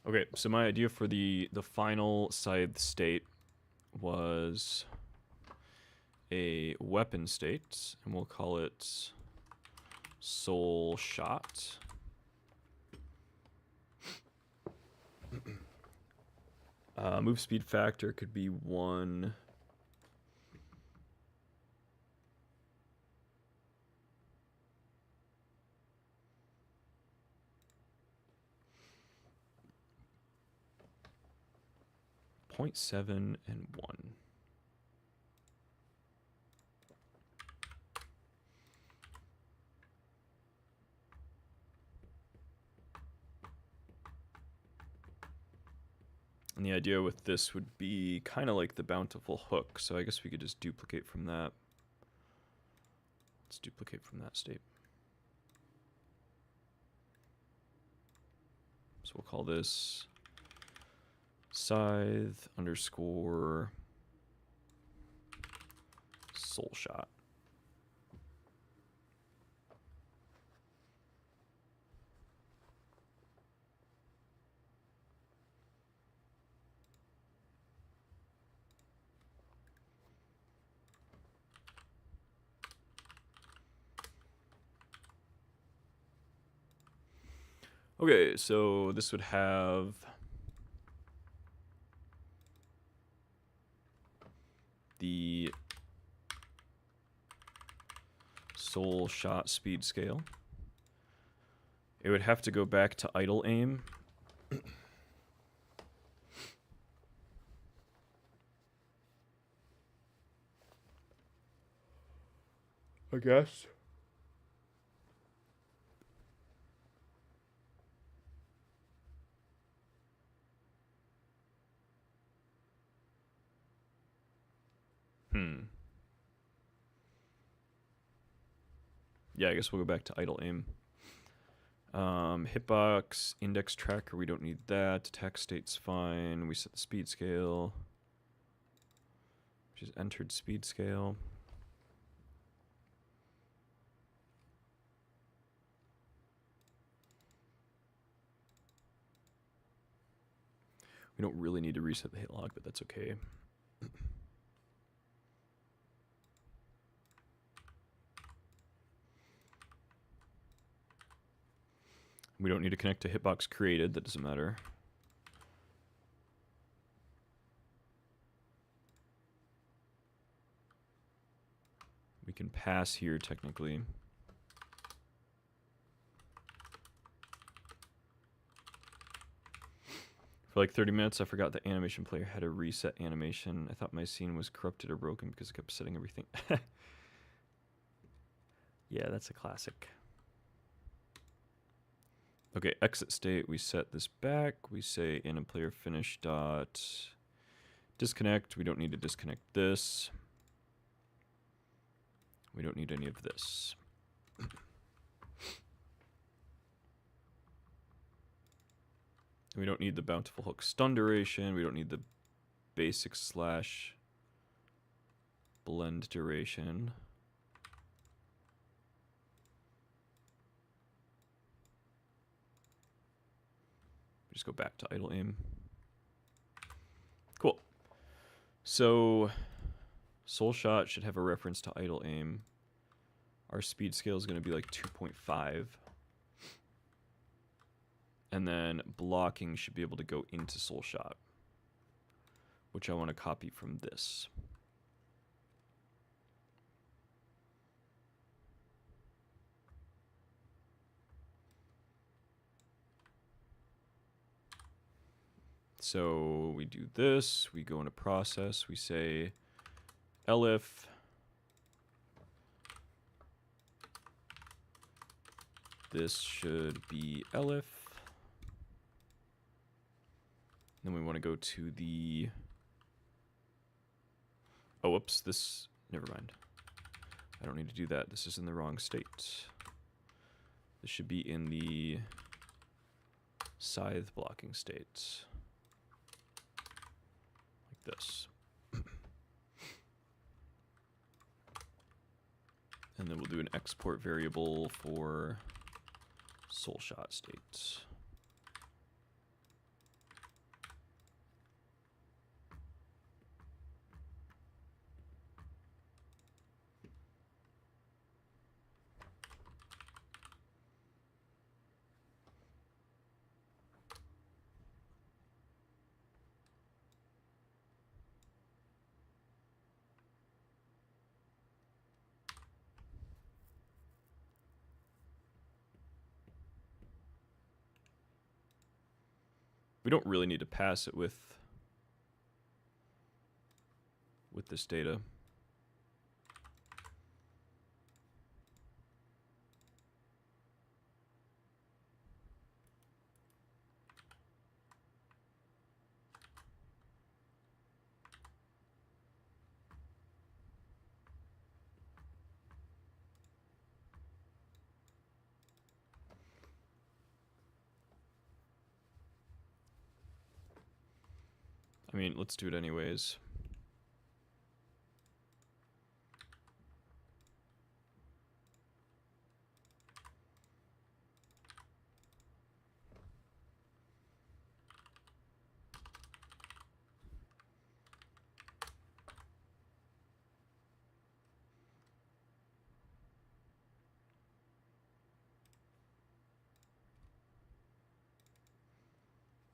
Okay, so my idea for the final Scythe state was a weapon state, and we'll call it Soul Shot. Move speed factor could be 1. .7 and 1. And the idea with this would be kind of like the bountiful hook, so I guess we could just duplicate from that. Let's duplicate from that state. So we'll call this Scythe underscore soul shot. Okay, so this would have the soul shot speed scale. It would have to go back to idle aim. I guess. Yeah, I guess we'll go back to idle aim. Hitbox, index tracker, we don't need that. Attack state's fine. We set the speed scale, which is entered speed scale. We don't really need to reset the hit log, but that's okay. We don't need to connect to hitbox created, that doesn't matter. We can pass here technically. For like 30 minutes, I forgot the animation player had a reset animation. I thought my scene was corrupted or broken because it kept setting everything. Yeah, that's a classic. Okay, exit state, we set this back. We say in a player finish dot disconnect. We don't need to disconnect this. We don't need any of this. We don't need the bountiful hook stun duration. We don't need the basic slash blend duration. Just go back to idle aim. Cool. So soul shot should have a reference to idle aim. Our speed scale is going to be like 2.5. And then blocking should be able to go into soul shot, which I want to copy from this. So we do this, we go into process, we say elif this should be elif. Then we want to go to the, oh, whoops, this, never mind. I don't need to do that. This is in the wrong state. This should be in the scythe blocking state. Like this. And then we'll do an export variable for soul shot state. We don't really need to pass it with this data. I mean, let's do it anyways.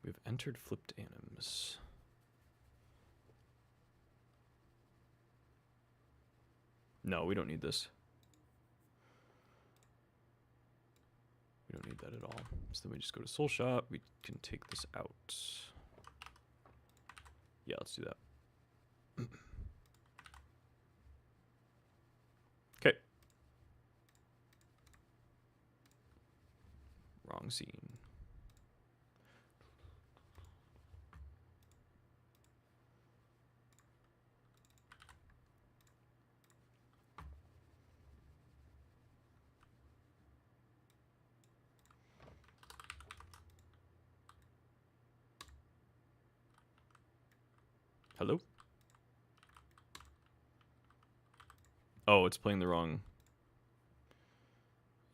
We've entered flipped anims. No, we don't need this. We don't need that at all. So then we just go to Soul Shop. We can take this out. Yeah, let's do that. Okay. Wrong scene. Hello? Oh, it's playing the wrong...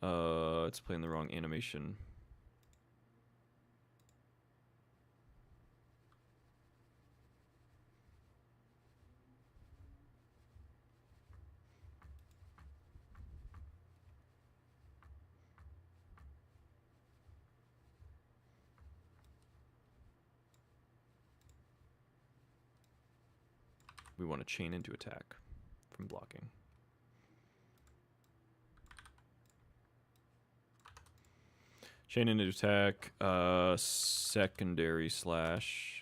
it's playing the wrong animation. We want to chain into attack from blocking. Chain into attack, secondary slash.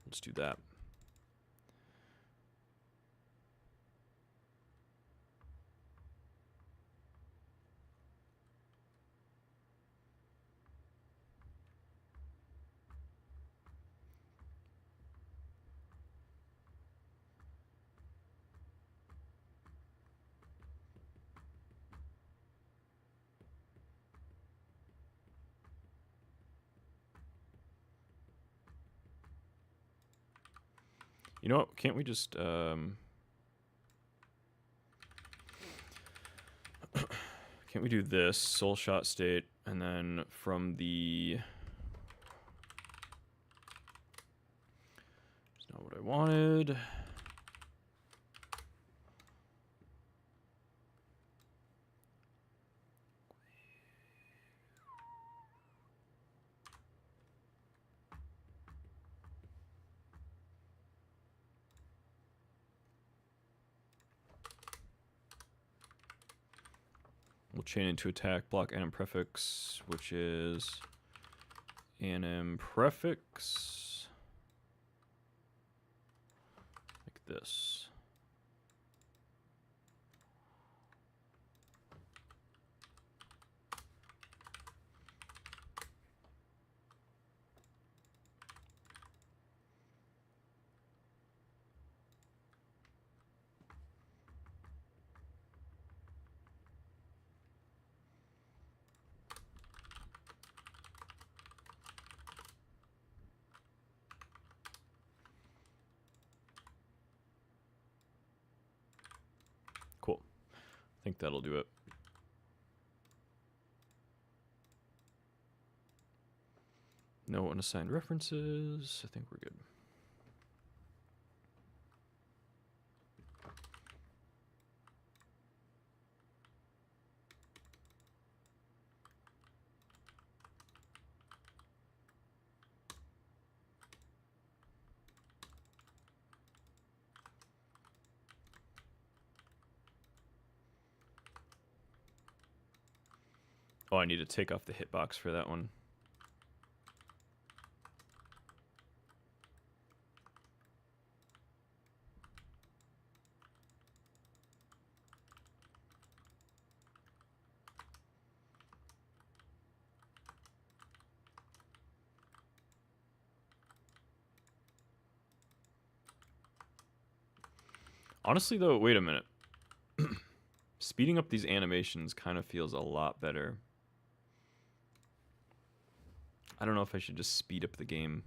Let's do that. You know what? Can't we just can't we do this soul shot state and then from the that's not what I wanted. We'll chain into attack, block anim prefix, which is anim prefix. Like this. Cool. I think that'll do it. No unassigned references. I think we're good. Oh, I need to take off the hitbox for that one. Honestly, though, wait a minute. Speeding up these animations kind of feels a lot better. I don't know if I should just speed up the game.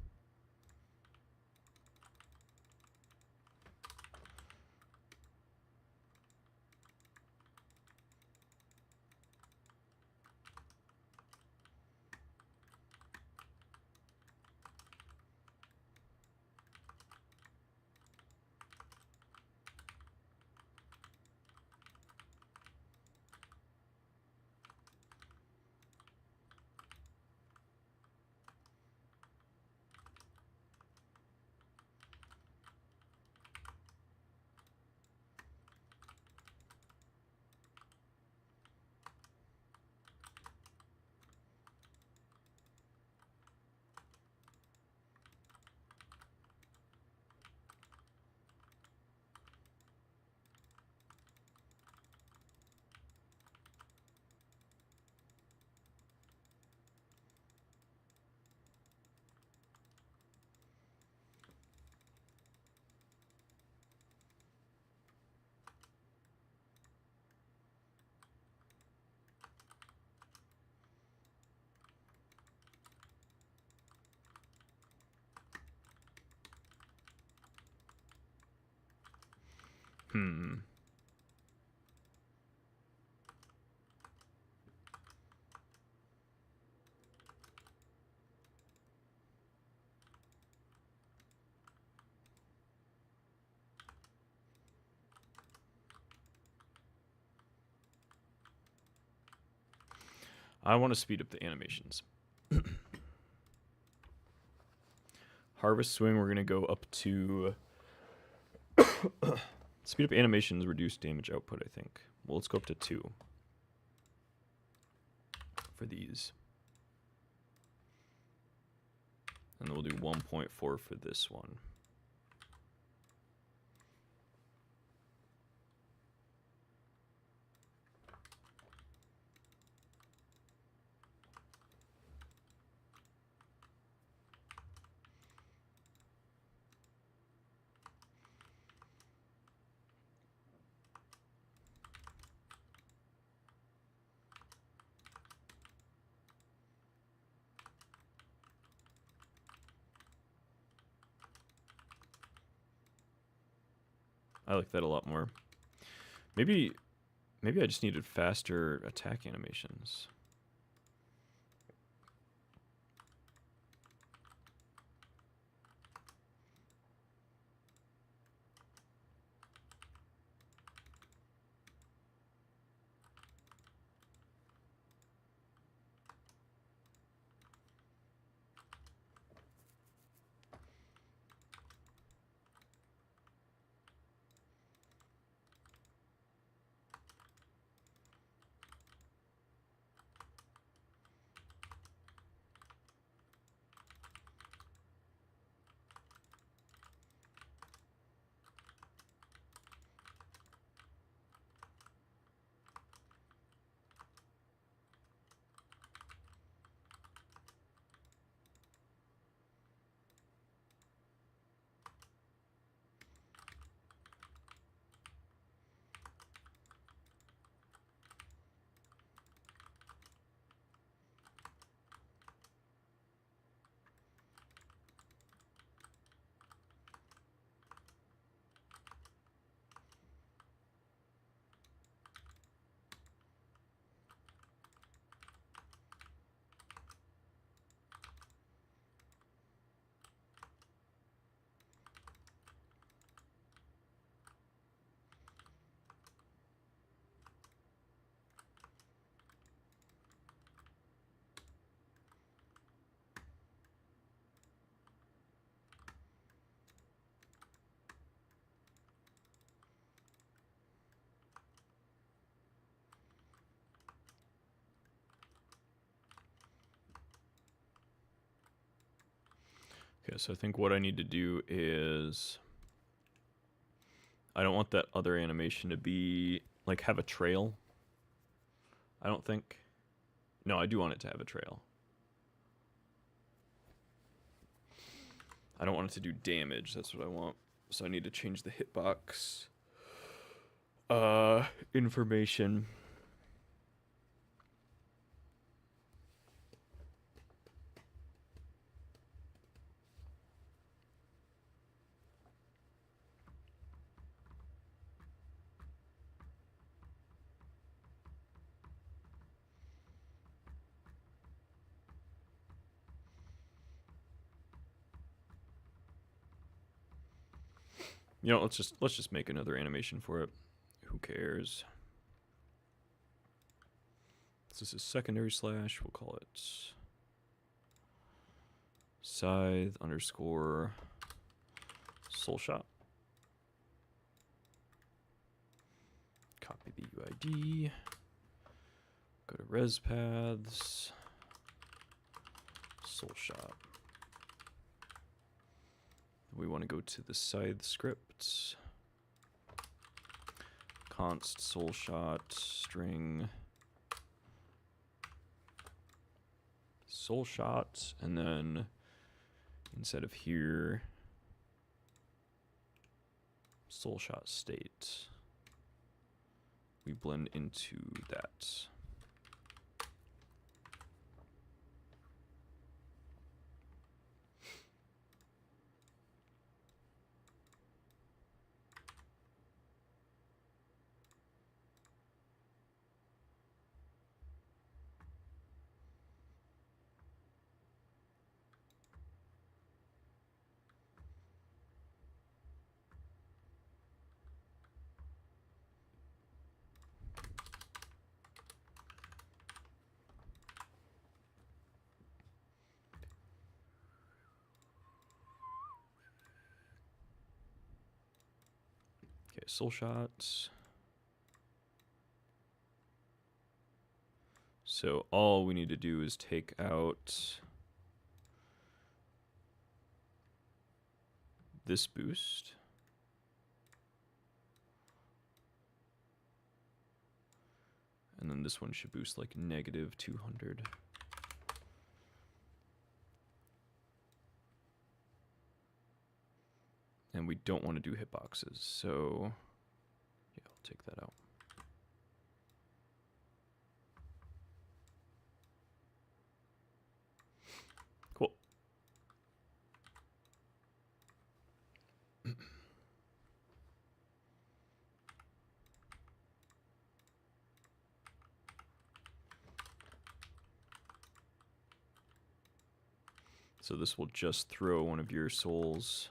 I want to speed up the animations. Harvest Swing, we're going to go up to... Speed up animations, reduce damage output, I think. Well, let's go up to 2 for these. And then we'll do 1.4 for this one. I like that a lot more. Maybe I just needed faster attack animations. Okay, so I think what I need to do is I don't want that other animation to be like have a trail. I don't think. No, I do want it to have a trail. I don't want it to do damage. That's what I want. So I need to change the hitbox information. You know, let's just make another animation for it. Who cares? This is secondary slash. We'll call it Scythe underscore soul shot. Copy the UID. Go to res paths. Soul shot. We want to go to the Scythe script. Const soul shot string soul shot, and then instead of here, soul shot state. We blend into that. Okay, soul shots. So all we need to do is take out this boost. And then this one should boost like negative 200. And we don't want to do hitboxes, so yeah, I'll take that out. Cool. So this will just throw one of your souls.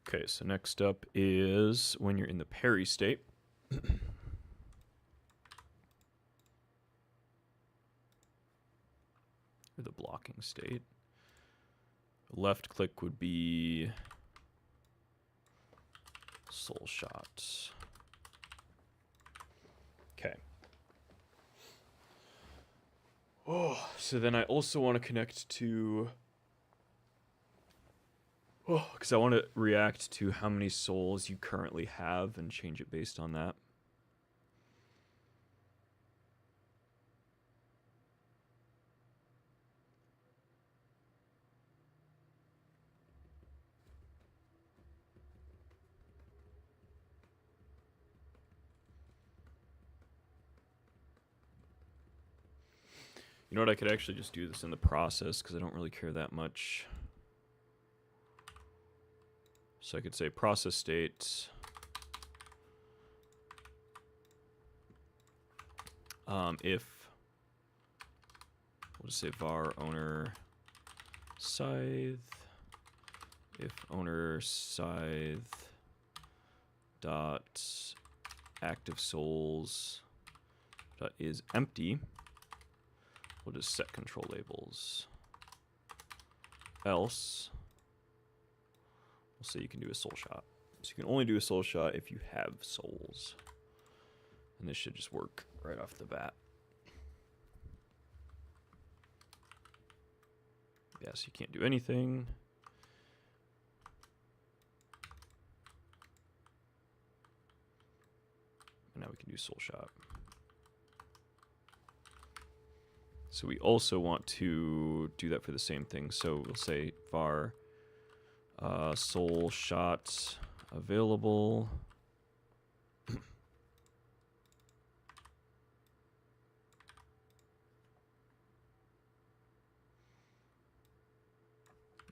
Okay, so next up is when you're in the parry state. Or the blocking state. Left click would be soul shot. Okay. Oh, so then I also want to connect to Because I want to react to how many souls you currently have and change it based on that. You know what, I could actually just do this in the process because I don't really care that much. So I could say process state. If, we'll just say var owner Scythe, if owner Scythe dot active souls dot is empty, we'll just set control labels. Else, we'll say you can do a soul shot. So you can only do a soul shot if you have souls. And this should just work right off the bat. Yes, you can't do anything. And now we can do soul shot. So we also want to do that for the same thing. So we'll say var soul shot available. We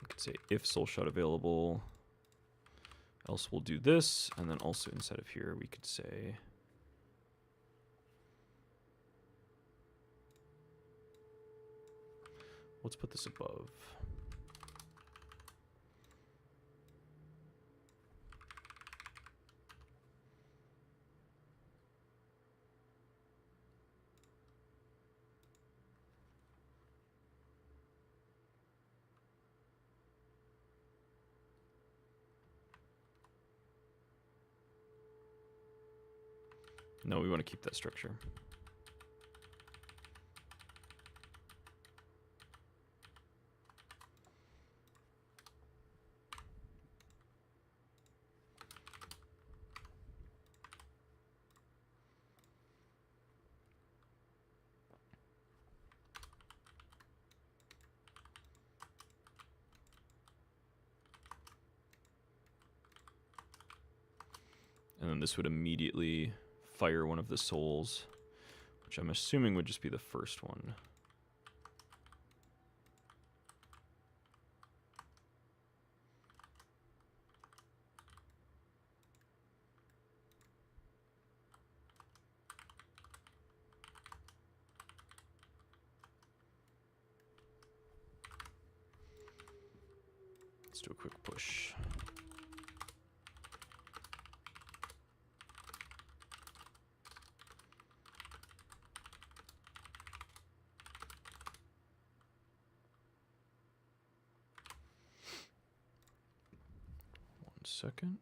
could say if soul shot available, else we'll do this, and then also inside of here we could say let's put this above. No, we want to keep that structure. And then this would immediately fire one of the souls, which I'm assuming would just be the first one. Let's do a quick push. Second.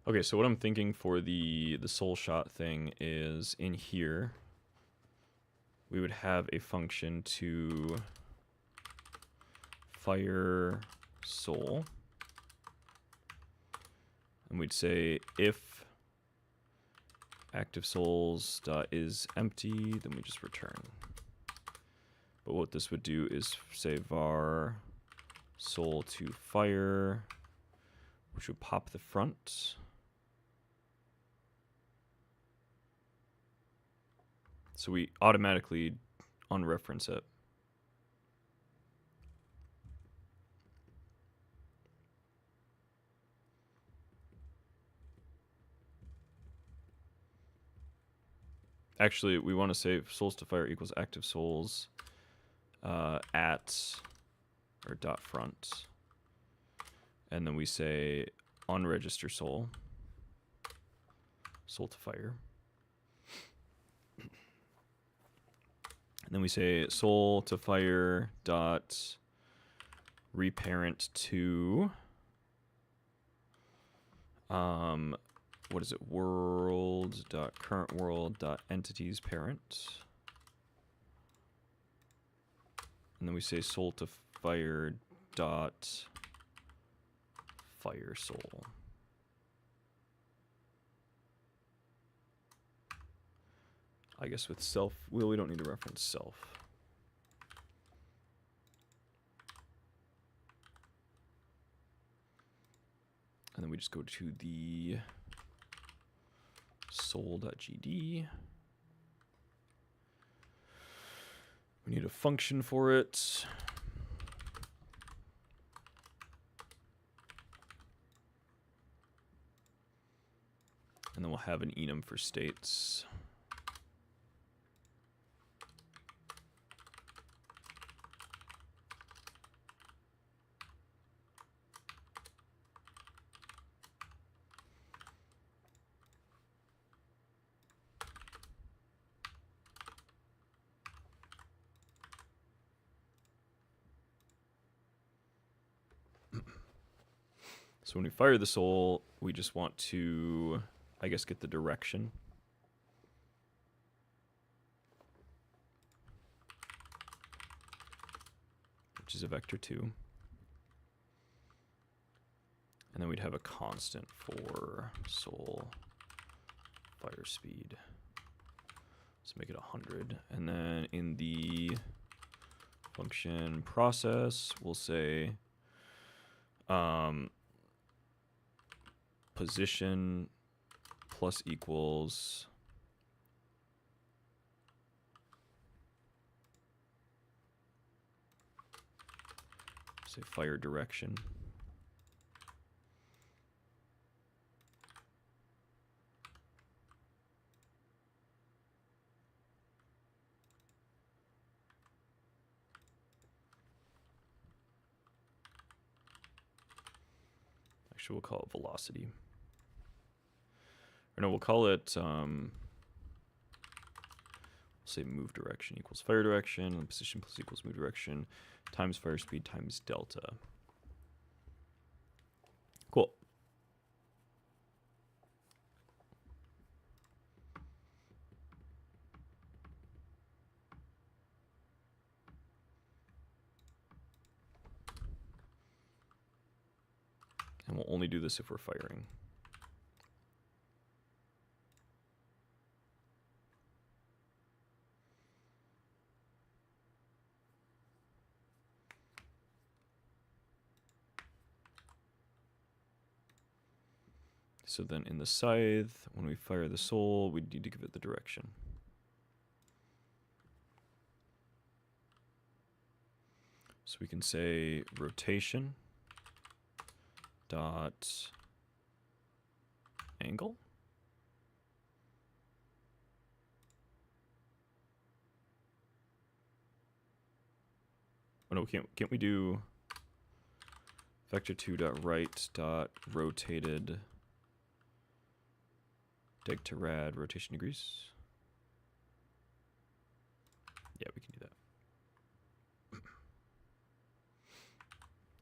Okay, so what I'm thinking for the soul shot thing is in here, we would have a function to fire soul. And we'd say if active souls is empty, then we just return. But what this would do is say var soul to fire, which would pop the front. So we automatically unreference it. Actually, we want to say souls to fire equals active souls at or dot front. And then we say unregister soul, soul to fire. And then we say soul to fire dot reparent to what is it? World dot current world dot entities parent. And then we say soul to fire dot fire soul. I guess with self, well, we don't need to reference self. And then we just go to the soul.gd. We need a function for it. And then we'll have an enum for states. So when we fire the soul, we just want to, I guess, get the direction. Which is a vector 2. And then we'd have a constant for soul fire speed. Let's make it 100. And then in the function process, we'll say position plus equals say fire direction. Actually, we'll call it velocity. Or no, we'll call it, we'll say move direction equals fire direction, and position plus equals move direction, times fire speed times delta. Cool. And we'll only do this if we're firing. So then in the Scythe, when we fire the soul, we need to give it the direction. So we can say rotation dot angle. Oh no, can't we do vector2 dot right dot rotated deg to rad rotation degrees? Yeah, we can do that.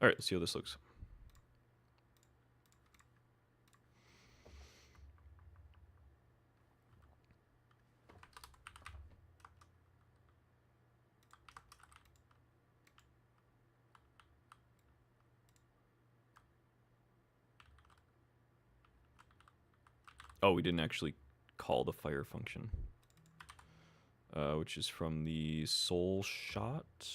All right, let's see how this looks. Oh, we didn't actually call the fire function, which is from the soul shot.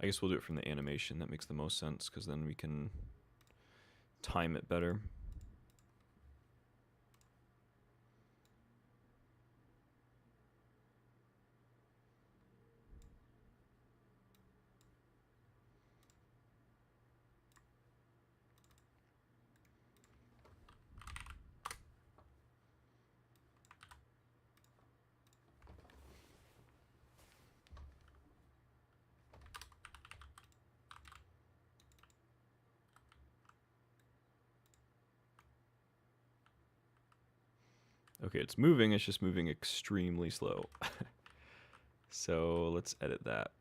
I guess we'll do it from the animation. That makes the most sense because then we can time it better. Okay, it's moving, it's just moving extremely slow. So let's edit that.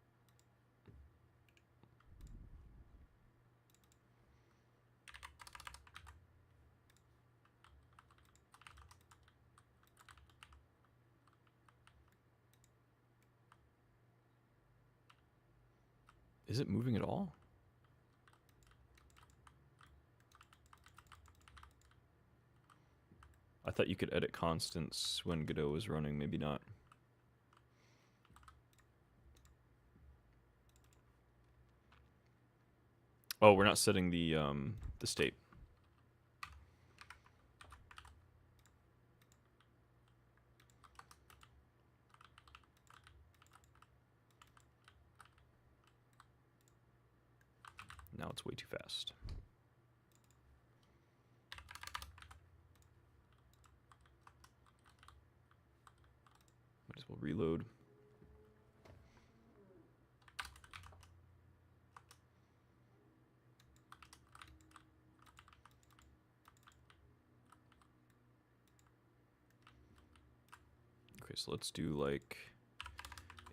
Is it moving at all? I thought you could edit constants when Godot was running, maybe not. Oh, we're not setting the state. Now it's way too fast. Might as well reload. Okay, so let's do like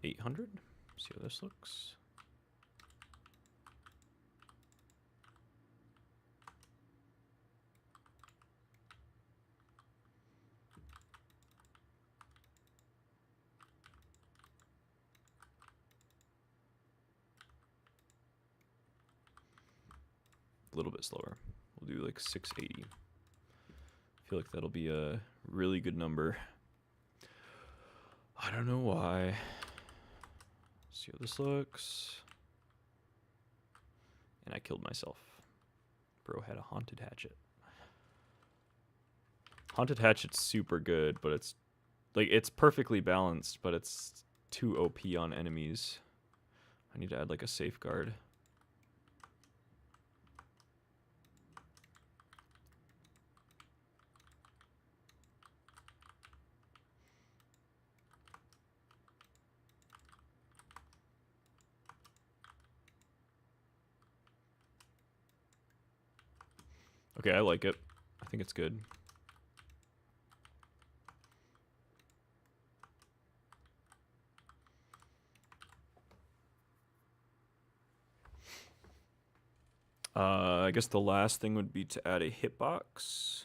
800. See how this looks. A little bit slower. We'll do like 680. I feel like that'll be a really good number. I don't know why. See how this looks. And I killed myself. Bro had a haunted hatchet. Haunted hatchet's super good, but it's like it's perfectly balanced, but it's too OP on enemies. I need to add like a safeguard. Okay, I like it. I think it's good. I guess the last thing would be to add a hitbox.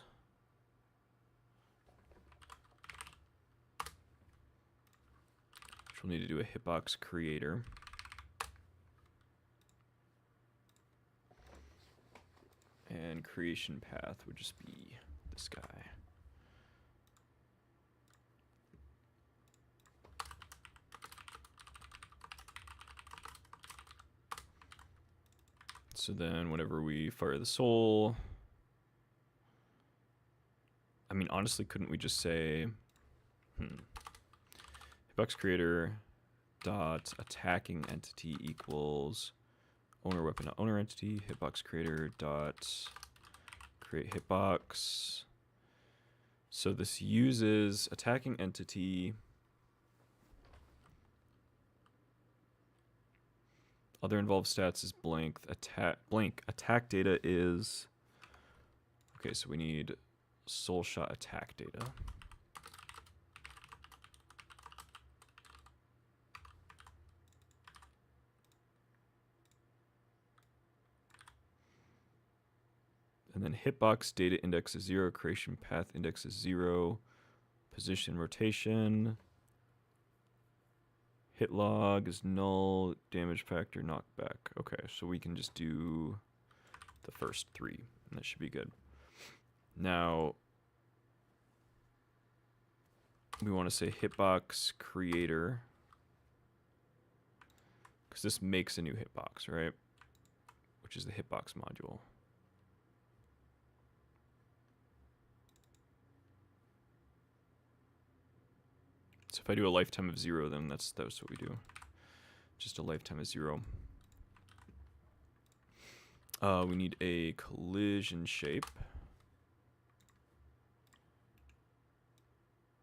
Which we'll need to do a hitbox creator. And creation path would just be this guy. So then whenever we fire the soul, I mean, honestly, couldn't we just say, hitbox creator dot attacking entity equals owner weapon dot owner entity, hitbox creator dot create hitbox. So this uses attacking entity. Other involved stats is blank. Attack data is, okay, so we need soul shot attack data. And then hitbox data index is 0, creation path index is 0, position rotation, hit log is null, damage factor knockback. Okay, so we can just do the first 3, and that should be good. Now, we want to say hitbox creator, because this makes a new hitbox, right? Which is the hitbox module. So if I do a lifetime of 0, then that's what we do. Just a lifetime of 0. We need a collision shape.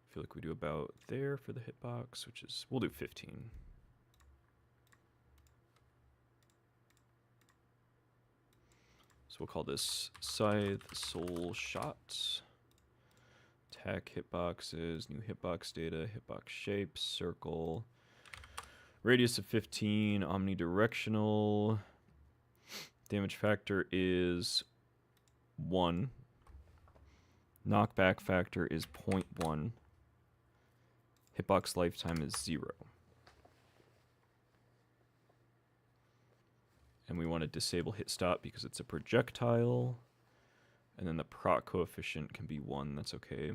I feel like we do about there for the hitbox, which is, we'll do 15. So we'll call this Scythe Soul Shot. Attack hitboxes, new hitbox data, hitbox shape, circle, radius of 15, omnidirectional. Damage factor is 1. Knockback factor is 0.1. Hitbox lifetime is 0. And we want to disable hit stop because it's a projectile. And then the proc coefficient can be 1, that's okay.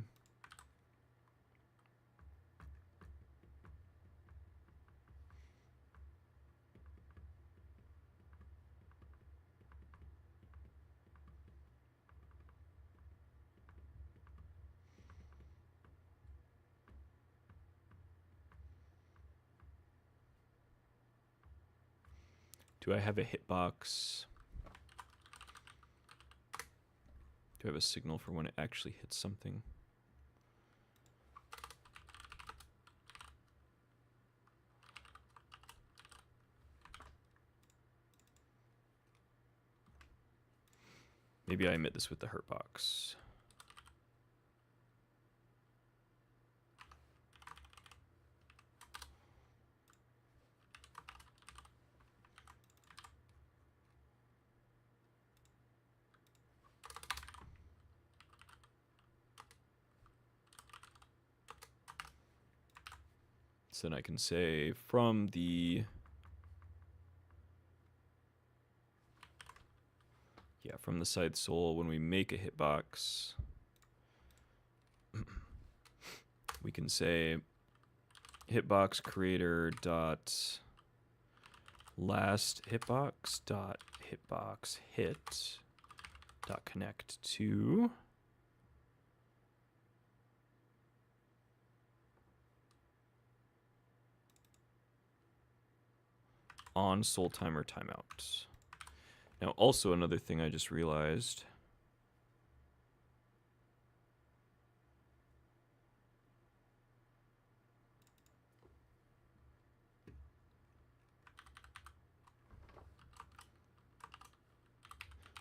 Do I have a hitbox? Do I have a signal for when it actually hits something? Maybe I emit this with the hurt box. So then I can say from the from the Scythe Soul, when we make a hitbox, we can say hitbox creator dot last hitbox dot hitbox hit dot connect to on soul timer timeout. Now also another thing I just realized,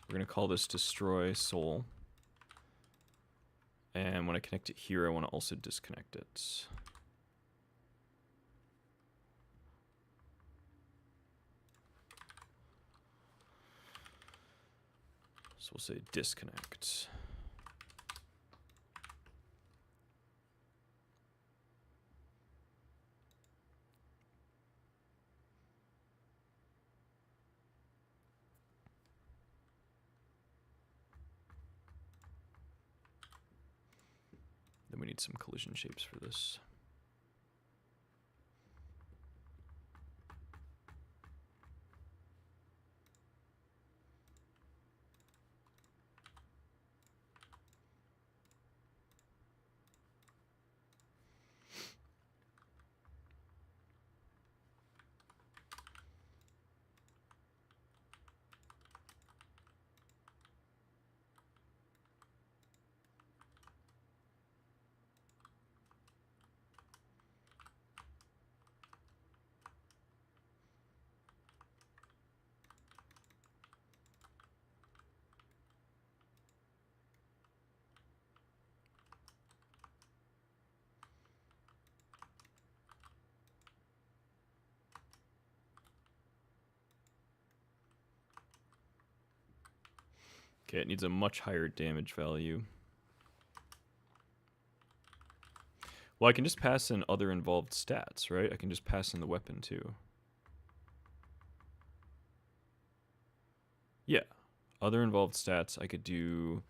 we're going to call this destroy soul. And when I connect it here, I want to also disconnect it. So we'll say disconnect. Then we need some collision shapes for this. Okay, it needs a much higher damage value. Well, I can just pass in other involved stats, right? I can just pass in the weapon too. Yeah, other involved stats, I could do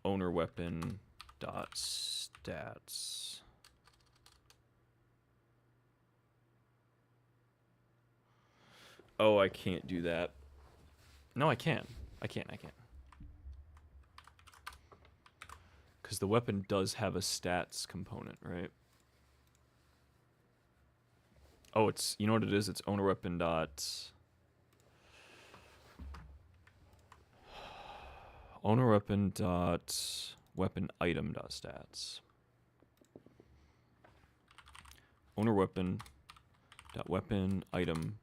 owner weapon dot stats. Oh, I can't do that. No, I can. I can. Because the weapon does have a stats component, right? Oh, it's, you know what it is? It's owner weapon dot weapon item dot stats. Owner weapon dot weapon item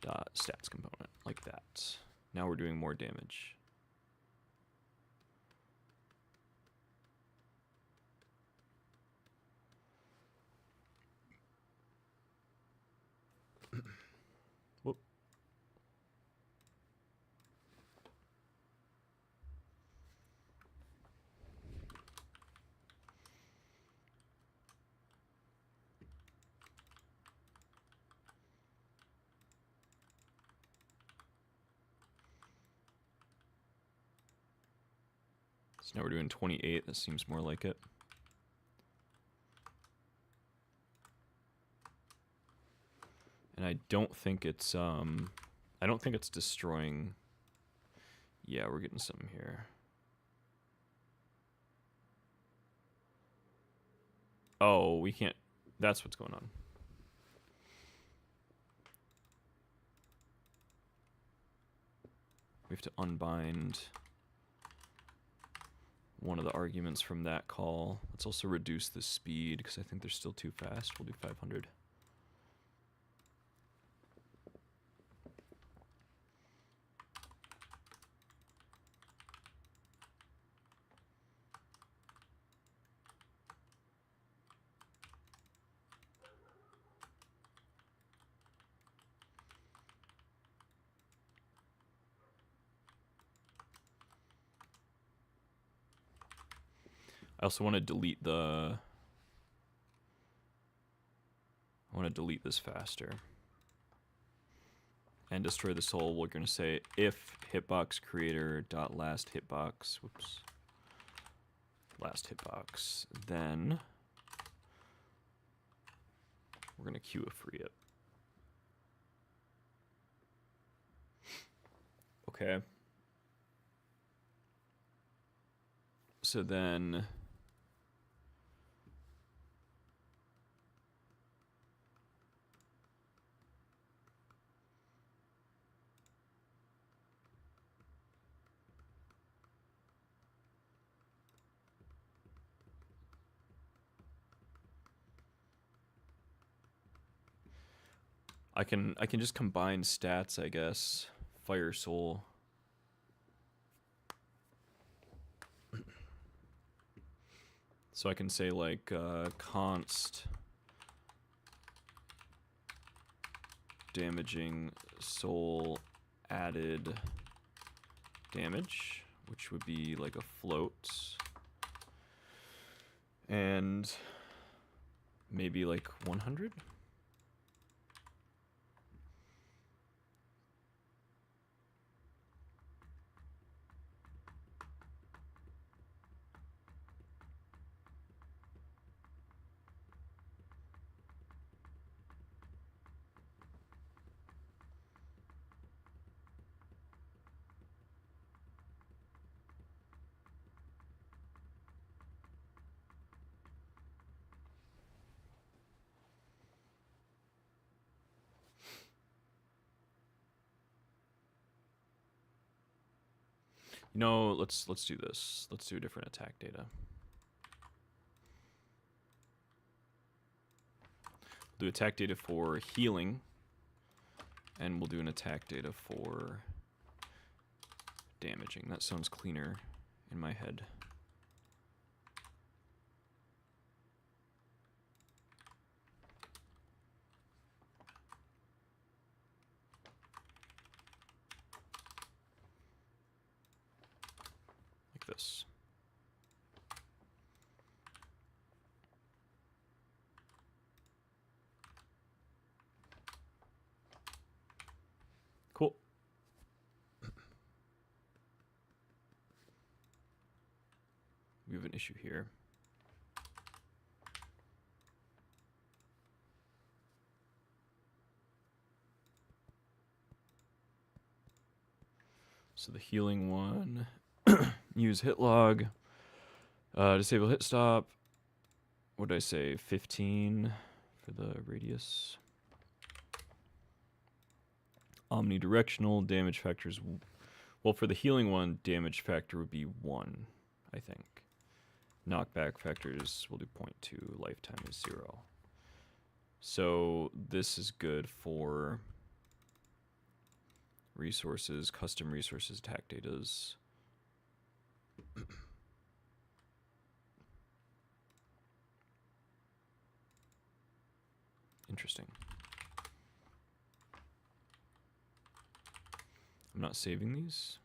dot stats component, like that. Now we're doing more damage. Whoop. So now we're doing 28. That seems more like it. And I don't think it's destroying. Yeah, we're getting something here. Oh, we can't. That's what's going on. We have to unbind one of the arguments from that call. Let's also reduce the speed because I think they're still too fast. We'll do 500. I also want to delete the... I want to delete this faster. And destroy the soul. We're going to say if hitbox creator dot last hitbox, whoops, last hitbox, then we're going to queue a free it. Okay. So then I can just combine stats, I guess. Fire soul. So I can say like const damaging soul added damage, which would be like a float. And maybe like 100? You know, let's do this. Let's do a different attack data. We'll do attack data for healing, and we'll do an attack data for damaging. That sounds cleaner in my head. Like this. Cool. We have an issue here. So the healing one, use hit log, disable hit stop. What did I say? 15 for the radius. Omnidirectional damage factors. Well, for the healing one, damage factor would be 1, I think. Knockback factors will do 0.2. Lifetime is 0. So this is good for resources, custom resources, attack datas. Interesting. I'm not saving these.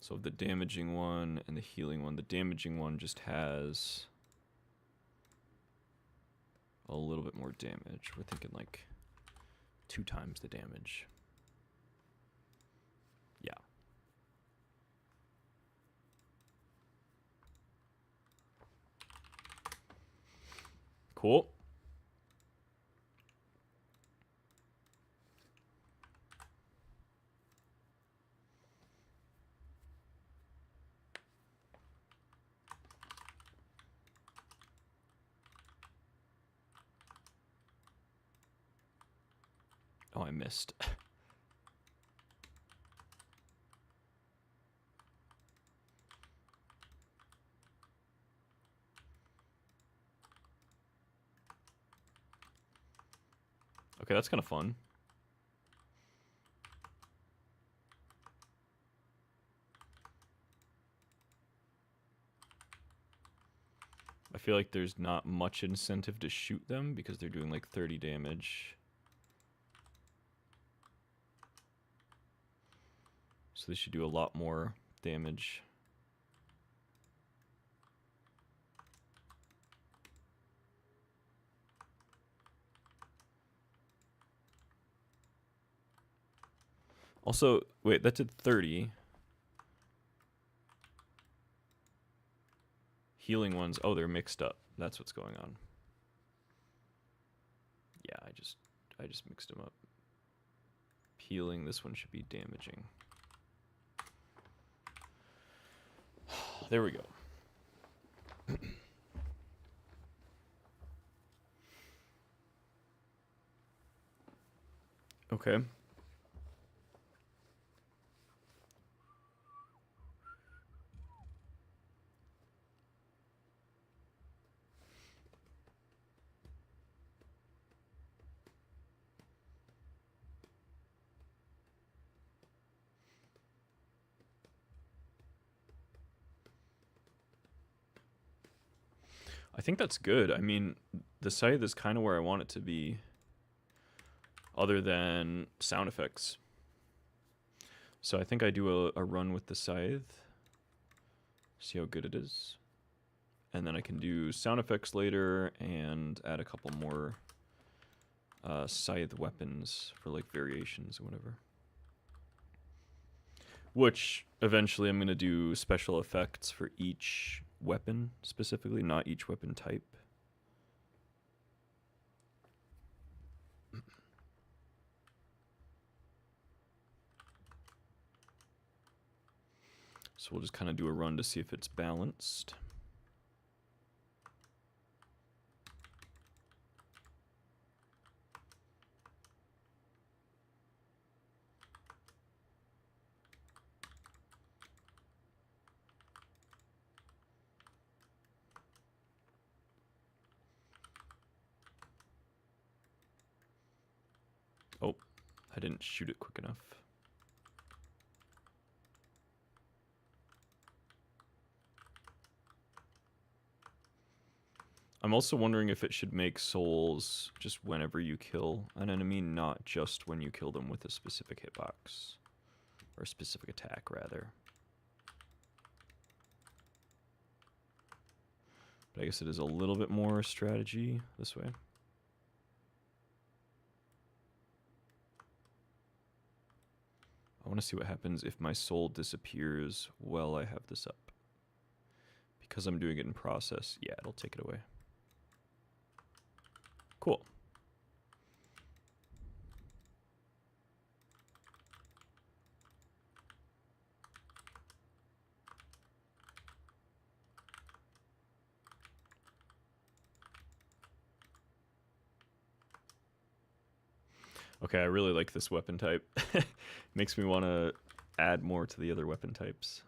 So the damaging one and the healing one. The damaging one just has a little bit more damage. We're thinking like 2 times the damage. Yeah. Cool. Oh, I missed. Okay, that's kind of fun. I feel like there's not much incentive to shoot them because they're doing like 30 damage. So they should do a lot more damage. Also, wait, that did 30. Healing ones, oh, they're mixed up. That's what's going on. Yeah, I just mixed them up. Healing, this one should be damaging. There we go. Okay. I think that's good. I mean, the Scythe is kind of where I want it to be, other than sound effects. So I think I do a run with the Scythe, see how good it is. And then I can do sound effects later and add a couple more Scythe weapons for like variations or whatever. Which eventually I'm going to do special effects for each weapon specifically, not each weapon type. So we'll just kind of do a run to see if it's balanced. Oh, I didn't shoot it quick enough. I'm also wondering if it should make souls just whenever you kill an enemy, not just when you kill them with a specific hitbox. Or a specific attack, rather. But I guess it is a little bit more strategy this way. I want to see what happens if my soul disappears while I have this up. Because I'm doing it in process, yeah, it'll take it away. Cool. Okay, I really like this weapon type. Makes me want to add more to the other weapon types.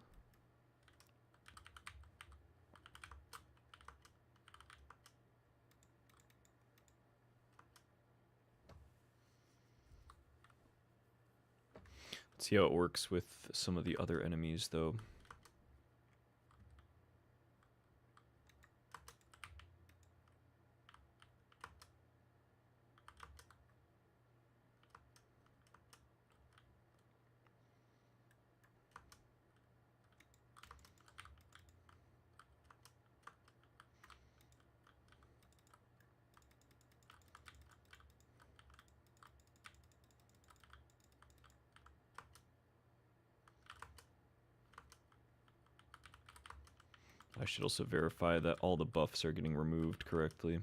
Let's see how it works with some of the other enemies, though. I should also verify that all the buffs are getting removed correctly.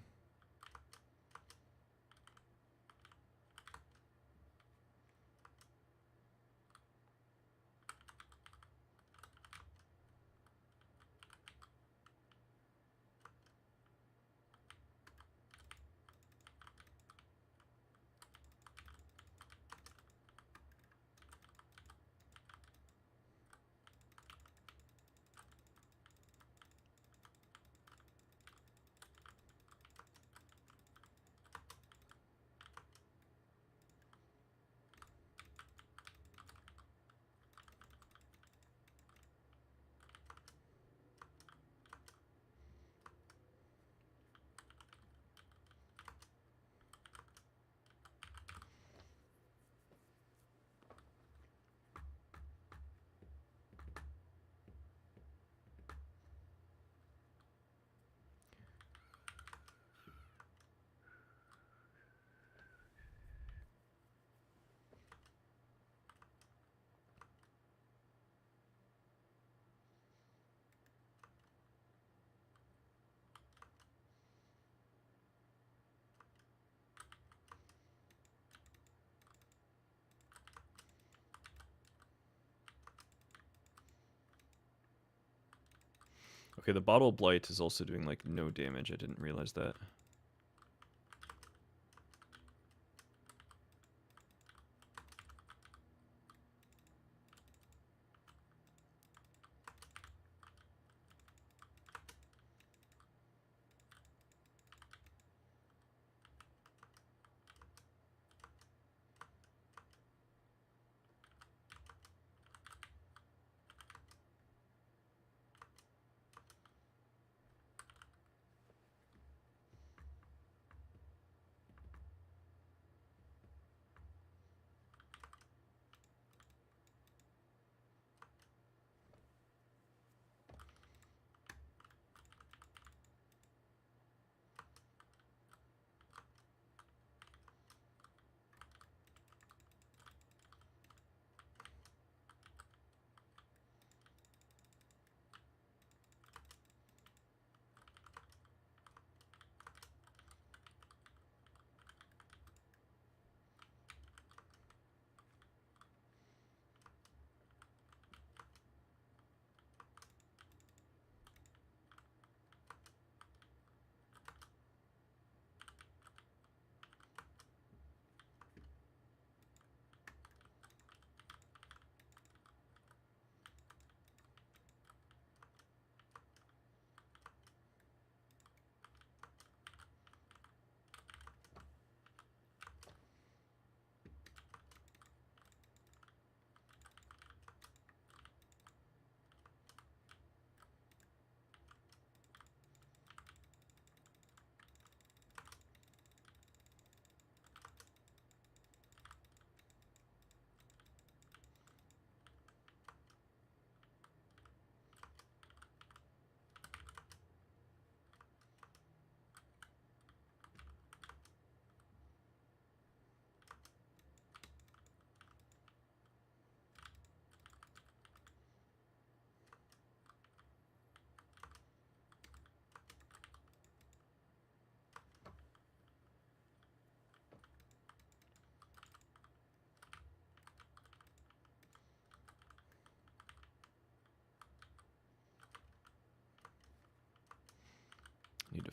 Okay, the Bottle Blight is also doing, like, no damage. I didn't realize that.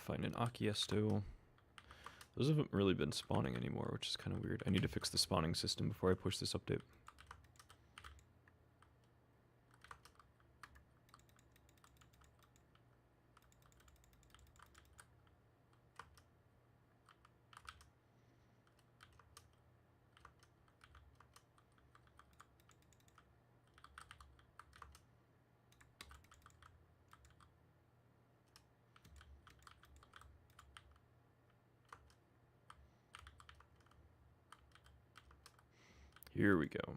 find an Akiesto. Those haven't really been spawning anymore, which is kind of weird. I need to fix the spawning system before I push this update. Here we go.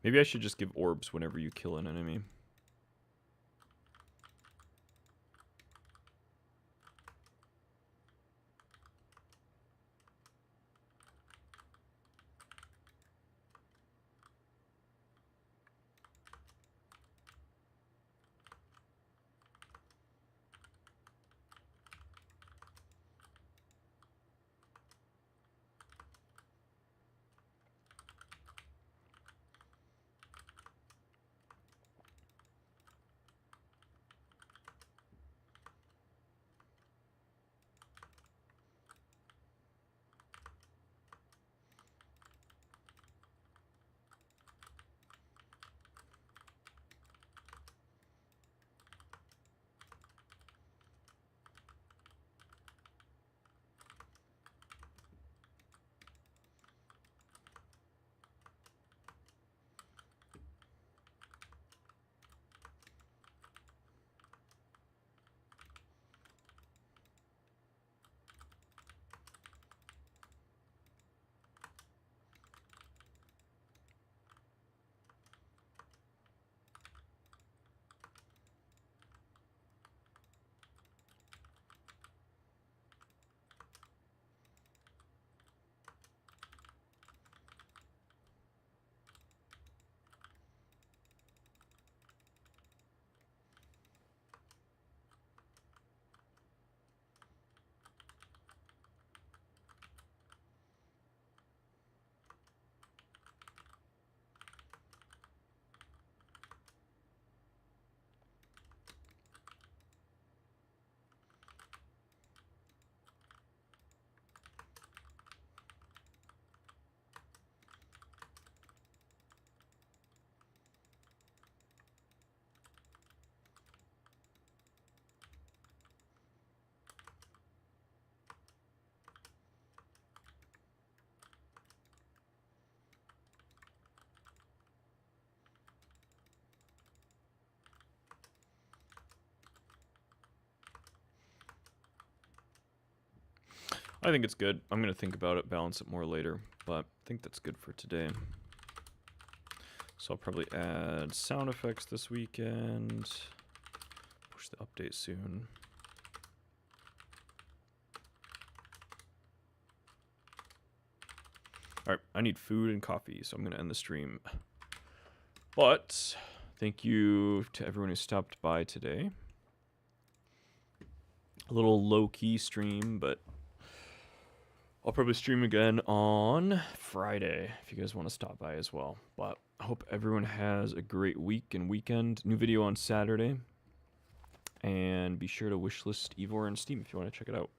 Maybe I should just give orbs whenever you kill an enemy. I think it's good. I'm going to think about it, balance it more later, but I think that's good for today. So I'll probably add sound effects this weekend. Push the update soon. Alright, I need food and coffee, so I'm going to end the stream. But thank you to everyone who stopped by today. A little low-key stream, but I'll probably stream again on Friday if you guys want to stop by as well. But I hope everyone has a great week and weekend. New video on Saturday. And be sure to wishlist Eavor and Steam if you want to check it out.